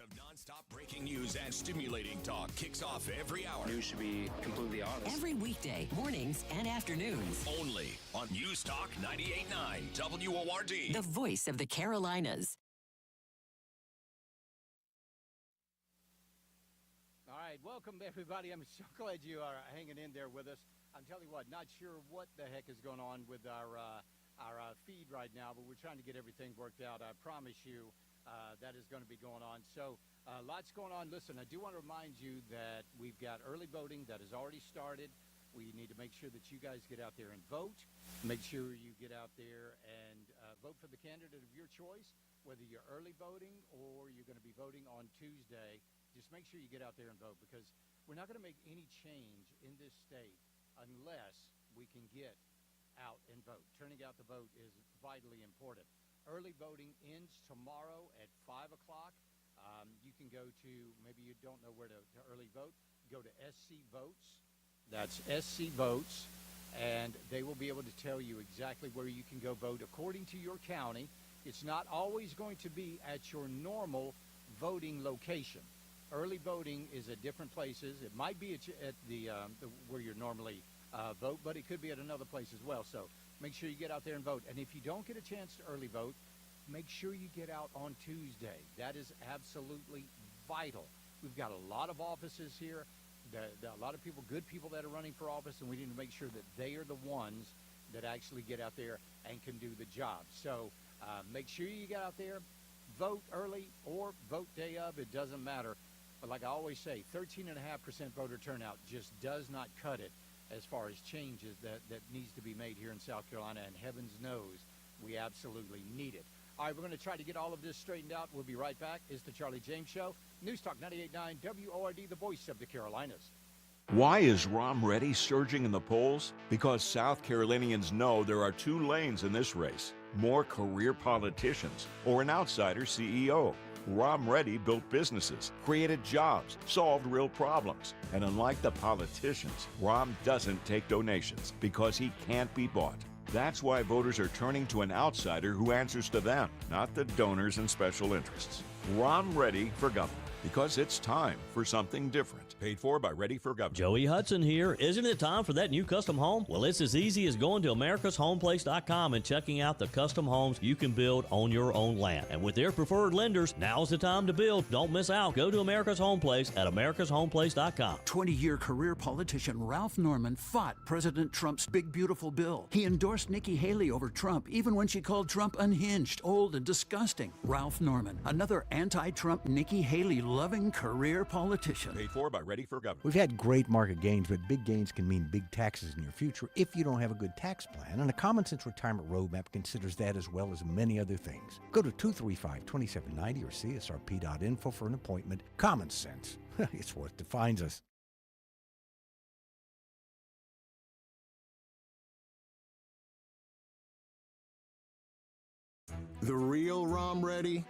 S3: Of nonstop breaking news and stimulating talk kicks off every hour.
S1: News should be completely honest.
S5: Every weekday, mornings and afternoons.
S3: Only on News Talk 98.9 WORD.
S5: The voice of the Carolinas.
S6: All right, welcome everybody. I'm so glad you are hanging in there with us. I'm telling you what, not sure what the heck is going on with our feed right now, but we're trying to get everything worked out. I promise you. That is going to be going on. So lots going on. Listen, I do want to remind you that we've got early voting that has already started. We need to make sure that you guys get out there and vote. Make sure you get out there and vote for the candidate of your choice, whether you're early voting or you're going to be voting on Tuesday. Just make sure you get out there and vote, because we're not going to make any change in this state unless we can get out and vote. Turning out to vote is vitally important. Early voting ends tomorrow at 5 o'clock. You can go to, maybe you don't know where to early vote, go to SC Votes. That's SC Votes, and they will be able to tell you exactly where you can go vote according to your county. It's not always going to be at your normal voting location. Early voting is at different places. It might be at the where you normally vote, but it could be at another place as well. So make sure you get out there and vote. And if you don't get a chance to early vote, make sure you get out on Tuesday. That is absolutely vital. We've got a lot of offices here, a lot of people, good people that are running for office, and we need to make sure that they are the ones that actually get out there and can do the job. So make sure you get out there, vote early or vote day of. It doesn't matter. But like I always say, 13.5% voter turnout just does not cut it as far as changes that needs to be made here in South Carolina, and heavens knows we absolutely need it. All right, we're going to try to get all of this straightened out. We'll be right back. It's the Charlie James Show. News Talk 98.9 WORD, the voice of the Carolinas.
S4: Why is Rom Reddy surging in the polls? Because South Carolinians know there are two lanes in this race: more career politicians or an outsider CEO. Rom Reddy built businesses, created jobs, solved real problems. And unlike the politicians, Rom doesn't take donations because he can't be bought. That's why voters are turning to an outsider who answers to them, not the donors and special interests. Rom Reddy for governor, because it's time for something different. Paid for by Ready for Government.
S9: Joey Hudson here. Isn't it time for that new custom home? Well, it's as easy as going to americashomeplace.com and checking out the custom homes you can build on your own land. And with their preferred lenders, now's the time to build. Don't miss out. Go to America's Home Place at americashomeplace.com.
S20: 20-year career politician Ralph Norman fought President Trump's big, beautiful bill. He endorsed Nikki Haley over Trump, even when she called Trump unhinged, old, and disgusting. Ralph Norman, another anti-Trump, Nikki Haley-loving career politician.
S4: Paid for by Ready for Government.
S21: We've had great market gains, but big gains can mean big taxes in your future if you don't have a good tax plan, and a Common Sense Retirement Roadmap considers that as well as many other things. Go to 235-2790 or csrp.info for an appointment. Common Sense. It's what defines us.
S7: The real Rom Reddy?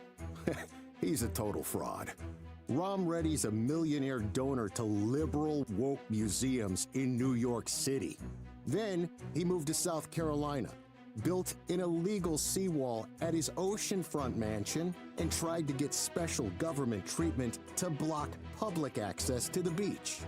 S7: He's a total fraud. Rom Reddy's a millionaire donor to liberal woke museums in New York City. Then he moved to South Carolina, built an illegal seawall at his oceanfront mansion, and tried to get special government treatment to block public access to the beach.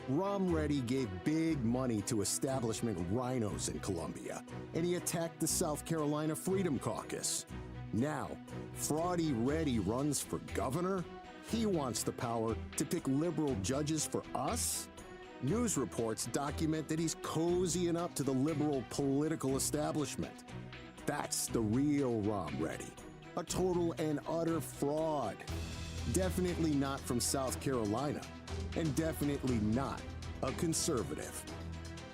S7: Rom Reddy gave big money to establishment rhinos in Colombia, and he attacked the South Carolina Freedom Caucus. Now, Fraudy Reddy runs for governor? He wants the power to pick liberal judges for us? News reports document that he's cozying up to the liberal political establishment. That's the real Rom Reddy, a total and utter fraud. Definitely not from South Carolina, and definitely not a conservative.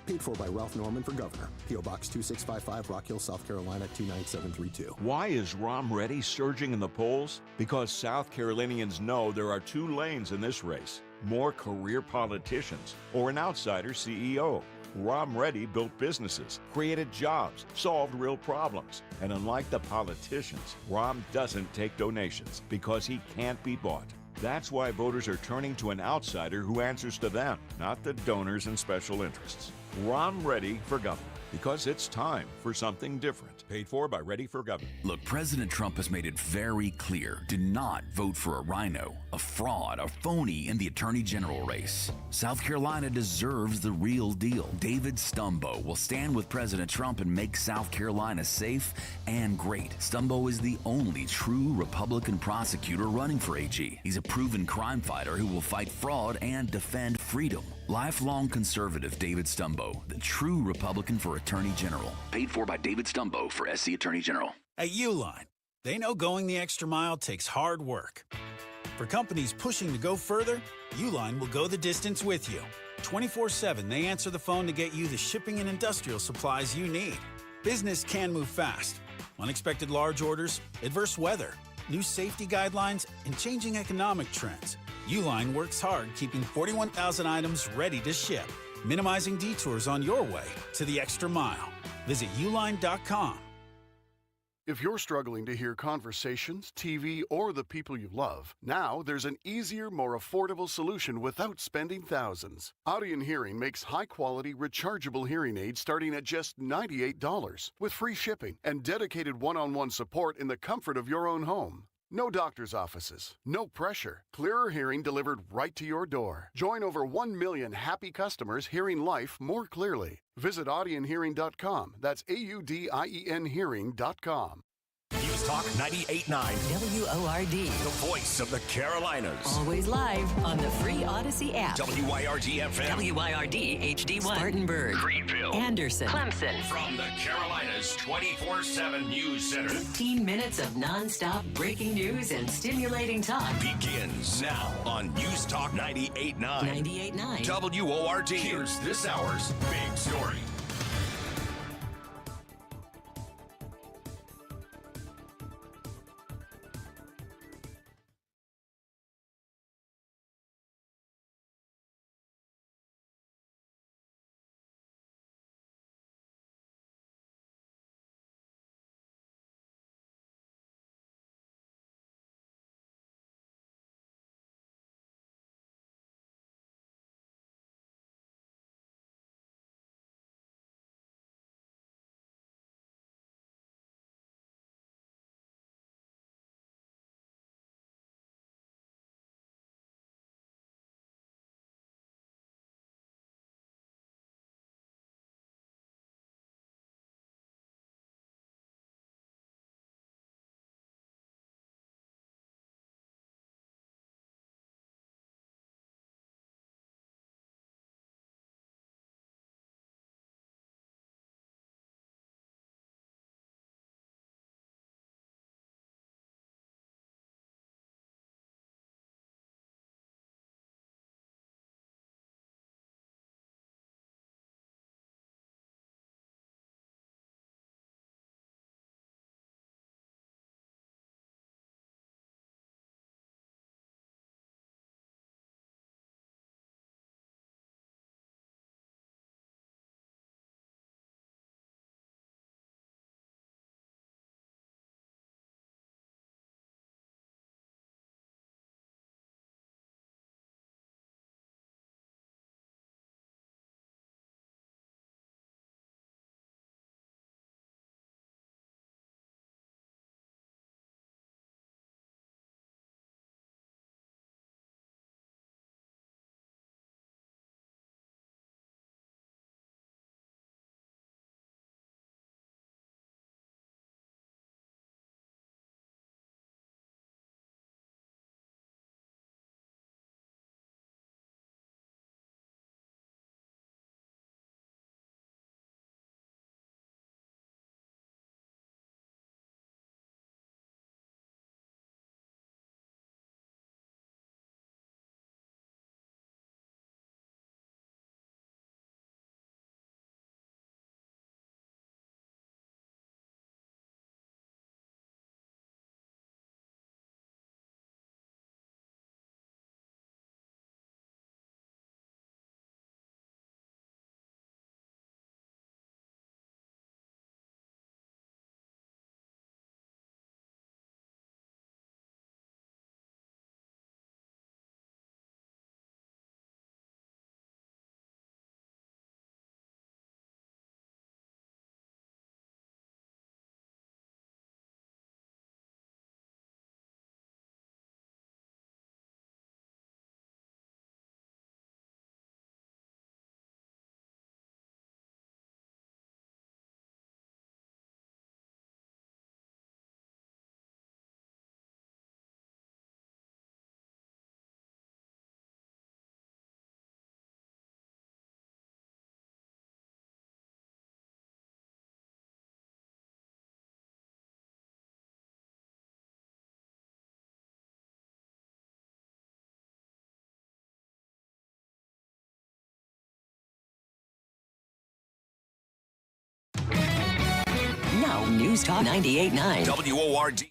S7: Paid for by Ralph Norman for governor. P.O. Box 2655, Rock Hill, South Carolina 29732.
S4: Why is Rom Reddy surging in the polls? Because South Carolinians know there are two lanes in this race: more career politicians or an outsider CEO. Rom Reddy built businesses, created jobs, solved real problems. And unlike the politicians, Rom doesn't take donations because he can't be bought. That's why voters are turning to an outsider who answers to them, not the donors and special interests. Rom Reddy for governor, because it's time for something different. Paid for by Ready for Governor.
S3: Look, President Trump has made it very clear. Do not vote for a rhino, a fraud, a phony in the Attorney General race. South Carolina deserves the real deal. David Stumbo will stand with President Trump and make South Carolina safe and great. Stumbo is the only true Republican prosecutor running for AG. He's a proven crime fighter who will fight fraud and defend freedom. Lifelong conservative David Stumbo, the true Republican for Attorney General. Paid for by David Stumbo for SC Attorney General.
S8: At Uline, they know going the extra mile takes hard work. For companies pushing to go further, Uline will go the distance with you. 24/7, they answer the phone to get you the shipping and industrial supplies you need. Business can move fast. Unexpected large orders, adverse weather, new safety guidelines, and changing economic trends. Uline works hard keeping 41,000 items ready to ship, minimizing detours on your way to the extra mile. Visit uline.com.
S10: If you're struggling to hear conversations, TV, or the people you love, now there's an easier, more affordable solution without spending thousands. Audion Hearing makes high-quality, rechargeable hearing aids starting at just $98 with free shipping and dedicated one-on-one support in the comfort of your own home. No doctor's offices, no pressure. Clearer hearing delivered right to your door. Join over 1 million happy customers hearing life more clearly. Visit audionhearing.com. That's AUDIEN hearing.com.
S3: News Talk 98.9
S5: WORD.
S3: The voice of the Carolinas.
S5: Always live on the free Odyssey app.
S3: WYRD FM.
S5: WYRD HD1. Spartanburg.
S3: Greenville.
S5: Anderson. Clemson.
S3: From the Carolinas 24/7 News Center.
S5: 15 minutes of nonstop breaking news and stimulating talk.
S3: Begins now on News Talk 98.9.
S5: 98.9.
S3: WORD. Here's this hour's big story.
S5: News Talk 98.9.
S3: WORD.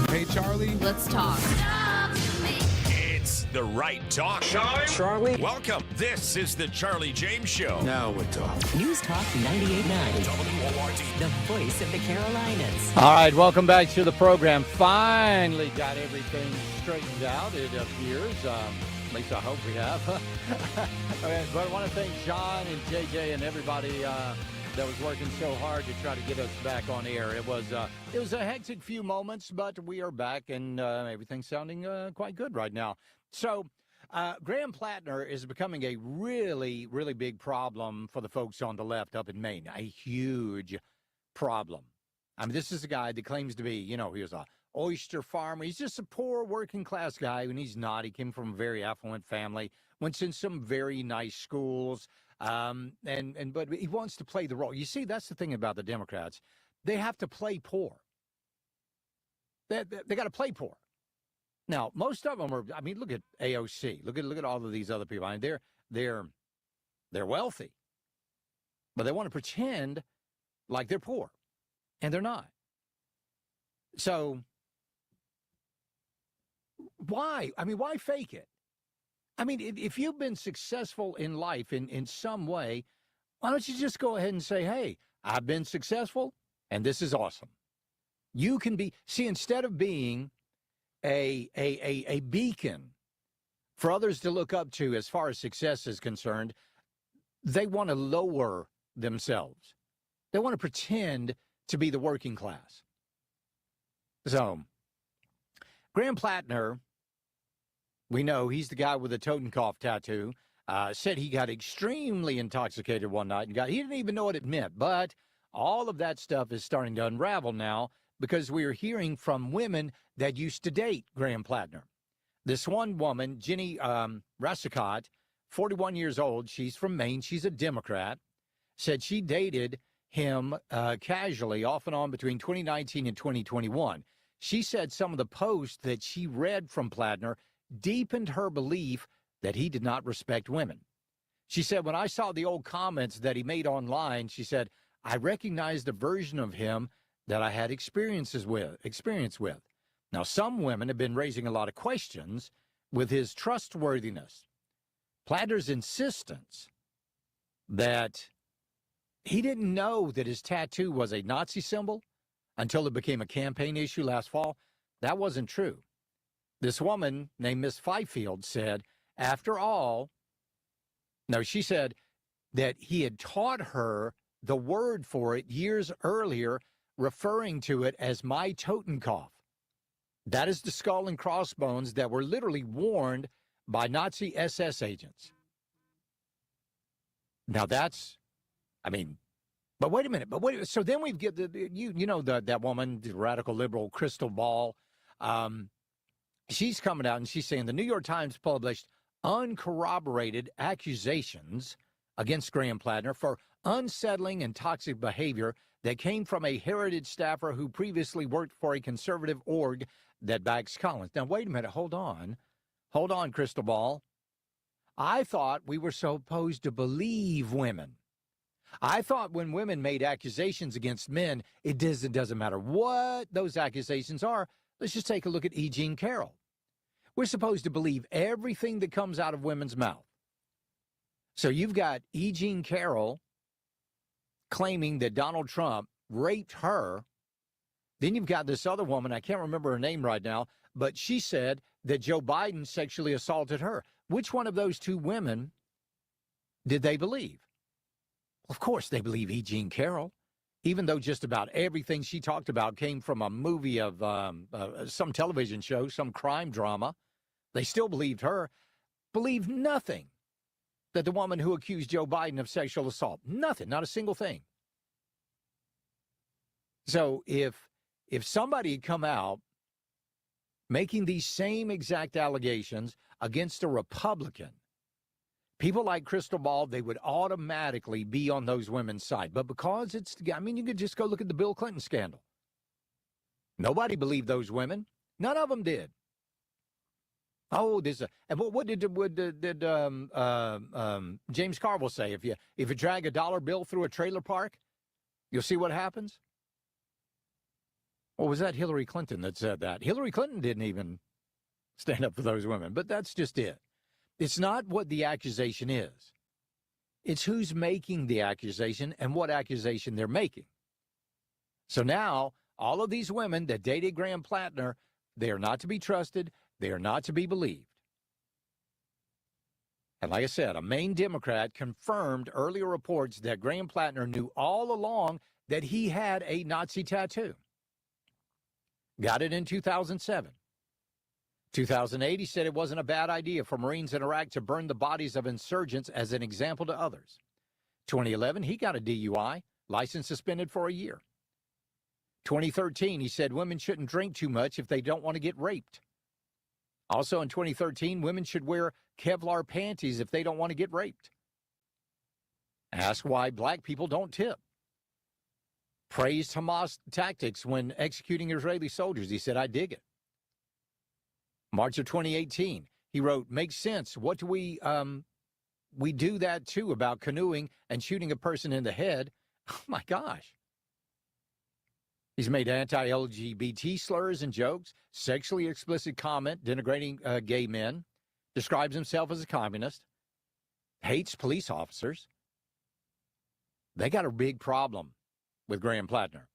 S11: Hey, Charlie.
S19: Let's talk.
S3: It's the right talk. Charlie. Welcome. This is the Charlie James Show.
S11: Now we're talking.
S5: News Talk 98.9.
S3: WORD.
S5: The voice of the Carolinas.
S6: All right, welcome back to the program. Finally got everything straightened out, it appears. At least I hope we have. But I want to thank John and JJ and everybody that was working so hard to try to get us back on air. It was a hectic few moments, but we are back, and everything's sounding quite good right now. So Graham Plattner is becoming a really, really big problem for the folks on the left up in Maine. A huge problem. I mean, this is a guy that claims to be, he was a oyster farmer. He's just a poor working class guy, and he's not. He came from a very affluent family, went in some very nice schools, but he wants to play the role. You see, that's the thing about the Democrats. They have to play poor. They got to play poor. Now, most of them are, I mean, look at AOC. Look at all of these other people. I mean, they're wealthy, but they want to pretend like they're poor, and they're not. So why? I mean, why fake it? I mean, if you've been successful in life in some way, why don't you just go ahead and say, hey, I've been successful, and this is awesome. You can be, instead of being a beacon for others to look up to as far as success is concerned, they want to lower themselves. They want to pretend to be the working class. So, Graham Plattner, we know he's the guy with the Totenkopf tattoo, said he got extremely intoxicated one night and he didn't even know what it meant. But all of that stuff is starting to unravel now because we are hearing from women that used to date Graham Plattner. This one woman, Jenny Rassicot, 41 years old, she's from Maine, she's a Democrat, said she dated him casually off and on between 2019 and 2021. She said some of the posts that she read from Plattner deepened her belief that he did not respect women. She said, when I saw the old comments that he made online, she said, I recognized a version of him that I had experience with. Now, some women have been raising a lot of questions with his trustworthiness. Plattner's insistence that he didn't know that his tattoo was a Nazi symbol until it became a campaign issue last fall, that wasn't true. This woman named Miss Fifield said, after all, she said that he had taught her the word for it years earlier referring to it as my Totenkopf. That is the skull and crossbones that were literally worn by Nazi SS agents. Now that's, but wait a minute. So then we get that woman, the radical liberal Crystal Ball. She's coming out and she's saying the New York Times published uncorroborated accusations against Graham Plattner for unsettling and toxic behavior that came from a Heritage staffer who previously worked for a conservative org that backs Collins. Now, wait a minute. Hold on, Crystal Ball. I thought we were supposed to believe women. I thought when women made accusations against men, it doesn't matter what those accusations are. Let's just take a look at E. Jean Carroll. We're supposed to believe everything that comes out of women's mouth. So you've got E. Jean Carroll claiming that Donald Trump raped her. Then you've got this other woman, I can't remember her name right now, but she said that Joe Biden sexually assaulted her. Which one of those two women did they believe? Of course they believe E. Jean Carroll, even though just about everything she talked about came from a movie of some television show, some crime drama. They still believed her. Believed nothing that the woman who accused Joe Biden of sexual assault. Nothing, not a single thing. So if somebody had come out making these same exact allegations against a Republican, people like Crystal Ball, they would automatically be on those women's side. But because you could just go look at the Bill Clinton scandal. Nobody believed those women. None of them did. Oh, and what did James Carville say? If you drag a dollar bill through a trailer park, you'll see what happens. Or was that Hillary Clinton that said that? Hillary Clinton didn't even stand up for those women, but that's just it. It's not what the accusation is. It's who's making the accusation and what accusation they're making. So now, all of these women that dated Graham Plattner, they are not to be trusted. They are not to be believed. And like I said, a Maine Democrat confirmed earlier reports that Graham Plattner knew all along that he had a Nazi tattoo. Got it in 2007. 2008, he said it wasn't a bad idea for Marines in Iraq to burn the bodies of insurgents as an example to others. 2011, he got a DUI, license suspended for a year. 2013, he said women shouldn't drink too much if they don't want to get raped. Also in 2013, women should wear Kevlar panties if they don't want to get raped. Asked why black people don't tip. Praised Hamas tactics when executing Israeli soldiers. He said, I dig it. March of 2018, he wrote, makes sense. What do we do that too about canoeing and shooting a person in the head. Oh my gosh. He's made anti-LGBT slurs and jokes, sexually explicit comment denigrating gay men, describes himself as a communist, hates police officers. They got a big problem with Graham Plattner.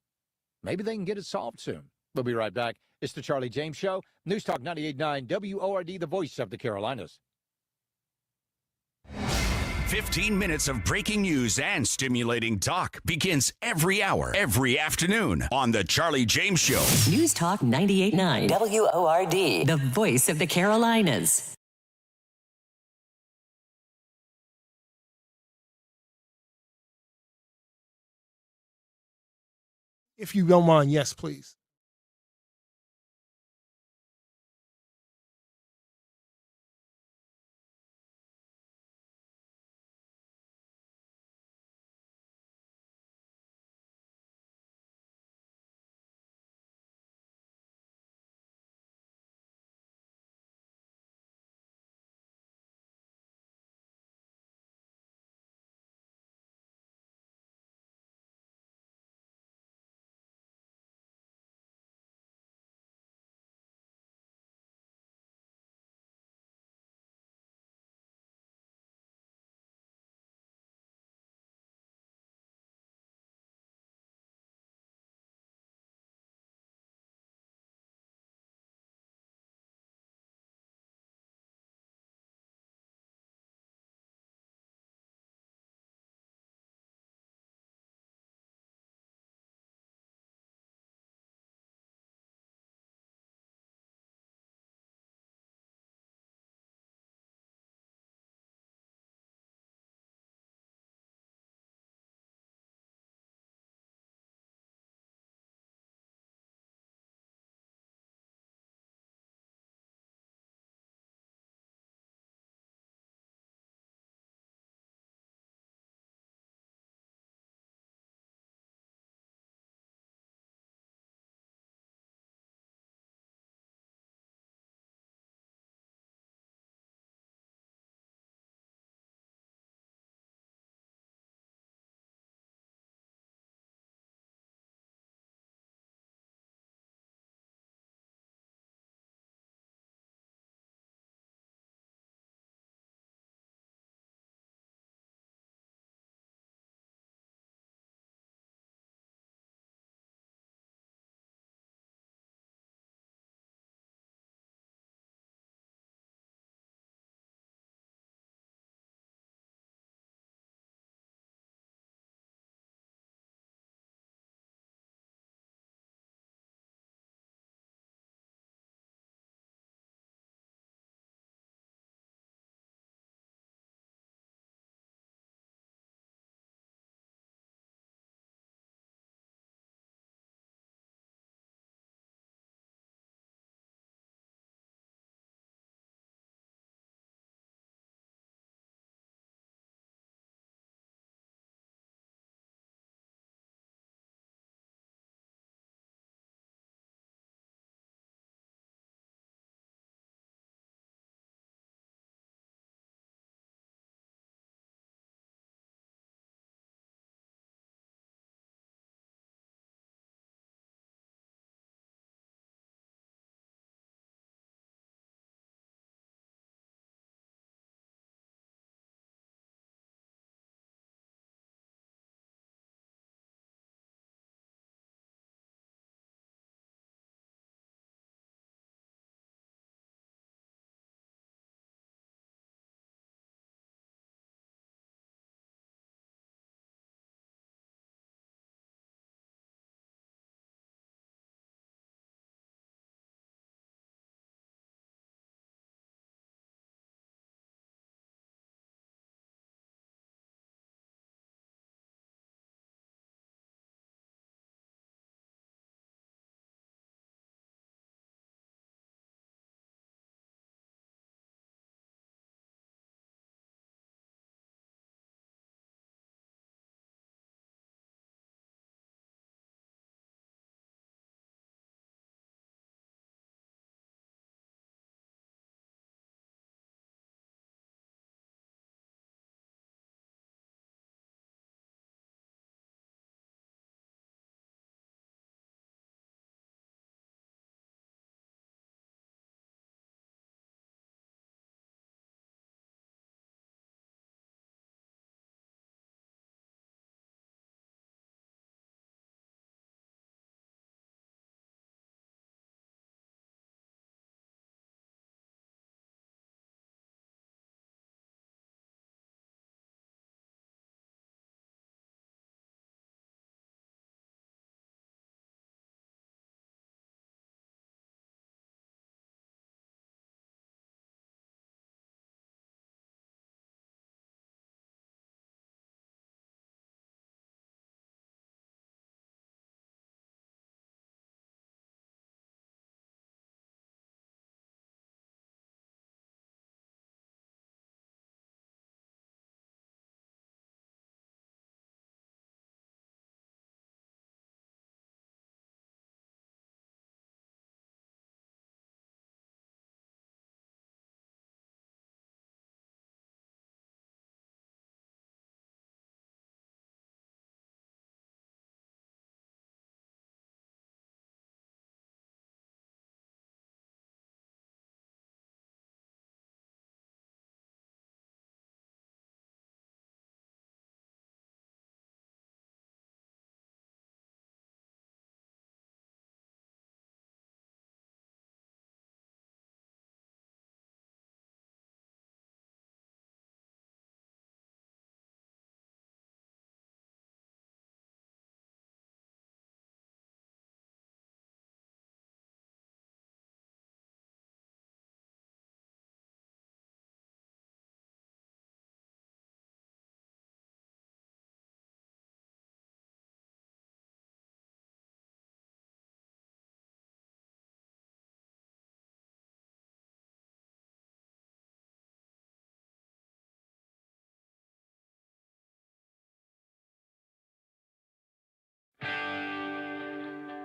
S6: Maybe they can get it solved soon. We'll be right back. It's the Charlie James Show. News Talk 98.9 WORD, the voice of the Carolinas.
S3: 15 minutes of breaking news and stimulating talk begins every hour, every afternoon on The Charlie James Show.
S5: News Talk 98.9 WORD, the voice of the Carolinas.
S14: If you don't mind, yes, please.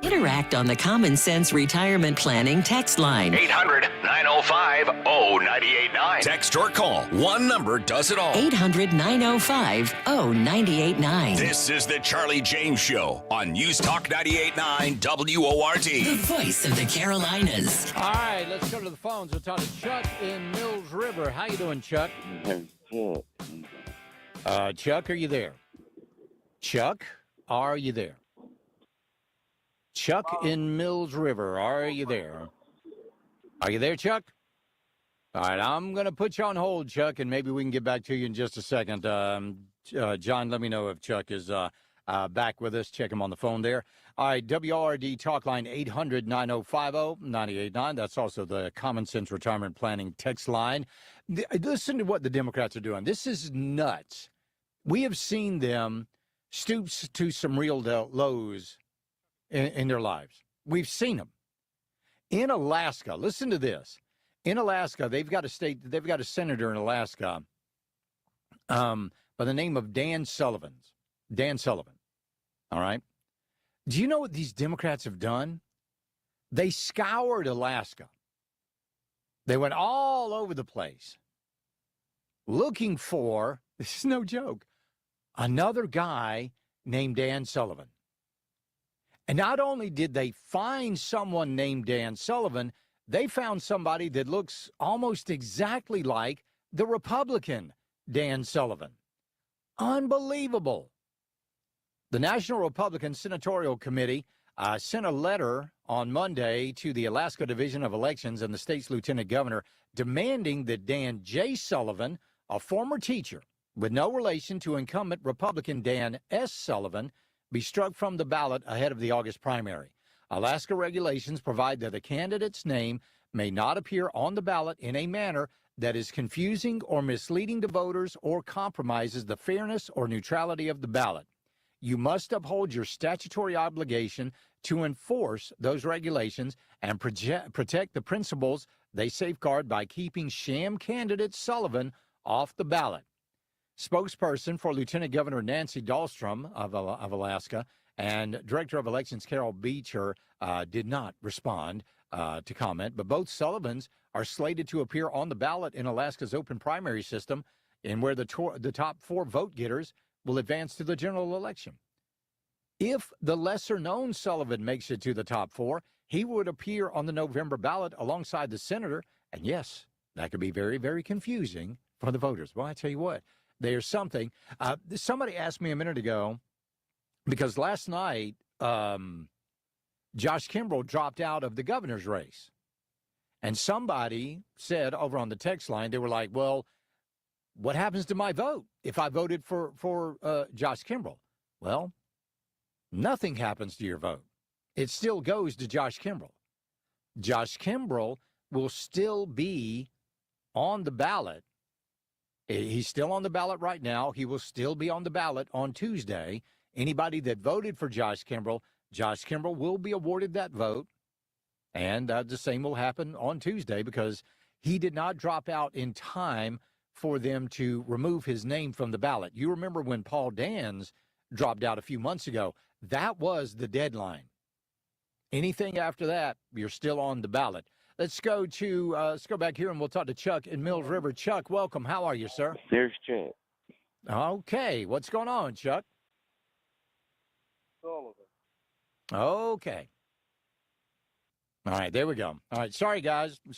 S5: Interact on the Common Sense Retirement Planning text line.
S3: 800-905-0989. Text or call. One number does it all.
S5: 800-905-0989.
S3: This is the Charlie James Show on News Talk 98.9 WORD.
S5: The voice of the Carolinas.
S6: All right, let's go to the phones. We'll talk to Chuck in Mills River. How you doing, Chuck? Chuck, are you there? Chuck, are you there? Chuck in Mills River, are you there? Are you there, Chuck? All right, I'm going to put you on hold, Chuck, and maybe we can get back to you in just a second. John, let me know if Chuck is back with us. Check him on the phone there. All right, WRD talk line 800-9050-989. That's also the Common Sense Retirement Planning text line. Listen to what the Democrats are doing. This is nuts. We have seen them stoop to some real lows in their lives. We've seen them. In Alaska, listen to this. In Alaska, they've got a senator in Alaska by the name of Dan Sullivan. All right. Do you know what these Democrats have done? They scoured Alaska. They went all over the place looking for, this is no joke, another guy named Dan Sullivan. And not only did they find someone named Dan Sullivan, they found somebody that looks almost exactly like the Republican Dan Sullivan. Unbelievable. The National Republican Senatorial Committee sent a letter on Monday to the Alaska Division of Elections and the state's lieutenant governor demanding that Dan J. Sullivan, a former teacher with no relation to incumbent Republican Dan S. Sullivan, be struck from the ballot ahead of the August primary. Alaska regulations provide that a candidate's name may not appear on the ballot in a manner that is confusing or misleading to voters or compromises the fairness or neutrality of the ballot. You must uphold your statutory obligation to enforce those regulations and protect the principles they safeguard by keeping sham candidate Sullivan off the ballot. Spokesperson for Lieutenant Governor Nancy Dahlstrom of Alaska and Director of Elections Carol Beecher did not respond to comment, but both Sullivans are slated to appear on the ballot in Alaska's open primary system, in where the top four vote getters will advance to the general election. If the lesser-known Sullivan makes it to the top four, he would appear on the November ballot alongside the senator, and yes, that could be very, very confusing for the voters. Well, I tell you what, there's something. Somebody asked me a minute ago, because last night Josh Kimbrell dropped out of the governor's race. And somebody said over on the text line, they were like, well, what happens to my vote if I voted for Josh Kimbrell? Well, nothing happens to your vote. It still goes to Josh Kimbrell. Josh Kimbrell will still be on the ballot. He's still on the ballot right now. He will still be on the ballot on Tuesday. Anybody that voted for Josh Kimbrell will be awarded that vote. And the same will happen on Tuesday, because he did not drop out in time for them to remove his name from the ballot. You remember when Paul Dans dropped out a few months ago? That was the deadline. Anything after that, you're still on the ballot. Let's go back here and we'll talk to Chuck in Mills River. Chuck, welcome. How are you, sir?
S16: There's Chuck.
S6: Okay. What's going on, Chuck? Okay. All right, there we go. All right, sorry, guys. You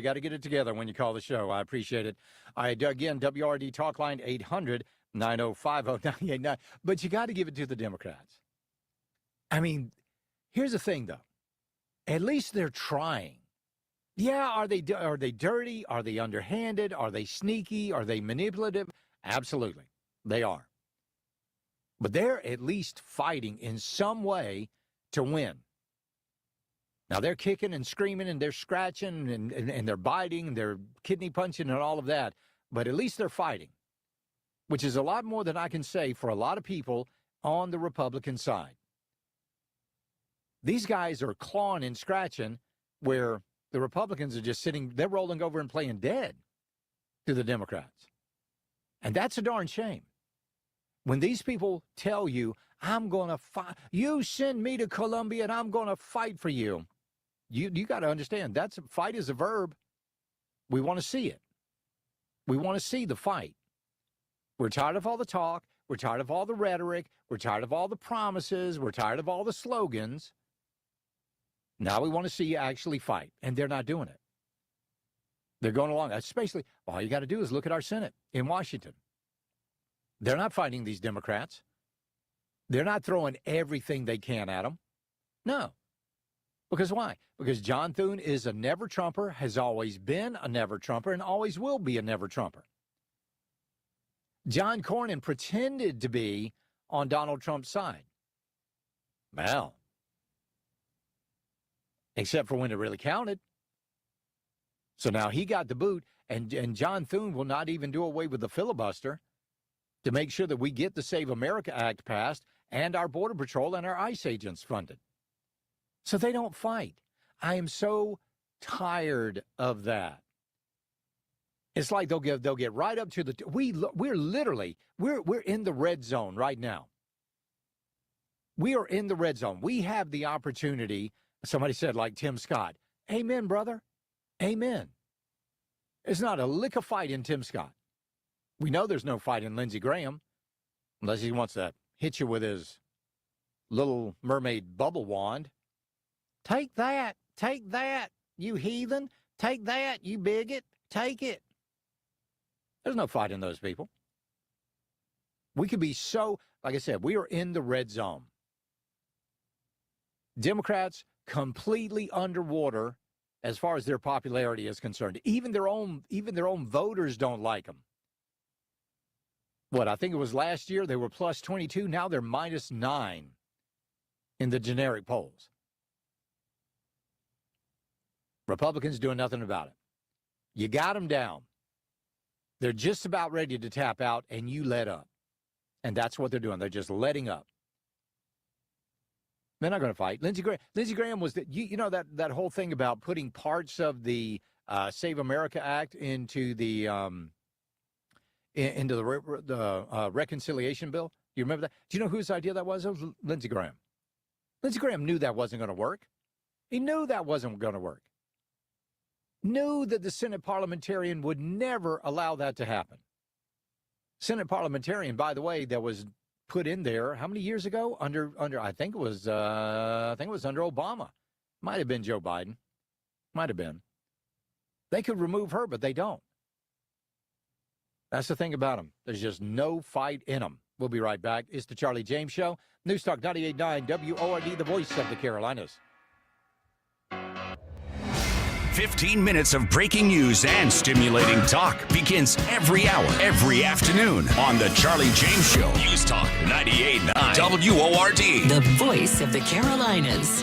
S6: got to get it together when you call the show. I appreciate it. All right, again, WRD talk line 800-905-0989. But you got to give it to the Democrats. I mean, here's the thing, though. At least they're trying. Yeah, are they dirty? Are they underhanded? Are they sneaky? Are they manipulative? Absolutely, they are. But they're at least fighting in some way to win. Now, they're kicking and screaming and they're scratching and they're biting and they're kidney punching and all of that. But at least they're fighting, which is a lot more than I can say for a lot of people on the Republican side. These guys are clawing and scratching where the Republicans are just sitting, they're rolling over and playing dead to the Democrats. And that's a darn shame. When these people tell you, I'm going to fight. You send me to Colombia, and I'm going to fight for you. You got to understand, fight is a verb. We want to see it. We want to see the fight. We're tired of all the talk. We're tired of all the rhetoric. We're tired of all the promises. We're tired of all the slogans. Now we want to see you actually fight, and they're not doing it. They're going along. Especially, all you got to do is look at our Senate in Washington. They're not fighting these Democrats. They're not throwing everything they can at them. No. Because why? Because John Thune is a never-Trumper, has always been a never-Trumper, and always will be a never-Trumper. John Cornyn pretended to be on Donald Trump's side. Well, except for when it really counted. So now he got the boot, and John Thune will not even do away with the filibuster to make sure that we get the Save America Act passed and our Border Patrol and our ICE agents funded. So they don't fight. I am so tired of that. It's like they'll get right up to the we're literally in the red zone right now. We are in the red zone. We have the opportunity. Somebody said, like Tim Scott, amen, brother. Amen. There's not a lick of fight in Tim Scott. We know there's no fight in Lindsey Graham, unless he wants to hit you with his Little Mermaid bubble wand. Take that, you heathen. Take that, you bigot. Take it. There's no fight in those people. We could be so, like I said, we are in the red zone. Democrats completely underwater as far as their popularity is concerned. Even their own voters don't like them. What, I think it was last year, they were plus 22. Now they're minus 9 in the generic polls. Republicans doing nothing about it. You got them down. They're just about ready to tap out, and you let up. And that's what they're doing. They're just letting up. They're not going to fight. Lindsey Graham was that whole thing about putting parts of the Save America Act into the reconciliation bill. You remember that? Do you know whose idea that was? It was Lindsey Graham. Lindsey Graham knew that wasn't going to work. He knew that wasn't going to work. Knew that the Senate parliamentarian would never allow that to happen. Senate parliamentarian, by the way, that was put in there how many years ago? Under I think it was under Obama. Might have been Joe Biden. Might have been. They could remove her, but they don't. That's the thing about them. There's just no fight in them. We'll be right back. It's the Charlie James Show. News Talk 98.9 WORD, the voice of the Carolinas.
S3: 15 minutes of breaking news and stimulating talk begins every hour, every afternoon on The Charlie James Show. News Talk 98.9 WORD.
S5: The voice of the Carolinas.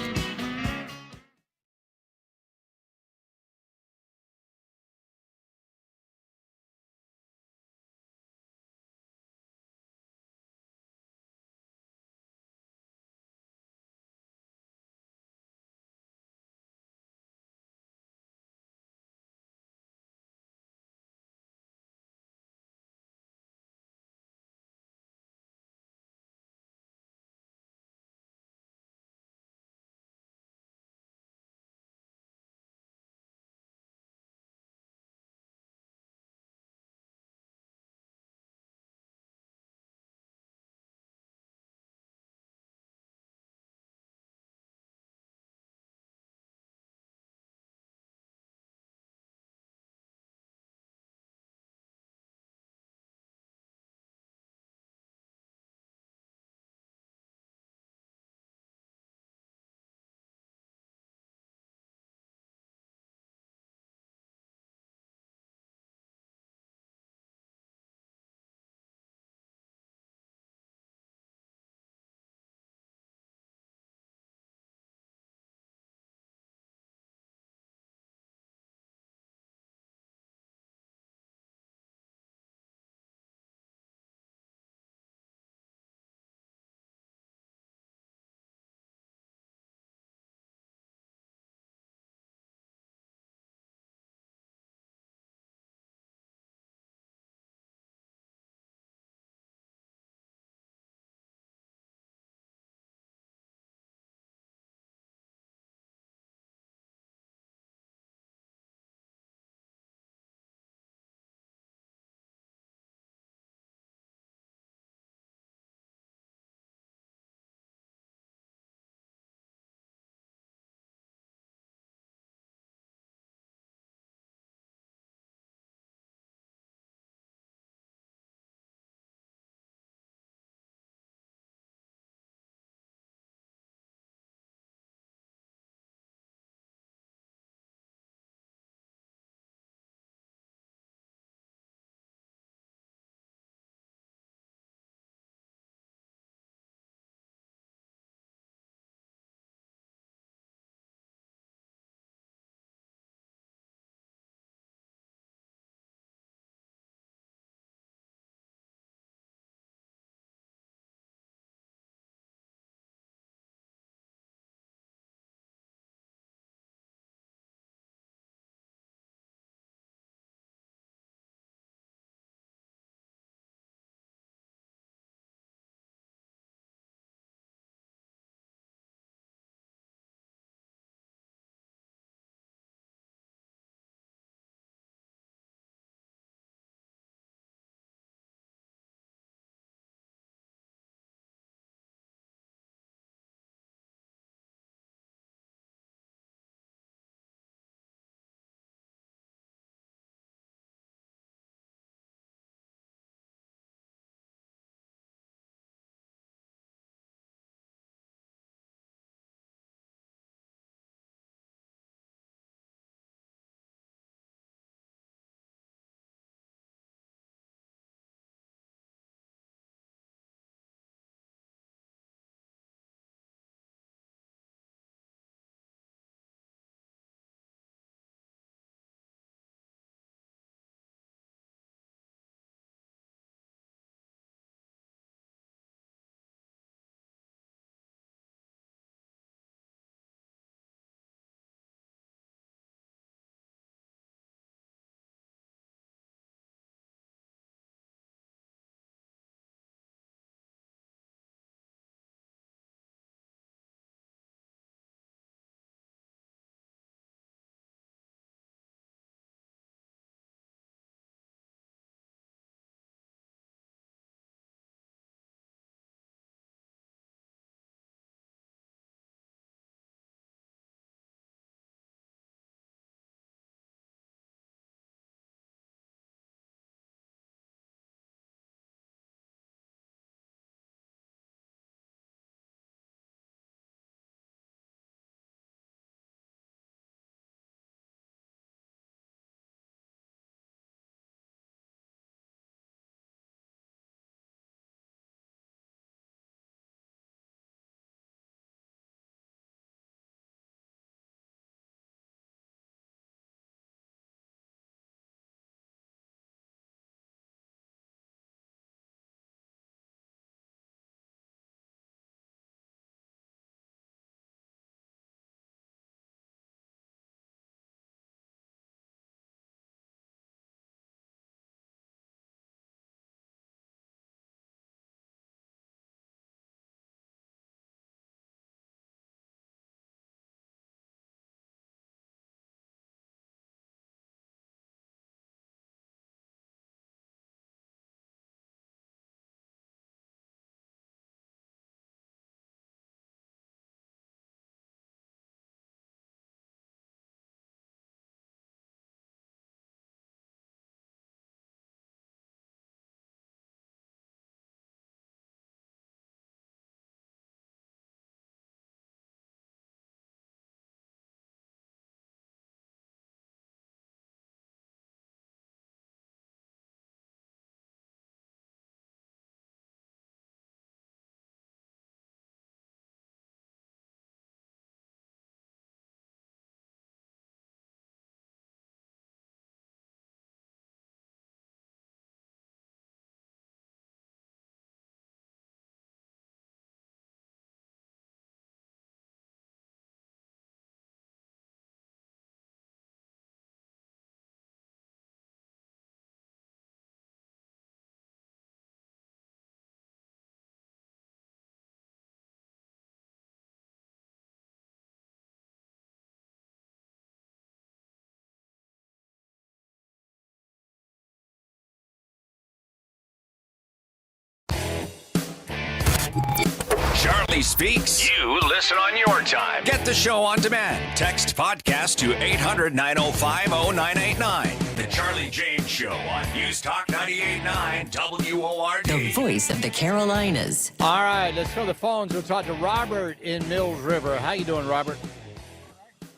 S3: proudly speaks. You listen on your time. Get the show on demand. Text podcast to 800-905-0989. The Charlie James Show on News Talk 98.9 WORD.
S5: The voice of the Carolinas.
S6: All right, let's go to the phones. We'll talk to Robert in Mills River. How you doing, Robert?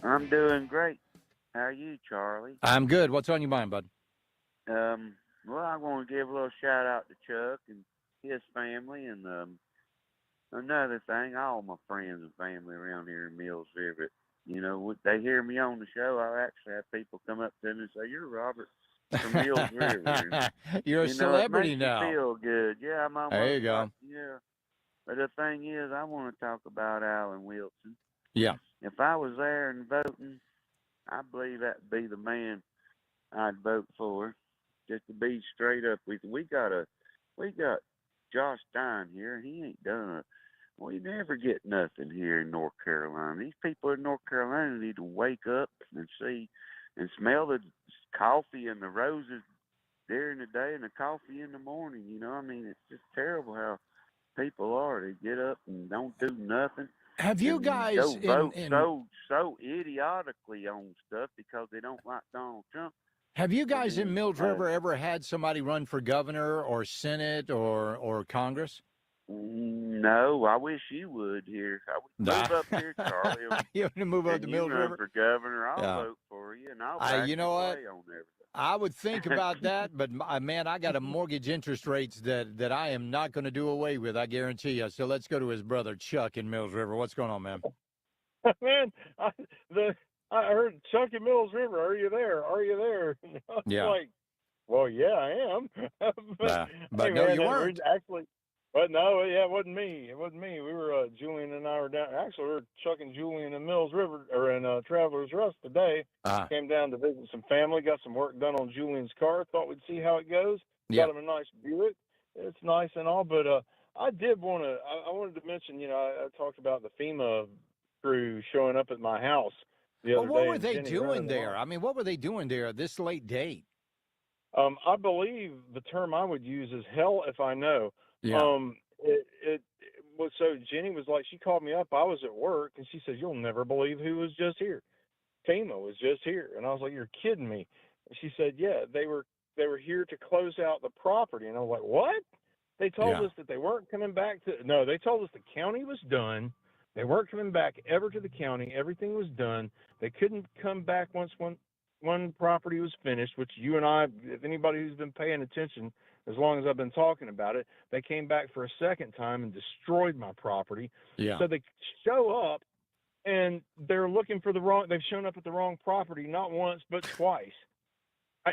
S16: I'm doing great. How are you, Charlie?
S6: I'm good. What's on your mind, bud?
S16: Well, I want to give a little shout out to Chuck and his family, and another thing, all my friends and family around here in Mills River. You know, they hear me on the show. I actually have people come up to me and say, "You're Robert from Mills River."
S6: You're a celebrity now.
S16: It makes me feel good. Yeah, I'm almost.
S6: There you go.
S16: Yeah, but the thing is, I want to talk about Alan Wilson.
S6: Yeah.
S16: If I was there and voting, I believe that'd be the man I'd vote for. Just to be straight up with you, we got Josh Stein here, and he ain't done we never get nothing here in North Carolina. These people in North Carolina need to wake up and see and smell the coffee and the roses during the day and the coffee in the morning. You know, I mean, it's just terrible how people are. They get up and don't do nothing.
S6: Have you guys
S16: go vote so idiotically on stuff because they don't like Donald Trump?
S6: Have you guys in Mills River ever had somebody run for governor or Senate or Congress?
S16: No, I wish you would here. I would move up here, Charlie.
S6: You want to move up to Mills
S16: run
S6: River?
S16: for governor, I'll vote for you, and I'll back
S6: you know what?
S16: on everything.
S6: I would think about that, but man, I got a mortgage interest rates that I am not going to do away with. I guarantee you. So let's go to his brother Chuck in Mills River. What's going on, man?
S22: Man, I heard Chuck in Mills River. Are you there? Are you there?
S6: Yeah.
S22: Like, well, yeah, I am.
S6: but
S22: hey,
S6: no,
S22: man,
S6: you weren't.
S22: Actually, but no, yeah, it wasn't me. It wasn't me. We were Julian and I were down. Actually, we were Chuck and Julian in Mills River or in Travelers Rest today. Came down to visit some family. Got some work done on Julian's car. Thought we'd see how it goes.
S6: Yeah.
S22: Got him a nice Buick. It's nice and all, but I did want to. I wanted to mention. You know, I talked about the FEMA crew showing up at my house the other day.
S6: What were they doing there? I mean, what were they doing there at this late date?
S22: I believe the term I would use is hell if I know.
S6: Yeah.
S22: It was so Jenny was like, she called me up. I was at work, and she said, "You'll never believe who was just here. FEMA was just here." And I was like, "You're kidding me?" And she said, "Yeah, they were here to close out the property." And I was like, "What?" They told us that they weren't coming back to. No, they told us the county was done. They weren't coming back ever to the county. Everything was done. They couldn't come back once one property was finished, which you and I, if anybody who's been paying attention, as long as I've been talking about it, they came back for a second time and destroyed my property.
S6: Yeah.
S22: So they show up, and they're looking for they've shown up at the wrong property, not once, but twice.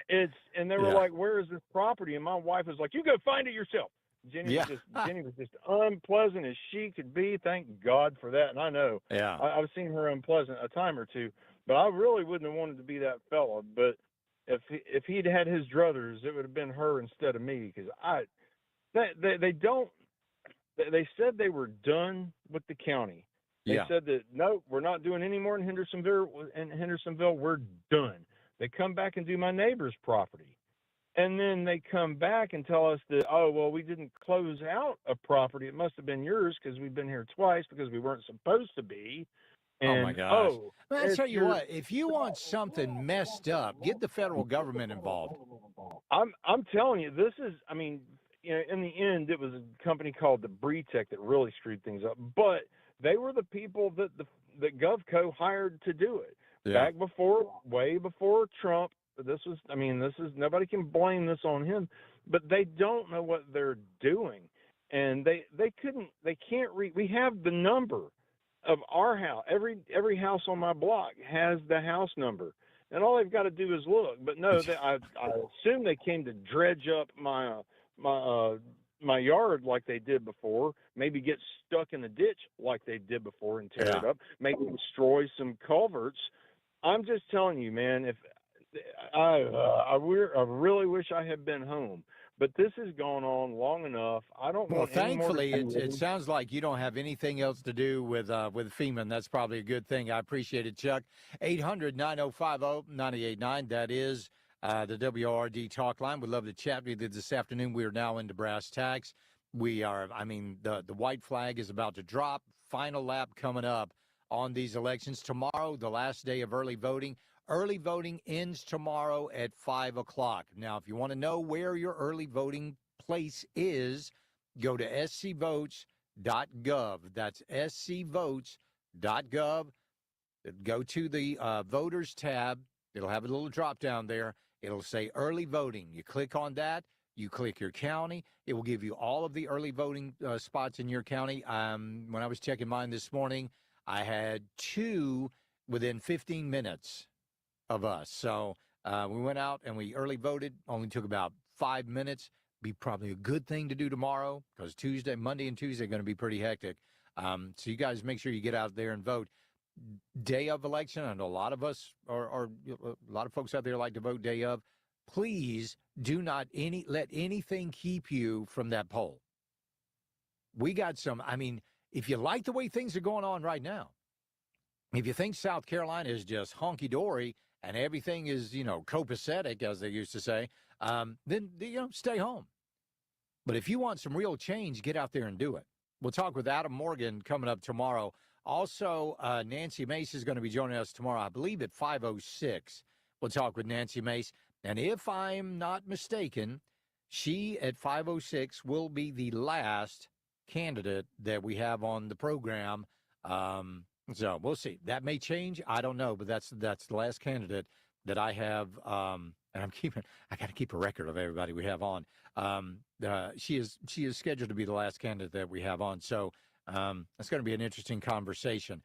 S22: And they were like, "Where is this property?" And my wife was like, "You go find it yourself." Jenny was just unpleasant as she could be. Thank God for that. And I know I've seen her unpleasant a time or two, but I really wouldn't have wanted to be that fella. But if he'd had his druthers, it would have been her instead of me, because they said they were done with the county. They said that, no, we're not doing any more in Hendersonville. We're done. They come back and do my neighbor's property. And then they come back and tell us that, oh, well, we didn't close out a property. It must have been yours because we've been here twice because we weren't supposed to be. And,
S6: oh, my gosh. Well, I tell you what, if you want something messed up, get the federal government involved.
S22: I'm telling you, this is, I mean, you know, in the end, it was a company called the Bretech that really screwed things up. But they were the people that GovCo hired to do it. Back way before Trump. This is nobody can blame this on him, but they don't know what they're doing, and they can't read. We have the number of our house. Every house on my block has the house number, and all they've got to do is look. But no, I assume they came to dredge up my yard like they did before. Maybe get stuck in the ditch like they did before and tear it up. Maybe destroy some culverts. I'm just telling you, man. If I really wish I had been home, but this has gone on long enough. I don't want any more.
S6: Thankfully, it sounds like you don't have anything else to do with FEMA, and that's probably a good thing. I appreciate it, Chuck. 800-9050-989. That is the WORD talk line. We'd love to chat with you this afternoon. We are now into brass tacks. We are, I mean, the white flag is about to drop. Final lap coming up on these elections. Tomorrow, the last day of early voting. Early voting ends tomorrow at 5 o'clock. Now, if you want to know where your early voting place is, go to scvotes.gov. That's scvotes.gov. Go to the voters tab. It'll have a little drop down there. It'll say early voting. You click on that. You click your county. It will give you all of the early voting spots in your county. When I was checking mine this morning, I had 2 within 15 minutes of us. So we went out and we early voted. Only took about 5 minutes. Be probably a good thing to do tomorrow because Monday and Tuesday are going to be pretty hectic. So you guys make sure you get out there and vote. Day of election, I know a lot of us a lot of folks out there like to vote day of. Please do not let anything keep you from that poll. We got some, I mean, if you like the way things are going on right now, if you think South Carolina is just honky-dory and everything is, copacetic, as they used to say, then, stay home. But if you want some real change, get out there and do it. We'll talk with Adam Morgan coming up tomorrow. Also, Nancy Mace is going to be joining us tomorrow, I believe, at 5:06. We'll talk with Nancy Mace. And if I'm not mistaken, she at 5:06 will be the last candidate that we have on the program. So we'll see. That may change. I don't know, but that's the last candidate that I have. And I got to keep a record of everybody we have on. She is scheduled to be the last candidate that we have on. So it's going to be an interesting conversation.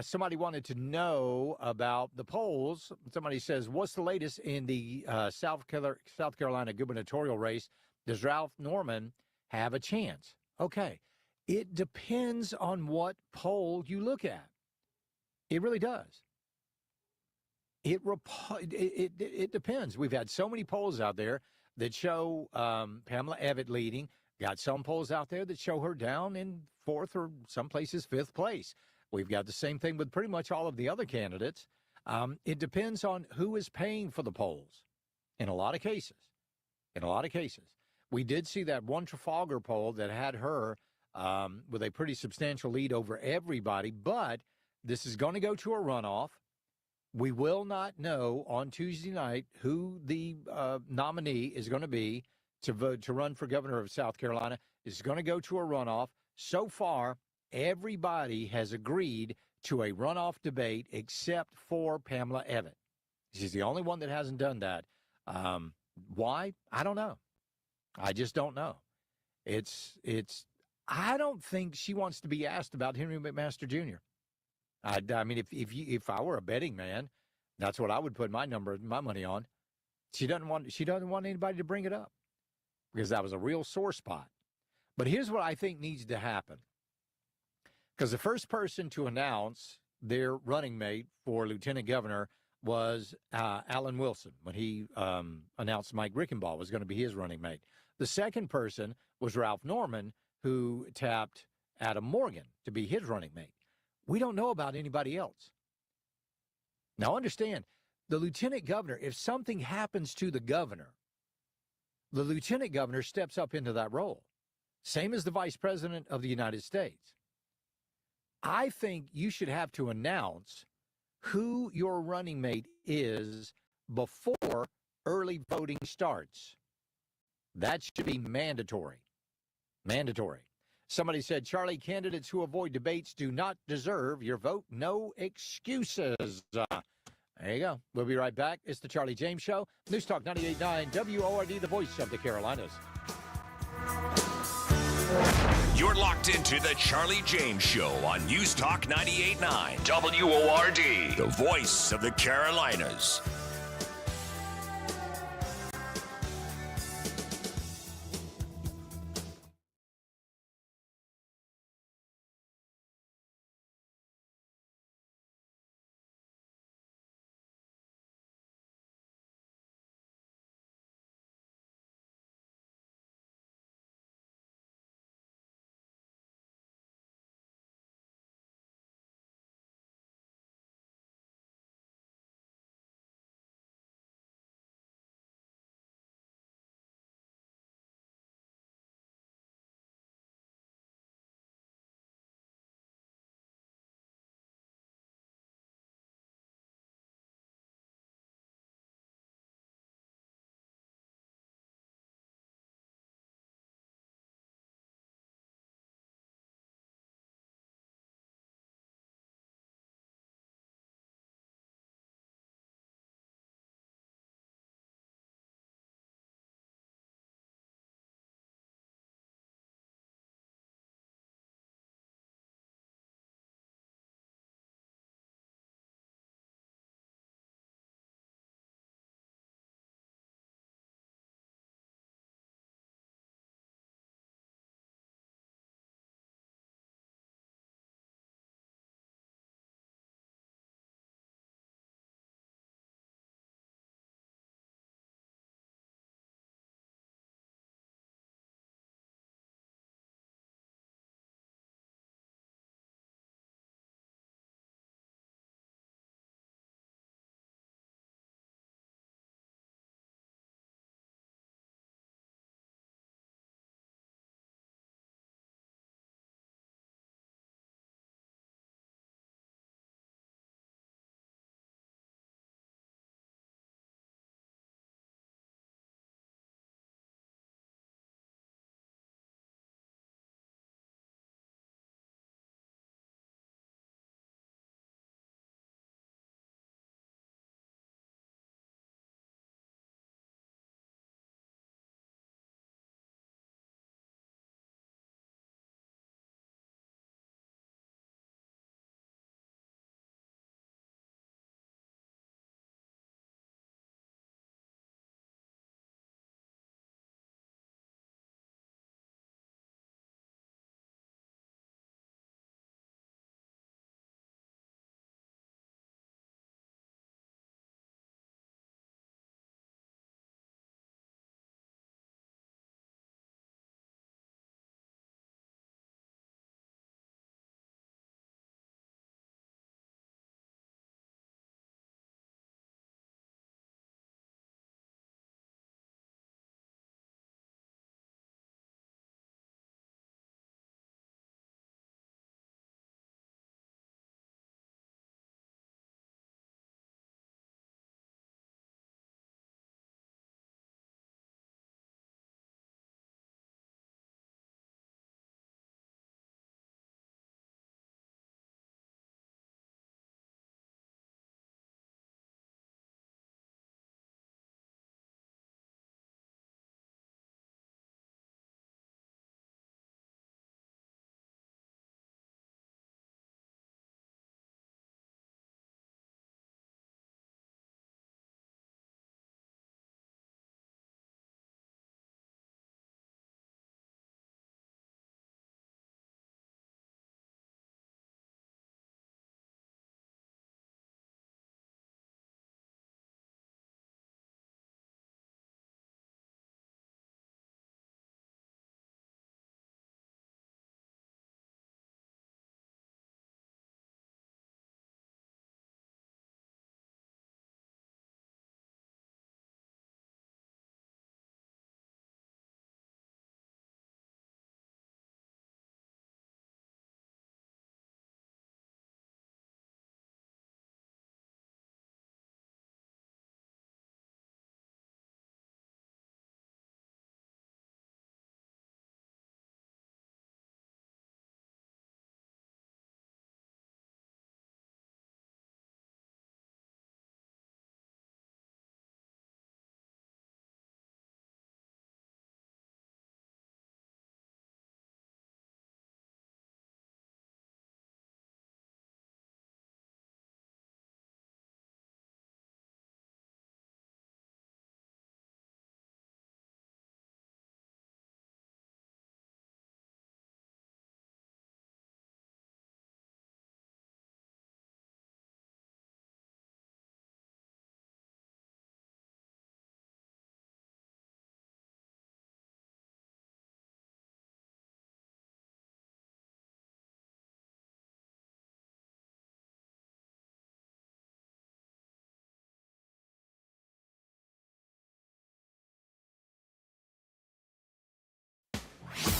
S6: Somebody wanted to know about the polls. Somebody says, what's the latest in the South Carolina gubernatorial race? Does Ralph Norman have a chance? Okay. It depends on what poll you look at. It really does. It depends. We've had so many polls out there that show Pamela Evitt leading. Got some polls out there that show her down in 4th or some places 5th place. We've got the same thing with pretty much all of the other candidates. It depends on who is paying for the polls in a lot of cases. We did see that one Trafalgar poll that had her with a pretty substantial lead over everybody, but this is going to go to a runoff. We will not know on Tuesday night who the nominee is going to be to run for governor of South Carolina. It's going to go to a runoff. So far, everybody has agreed to a runoff debate except for Pamela Evitt. She's the only one that hasn't done that. Why? I don't know. I just don't know. I don't think she wants to be asked about Henry McMaster Jr. I mean, if I were a betting man, that's what I would put my money on. She doesn't want anybody to bring it up because that was a real sore spot. But here's what I think needs to happen. Because the first person to announce their running mate for lieutenant governor was Alan Wilson when he announced Mike Rickenbaugh was going to be his running mate. The second person was Ralph Norman, who tapped Adam Morgan to be his running mate. We don't know about anybody else. Now, understand, the lieutenant governor, if something happens to the governor, the lieutenant governor steps up into that role. Same as the vice president of the United States. I think you should have to announce who your running mate is before early voting starts. That should be mandatory. Mandatory. Somebody said, Charlie, candidates who avoid debates do not deserve your vote. No excuses. There you go. We'll be right back. It's the Charlie James Show. News Talk 98.9 WORD, the voice of the Carolinas.
S3: You're locked into the Charlie James Show on News Talk 98.9 WORD, the voice of the Carolinas.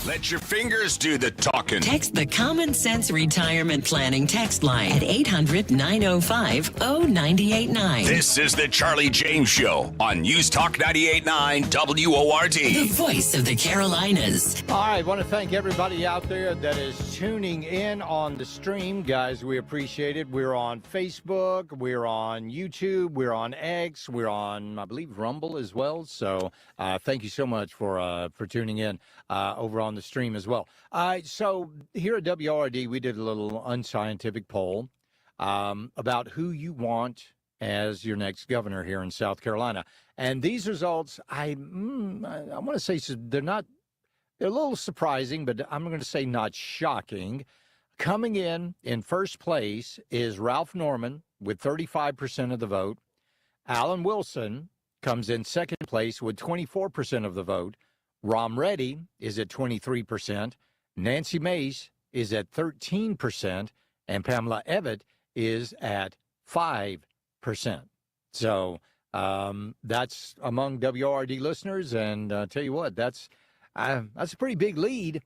S3: Let your fingers do the talking.
S5: Text the Common Sense Retirement Planning text line at 800-905-0989.
S3: This is the Charlie James Show on News Talk 98.9 WORD.
S5: The voice of the Carolinas.
S6: All right, I want to thank everybody out there that is tuning in on the stream. Guys, we appreciate it. We're on Facebook, we're on YouTube, we're on X, we're on, I believe, Rumble as well. So thank you so much for tuning in over on the stream as well. So here at WORD, we did a little unscientific poll about who you want as your next governor here in South Carolina. And these results, I want to say they're a little surprising, but I'm going to say not shocking. Coming in first place is Ralph Norman with 35% of the vote. Alan Wilson comes in second place with 24% of the vote. Rom Reddy is at 23%. Nancy Mace is at 13%. And Pamela Evette is at 5%. So that's among WORD listeners. And tell you what, that's a pretty big lead.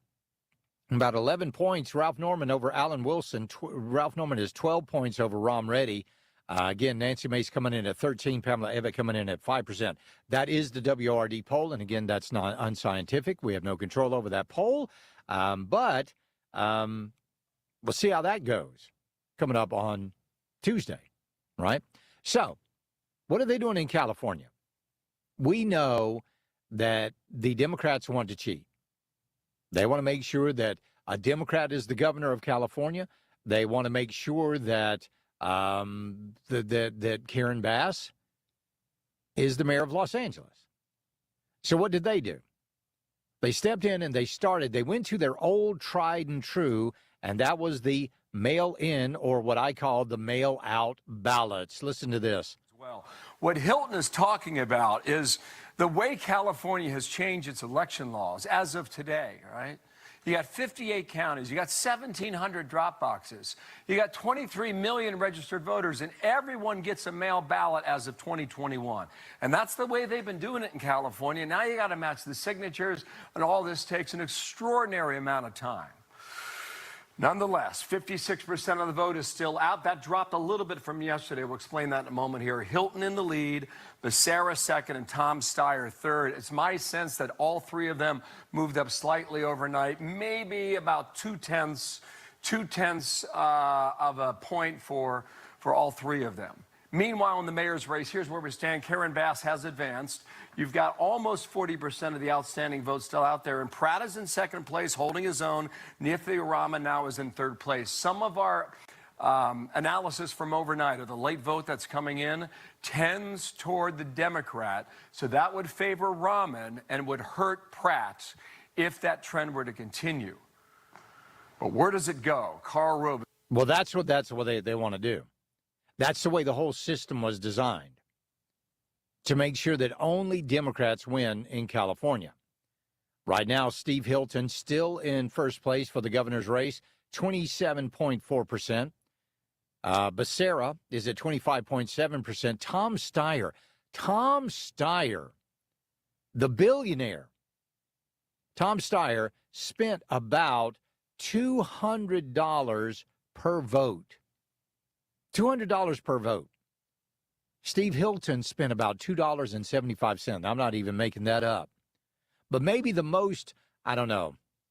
S6: About 11 points, Ralph Norman over Alan Wilson. Ralph Norman is 12 points over Rom Reddy. Again, Nancy Mace coming in at 13, Pamela Evette coming in at 5%. That is the WORD poll, and again, that's not unscientific. We have no control over that poll, but we'll see how that goes coming up on Tuesday, right? So, what are they doing in California? We know that the Democrats want to cheat. They want to make sure that a Democrat is the governor of California. They want to make sure that that Karen Bass is the mayor of Los Angeles. So what did they do? They stepped in and they went to their old tried and true, and that was the mail-in, or what I call the mail-out ballots. Listen to this.
S17: Well, what Hilton is talking about is the way California has changed its election laws as of today, right? You got 58 counties. You got 1,700 drop boxes. You got 23 million registered voters, and everyone gets a mail ballot as of 2021. And that's the way they've been doing it in California. Now you got to match the signatures, and all this takes an extraordinary amount of time. Nonetheless, 56% of the vote is still out. That dropped a little bit from yesterday. We'll explain that in a moment here. Hilton in the lead, Becerra second, and Tom Steyer third. It's my sense that all three of them moved up slightly overnight, maybe about two tenths of a point for all three of them. Meanwhile, in the mayor's race, here's where we stand. Karen Bass has advanced. You've got almost 40% of the outstanding votes still out there. And Pratt is in second place, holding his own. Nithya Rama now is in third place. Some of our analysis from overnight, or the late vote that's coming in, tends toward the Democrat. So that would favor Raman and would hurt Pratt if that trend were to continue. But where does it go? Carl Rove.
S6: Well, that's what they want to do. That's the way the whole system was designed, to make sure that only Democrats win in California. Right now, Steve Hilton still in first place for the governor's race, 27.4%. Becerra is at 25.7%. Tom Steyer, the billionaire, Tom Steyer spent about $200 per vote. $200 per vote. Steve Hilton spent about $2.75. I'm not even making that up. But maybe the most,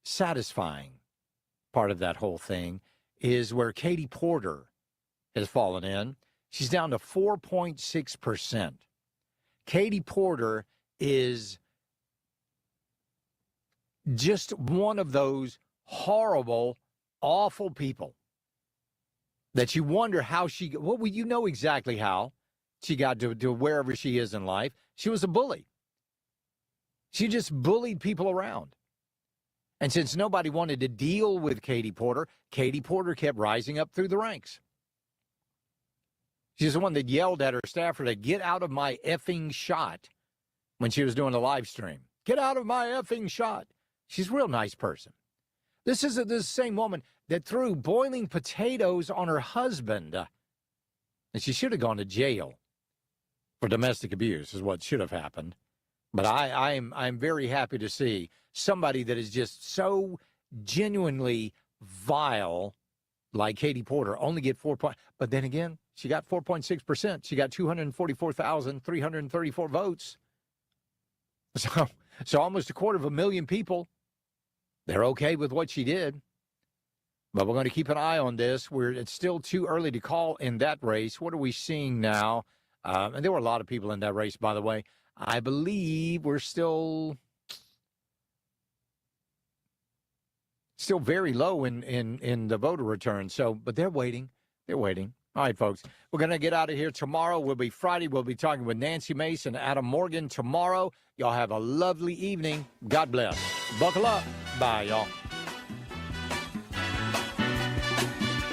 S6: satisfying part of that whole thing is where Katie Porter has fallen in. She's down to 4.6%. Katie Porter is just one of those horrible, awful people that you wonder how you know exactly how she got to wherever she is in life. She was a bully. She just bullied people around. And since nobody wanted to deal with Katie Porter kept rising up through the ranks. She's the one that yelled at her staffer to get out of my effing shot when she was doing a live stream. Get out of my effing shot. She's a real nice person. This is the same woman that threw boiling potatoes on her husband. And she should have gone to jail for domestic abuse is what should have happened. But I'm very happy to see somebody that is just so genuinely vile, like Katie Porter, only get 4 points. But then again, she got 4.6%. She got 244,334 votes. So almost 250,000 people, they're okay with what she did. But we're going to keep an eye on this. It's still too early to call in that race. What are we seeing now? And there were a lot of people in that race, by the way. I believe we're still very low in the voter return. So, but they're waiting. They're waiting. All right, folks. We're going to get out of here tomorrow. Will be Friday. We'll be talking with Nancy Mace and Adam Morgan tomorrow. Y'all have a lovely evening. God bless. Buckle up. Bye, y'all.